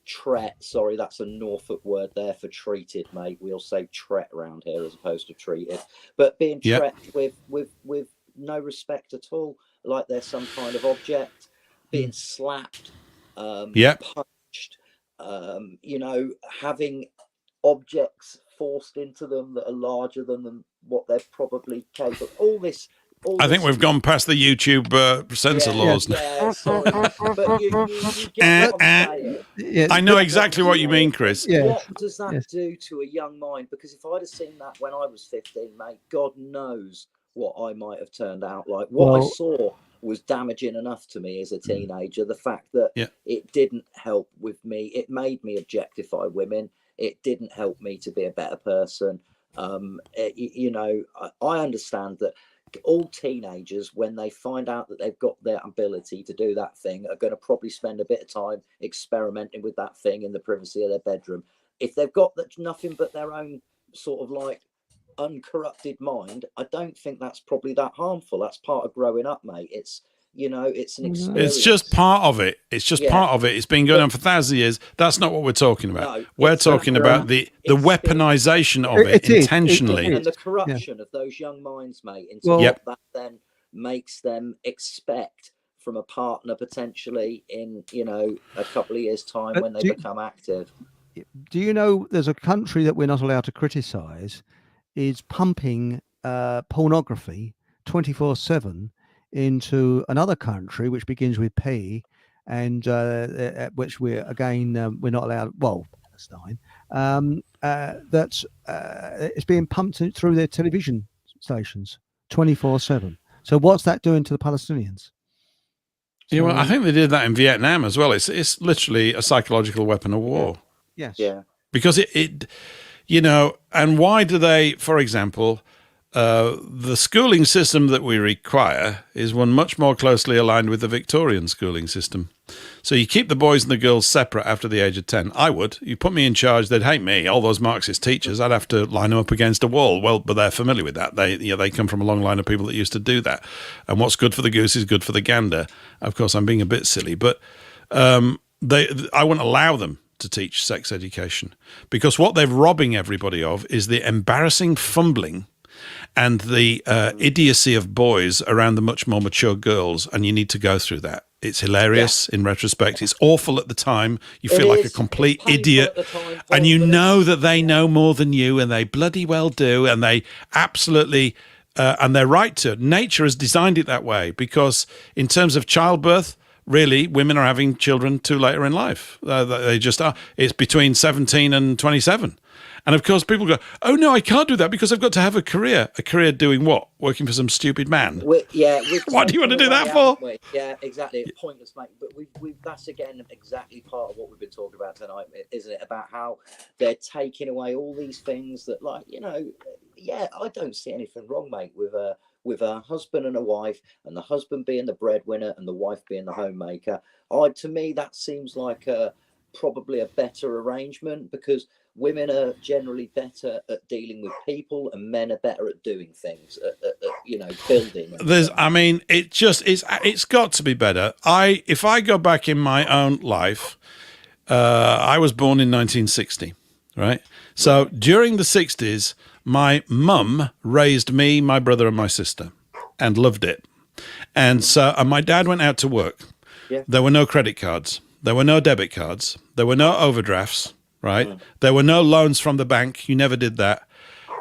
sorry, that's a Norfolk word there for treated, mate. We'll say tret around here as opposed to treated. But being tret with no respect at all, like they're some kind of object, being slapped, punched, having objects forced into them that are larger than what they're probably capable. I think we've gone past the YouTube censor laws now. Yeah, sorry. But you get what I'm saying. I know exactly what you mean, Chris. What does that do to a young mind? Because if I'd have seen that when I was 15, mate, God knows what I might have turned out like. What I saw was damaging enough to me as a teenager. The fact that it didn't help with me. It made me objectify women. It didn't help me to be a better person. I understand that all teenagers, when they find out that they've got their ability to do that thing, are going to probably spend a bit of time experimenting with that thing in the privacy of their bedroom. If they've got nothing but their own sort of like uncorrupted mind, I don't think that's probably that harmful. That's part of growing up, mate. It's it's an experience. It's just part of it. It's just part of it. It's been going on for thousands of years. That's not what we're talking about. No, we're talking about the weaponization of it intentionally. And the corruption of those young minds, mate, into what that then makes them expect from a partner potentially in, a couple of years' time when they become active. Do you know there's a country that we're not allowed to criticise is pumping pornography 24/7 into another country which begins with P, and which we're not allowed. Well, Palestine. It's being pumped through their television stations 24/7. So what's that doing to the Palestinians? Yeah, well, I think they did that in Vietnam as well. It's literally a psychological weapon of war. Yes. Yeah. Because it and why do they, for example, the schooling system that we require is one much more closely aligned with the Victorian schooling system. So you keep the boys and the girls separate after the age of 10. I would. You put me in charge, they'd hate me. All those Marxist teachers, I'd have to line them up against a wall. Well, but they're familiar with that. They come from a long line of people that used to do that. And what's good for the goose is good for the gander. Of course, I'm being a bit silly, but I wouldn't allow them to teach sex education, because what they're robbing everybody of is the embarrassing fumbling and the idiocy of boys around the much more mature girls, and you need to go through that. It's hilarious in retrospect. It's awful at the time. You feel like a complete idiot, and you know that they know more than you, and they bloody well do, and they absolutely, and they're right to. Nature has designed it that way, because in terms of childbirth, really, women are having children too later in life. They just are. It's between 17 and 27. And of course, people go, "Oh no, I can't do that because I've got to have a career." A career doing what? Working for some stupid man? What do you want to do that for? Yeah, exactly. It's pointless, mate. But that's again exactly part of what we've been talking about tonight, isn't it? About how they're taking away all these things that, like, I don't see anything wrong, mate, with a husband and a wife, and the husband being the breadwinner and the wife being the homemaker. To me, that seems like probably a better arrangement, because women are generally better at dealing with people, and men are better at doing things, at building. It's got to be better. If I go back in my own life, I was born in 1960, right? So during the 60s, my mum raised me, my brother, and my sister, and loved it. And my dad went out to work. Yeah. There were no credit cards. There were no debit cards. There were no overdrafts, right? Mm. There were no loans from the bank. You never did that.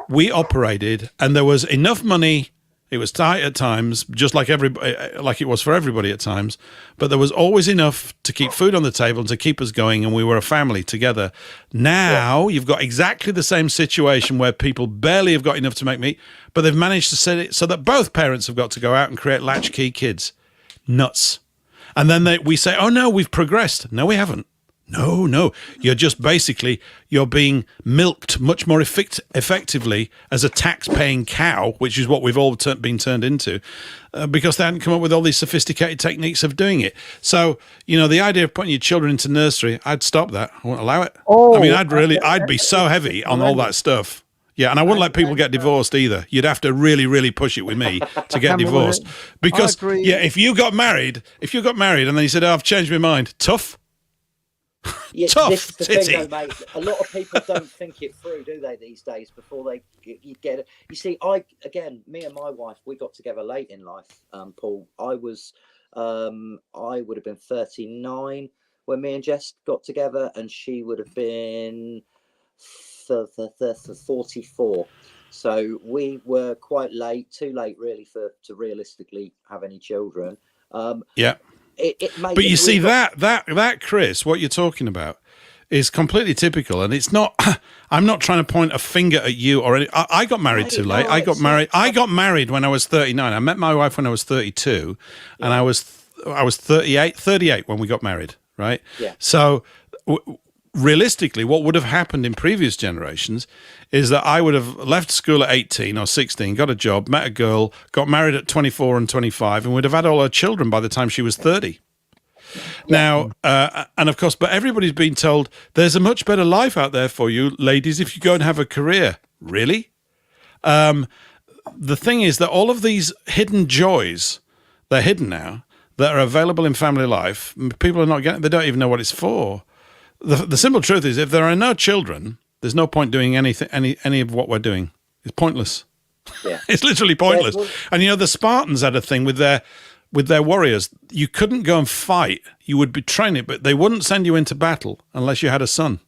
We operated, and there was enough money. It was tight at times, just like it was for everybody at times, but there was always enough to keep food on the table and to keep us going, and we were a family together. Now you've got exactly the same situation where people barely have got enough to make meat, but they've managed to set it so that both parents have got to go out and create latchkey kids. Nuts. And then we say, "Oh no, we've progressed." No, we haven't. No. You're just basically, you're being milked much more effectively as a tax-paying cow, which is what we've all been turned into, because they hadn't come up with all these sophisticated techniques of doing it. So, the idea of putting your children into nursery, I'd stop that. I wouldn't allow it. Oh, I mean, I'd be so heavy on all that stuff. Yeah, and I wouldn't let people get divorced either. You'd have to really, really push it with me to get divorced. Because, if you got married and then you said, I've changed my mind, tough. Yeah, Tough this is the titty. thing, though, mate. A lot of people don't think it through, do they, these days? Before you get it. You see, me and my wife, we got together late in life. Paul, I would have been 39 when me and Jess got together, and she would have been 44. So we were quite late, too late, really, to realistically have any children. Yeah. But you see that Chris, what you're talking about is completely typical, and it's not. I'm not trying to point a finger at you or any. I got married too late. I got married when I was 39. I met my wife when I was 32, and I was 38 when we got married. Right. Yeah. So. Realistically, what would have happened in previous generations is that I would have left school at 18 or 16, got a job, met a girl, got married at 24 and 25, and would have had all her children by the time she was 30. Yeah. Now, and of course, but everybody's been told there's a much better life out there for you, ladies, if you go and have a career. Really? The thing is that all of these hidden joys, they're hidden now, that are available in family life, people are not getting, they don't even know what it's for. The simple truth is, if there are no children, there's no point doing anything, any of what we're doing. It's pointless. Yeah. It's literally pointless. Yeah, and the Spartans had a thing with their warriors. You couldn't go and fight. You would be training, but they wouldn't send you into battle unless you had a son.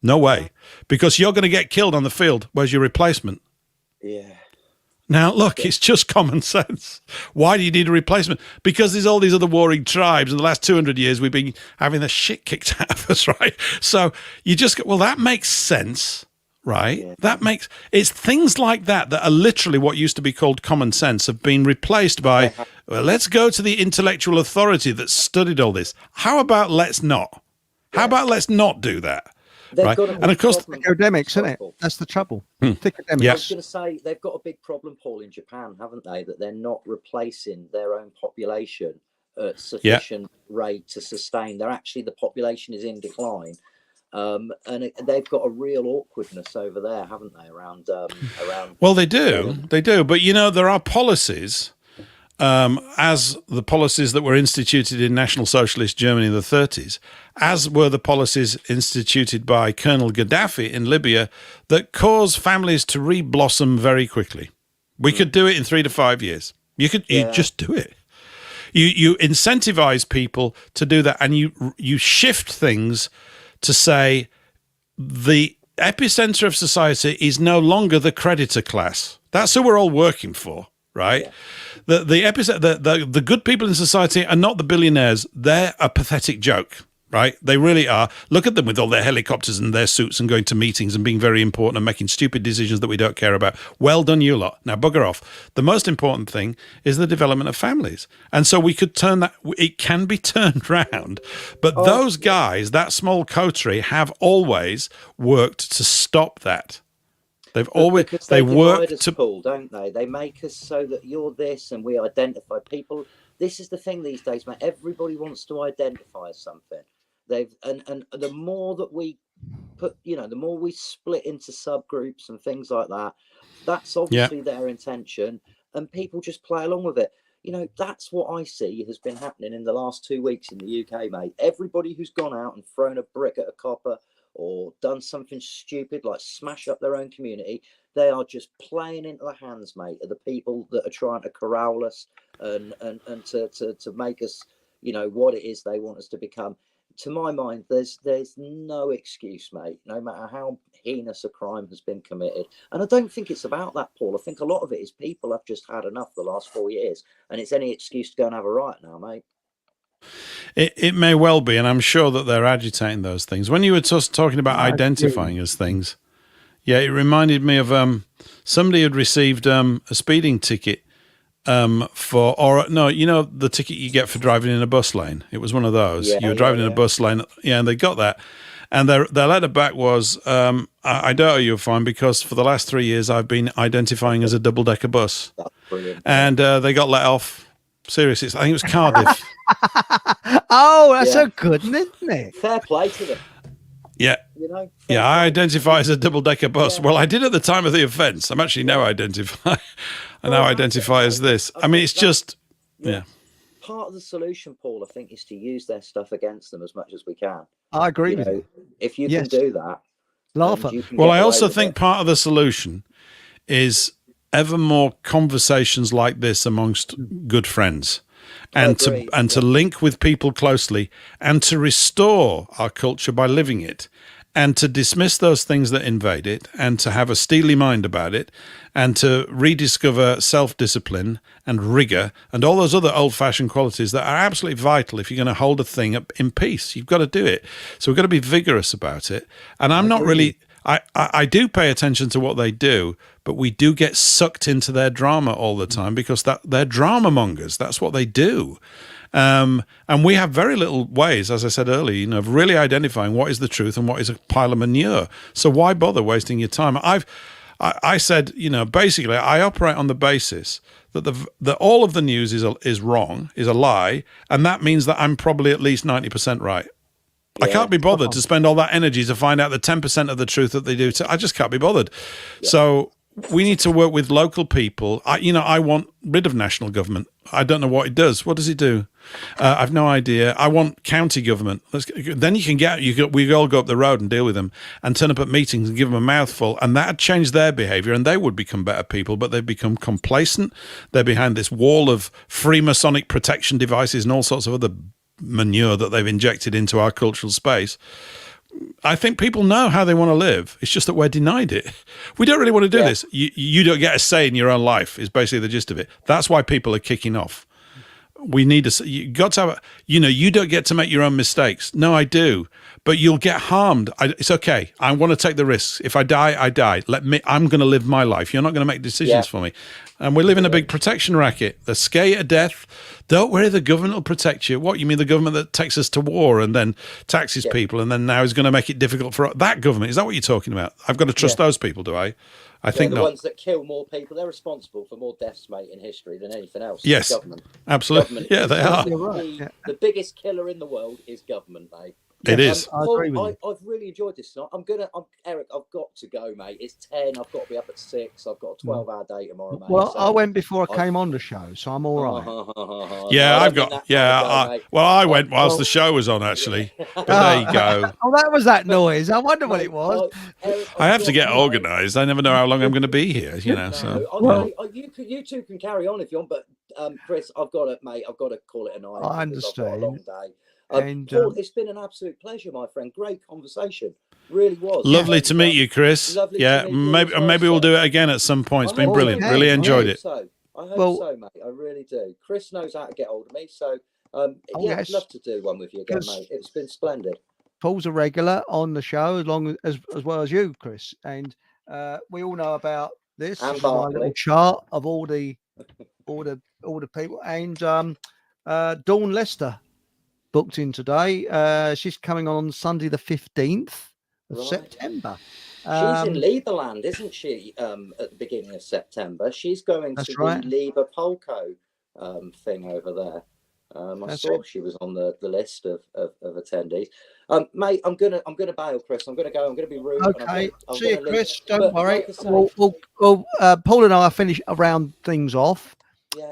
No way, because you're going to get killed on the field. Where's your replacement? Yeah. Now, look, it's just common sense. Why do you need a replacement? Because there's all these other warring tribes. In the last 200 years, we've been having the shit kicked out of us, right? So you just go, well, that makes sense, right? Yeah. It's things like that are literally what used to be called common sense have been replaced by, well, let's go to the intellectual authority that studied all this. How about let's not? How about let's not do that? Right. And of course, academics, isn't it? That's the trouble. Academics. I was going to say they've got a big problem, Paul, in Japan, haven't they? That they're not replacing their own population at sufficient rate to sustain. The population is in decline, and they've got a real awkwardness over there, haven't they? Around. Well, they do, but there are policies. As the policies that were instituted in National Socialist Germany in the 30s, as were the policies instituted by Colonel Gaddafi in Libya that caused families to re-blossom very quickly. We could do it in 3 to 5 years. You just do it. You incentivize people to do that, and you shift things to say the epicenter of society is no longer the creditor class. That's who we're all working for. Right, yeah. The good people in society are not the billionaires. They're a pathetic joke, right? They really are. Look at them with all their helicopters and their suits and going to meetings and being very important and making stupid decisions that we don't care about. Well done, you lot. Now bugger off. The most important thing is the development of families, and so we could turn that. It can be turned round, but those guys, that small coterie, have always worked to stop that. They work to Paul, don't they? They make us so that you're this, and we identify people. This is the thing these days, mate. Everybody wants to identify as something. And the more that we put, the more we split into subgroups and things like that. That's obviously their intention, and people just play along with it. That's what I see has been happening in the last 2 weeks in the UK, mate. Everybody who's gone out and thrown a brick at a copper or done something stupid like smash up their own community, they are just playing into the hands, mate, of the people that are trying to corral us and to make us, what it is they want us to become. To my mind, there's no excuse, mate, no matter how heinous a crime has been committed. And I don't think it's about that, Paul. I think a lot of it is people have just had enough the last 4 years, and it's any excuse to go and have a riot now, mate. It may well be, and I'm sure that they're agitating those things. When you were just talking about identifying as things, it reminded me of somebody had received a speeding ticket the ticket you get for driving in a bus lane. It was one of those. You were driving in a bus lane, and they got that. And their letter back was, I doubt you'll find, because for the last 3 years I've been identifying as a double-decker bus. That's brilliant. And they got let off. Seriously, I think it was Cardiff. Oh, that's so good, isn't it? Fair play to them. Yeah. I identify as a double-decker bus. Yeah. Well, I did at the time of the offence. I'm actually now identify. I now identify as this. I mean, it's just, Part of the solution, Paul, I think, is to use their stuff against them as much as we can. I agree with you. If you can do that. Laugh at. Well, I also think part of the solution is ever more conversations like this amongst good friends. And to link with people closely, and to restore our culture by living it, and to dismiss those things that invade it, and to have a steely mind about it, and to rediscover self-discipline and rigor and all those other old-fashioned qualities that are absolutely vital if you're going to hold a thing up in peace. You've got to do it. So we've got to be vigorous about it. And I'm not really... I do pay attention to what they do, but we do get sucked into their drama all the time because they're drama mongers. That's what they do. And we have very little ways, as I said earlier, of really identifying what is the truth and what is a pile of manure. So why bother wasting your time? I said, basically, I operate on the basis that all of the news is wrong, is a lie, and that means that I'm probably at least 90% right. Yeah. I can't be bothered to spend all that energy to find out the 10% of the truth that they do. I just can't be bothered. Yeah. So we need to work with local people. I want rid of national government. I don't know what it does. What does it do? I've no idea. I want county government. Then we all go up the road and deal with them and turn up at meetings and give them a mouthful, and that would change their behaviour, and they would become better people, but they've become complacent. They're behind this wall of Freemasonic protection devices and all sorts of other manure that they've injected into our cultural space. I think people know how they want to live. It's just that we're denied it. We don't really want to do this. You don't get a say in your own life is basically the gist of it. That's why people are kicking off. We need to. You got to have. You don't get to make your own mistakes. No, I do, but you'll get harmed. It's okay. I want to take the risks. If I die, I die. I'm going to live my life. You're not going to make decisions for me. And we live in a big protection racket. They're scared to death. Don't worry, the government will protect you. What, you mean the government that takes us to war and then taxes people and then now is going to make it difficult for that government? Is that what you're talking about? I've got to trust those people, do I? I think the not. Ones that kill more people, they're responsible for more deaths, mate, in history than anything else. Yes, government. Absolutely. They are. The biggest killer in the world is government, mate. It is. I've really enjoyed this tonight. Eric, I've got to go, mate. It's 10. I've got to be up at 6. I've got a 12-hour day tomorrow, mate. Well, I went before I came on the show, so I'm all right. I went whilst the show was on, actually. But there you go. Oh, that was that noise. I wonder what it was. I have to get organised. I never know how long I'm going to be here, So. You two can carry on if you want, but Chris, I've got to call it a night. I understand. I've got a long day. Paul, it's been an absolute pleasure, my friend. Great conversation. Really was. Lovely to meet you, Chris. Maybe we'll do it again at some point. It's been brilliant. Really enjoyed it. I hope so, mate. I really do. Chris knows how to get hold of me, so I'd love to do one with you again, mate. It's been splendid. Paul's a regular on the show, as well as you, Chris, and we all know about this. And my little chart of all the people, and Dawn Lester booked in today. She's coming on Sunday the 15th of September. She's in Lieberland, isn't she? At the beginning of September, she's going to the Lieber Polko thing over there. I saw she was on the list of attendees. Mate, I'm gonna bail, Chris. I'm gonna go. I'm gonna be rude. Okay, see you, Chris. Don't worry. Paul and I finish around things off.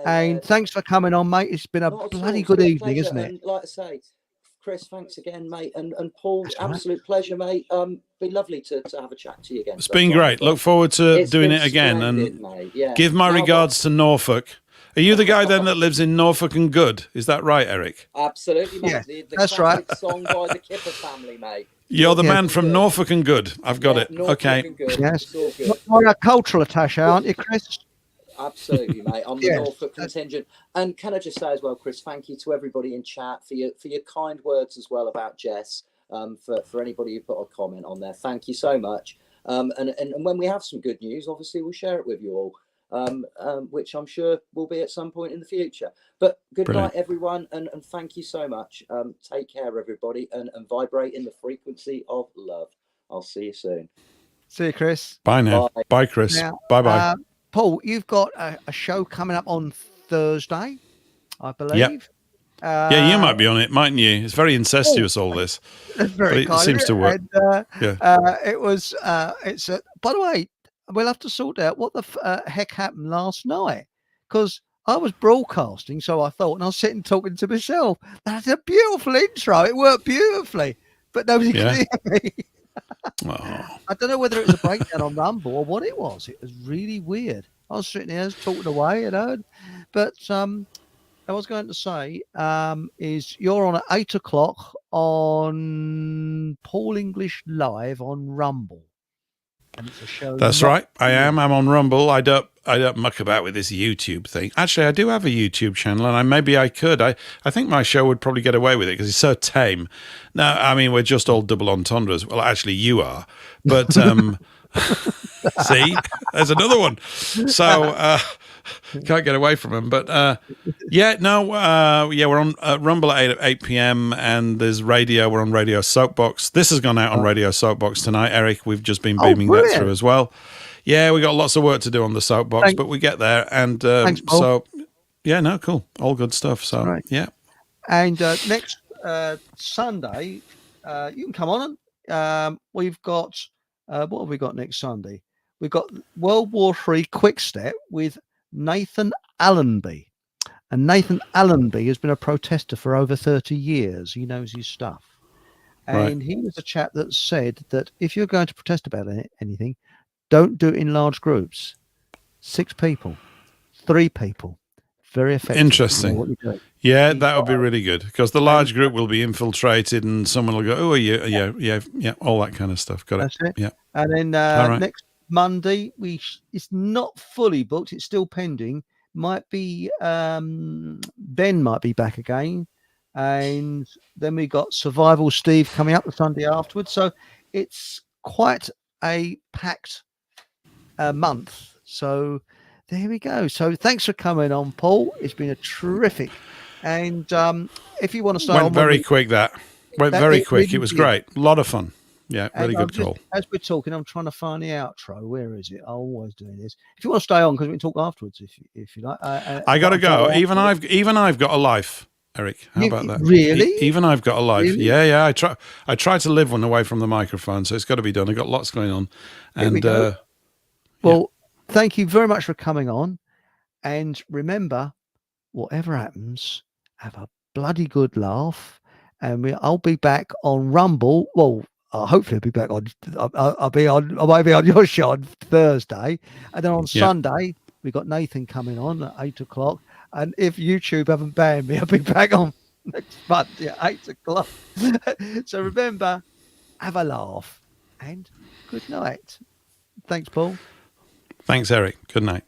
And thanks for coming on, mate. It's been a bloody good evening, isn't it? And like I say, Chris, thanks again, mate. And Paul, absolute pleasure, mate. Be lovely to have a chat to you again. It's been great. Look forward to doing it again. And give my regards to Norfolk. Are you the guy then that lives in Norfolk and Good? Is that right, Eric? Absolutely, mate. Yeah, that's right. Song by the Kipper family, mate. You're the man from Norfolk and Good. I've got it. Norfolk okay. And Good. Yes. It's all good. You're a cultural attaché, aren't you, Chris? Absolutely, mate. I'm the Norfolk contingent. And can I just say as well, Chris, thank you to everybody in chat for your kind words as well about Jess. For anybody who put a comment on there, thank you so much. And when we have some good news, obviously we'll share it with you all. which I'm sure will be at some point in the future. But good Brilliant. night, everyone, and thank you so much. Take care, everybody, and vibrate in the frequency of love. I'll see you soon. See you, Chris. Bye now. Bye. Bye, Chris. Now, Bye-bye. Paul, you've got a show coming up on Thursday, I believe. Yeah, you might be on it, mightn't you? It's very incestuous, all this. Very But it seems to work. And, Yeah. it was. It's. By the way, we'll have to sort out what the heck happened last night, because I was broadcasting, so I thought, and I was sitting talking to myself. That's a beautiful intro. It worked beautifully, but nobody could hear me. Oh. I don't know whether it was a breakdown on Rumble or what it was. It was really weird. I was sitting there talking away, but I was going to say is you're on at 8 o'clock on Paul English Live on Rumble, and it's a show. That's right. I am. I'm on Rumble. I don't muck about with this YouTube thing. Actually, I do have a YouTube channel, and maybe I could. I think my show would probably get away with it because it's so tame. No, I mean, we're just all double entendres. Well, actually, you are, but see, there's another one. So can't get away from them. But we're on Rumble at 8 p.m. and there's radio. We're on Radio Soapbox. This has gone out on Radio Soapbox tonight, Eric. We've just been beaming that through as well. Yeah, we got lots of work to do on the Soapbox, but we get there. And Thanks, Paul. Cool. All good stuff. So, yeah. And next Sunday, you can come on. We've got, what have we got next Sunday? We've got World War III Quick Step with Nathan Allenby. And Nathan Allenby has been a protester for over 30 years. He knows his stuff. And he was a chap that said that if you're going to protest about anything, don't do it in large groups. 6 people, 3 people. Very effective. Interesting. Yeah, that would be really good because the large group will be infiltrated and someone will go, oh, yeah, all that kind of stuff. Got it. That's it. Yeah. And then next Monday, it's not fully booked. It's still pending. Might be Ben might be back again. And then we got Survival Steve coming up the Sunday afterwards. So it's quite a packed month. So there we go. So thanks for coming on, Paul. It's been a terrific. And if you want to start, went very quick. It was great. A lot of fun. Yeah, really good call. As we're talking, I'm trying to find the outro. Where is it? I'm always doing this. If you want to stay on, because we can talk afterwards, if you like. I got to go. Even I've got a life, Eric. How about that? Really? Even I've got a life. Really? Yeah. I try to live one away from the microphone, so it's got to be done. I've got lots going on. And well, thank you very much for coming on. And remember, whatever happens, have a bloody good laugh. And I'll be back on Rumble. Well, hopefully I'll be back on. I might be on your show on Thursday, and then on Sunday we got Nathan coming on at 8 o'clock. And if YouTube haven't banned me, I'll be back on next Monday at 8 o'clock. So remember, have a laugh and good night. Thanks, Paul. Thanks, Eric. Good night.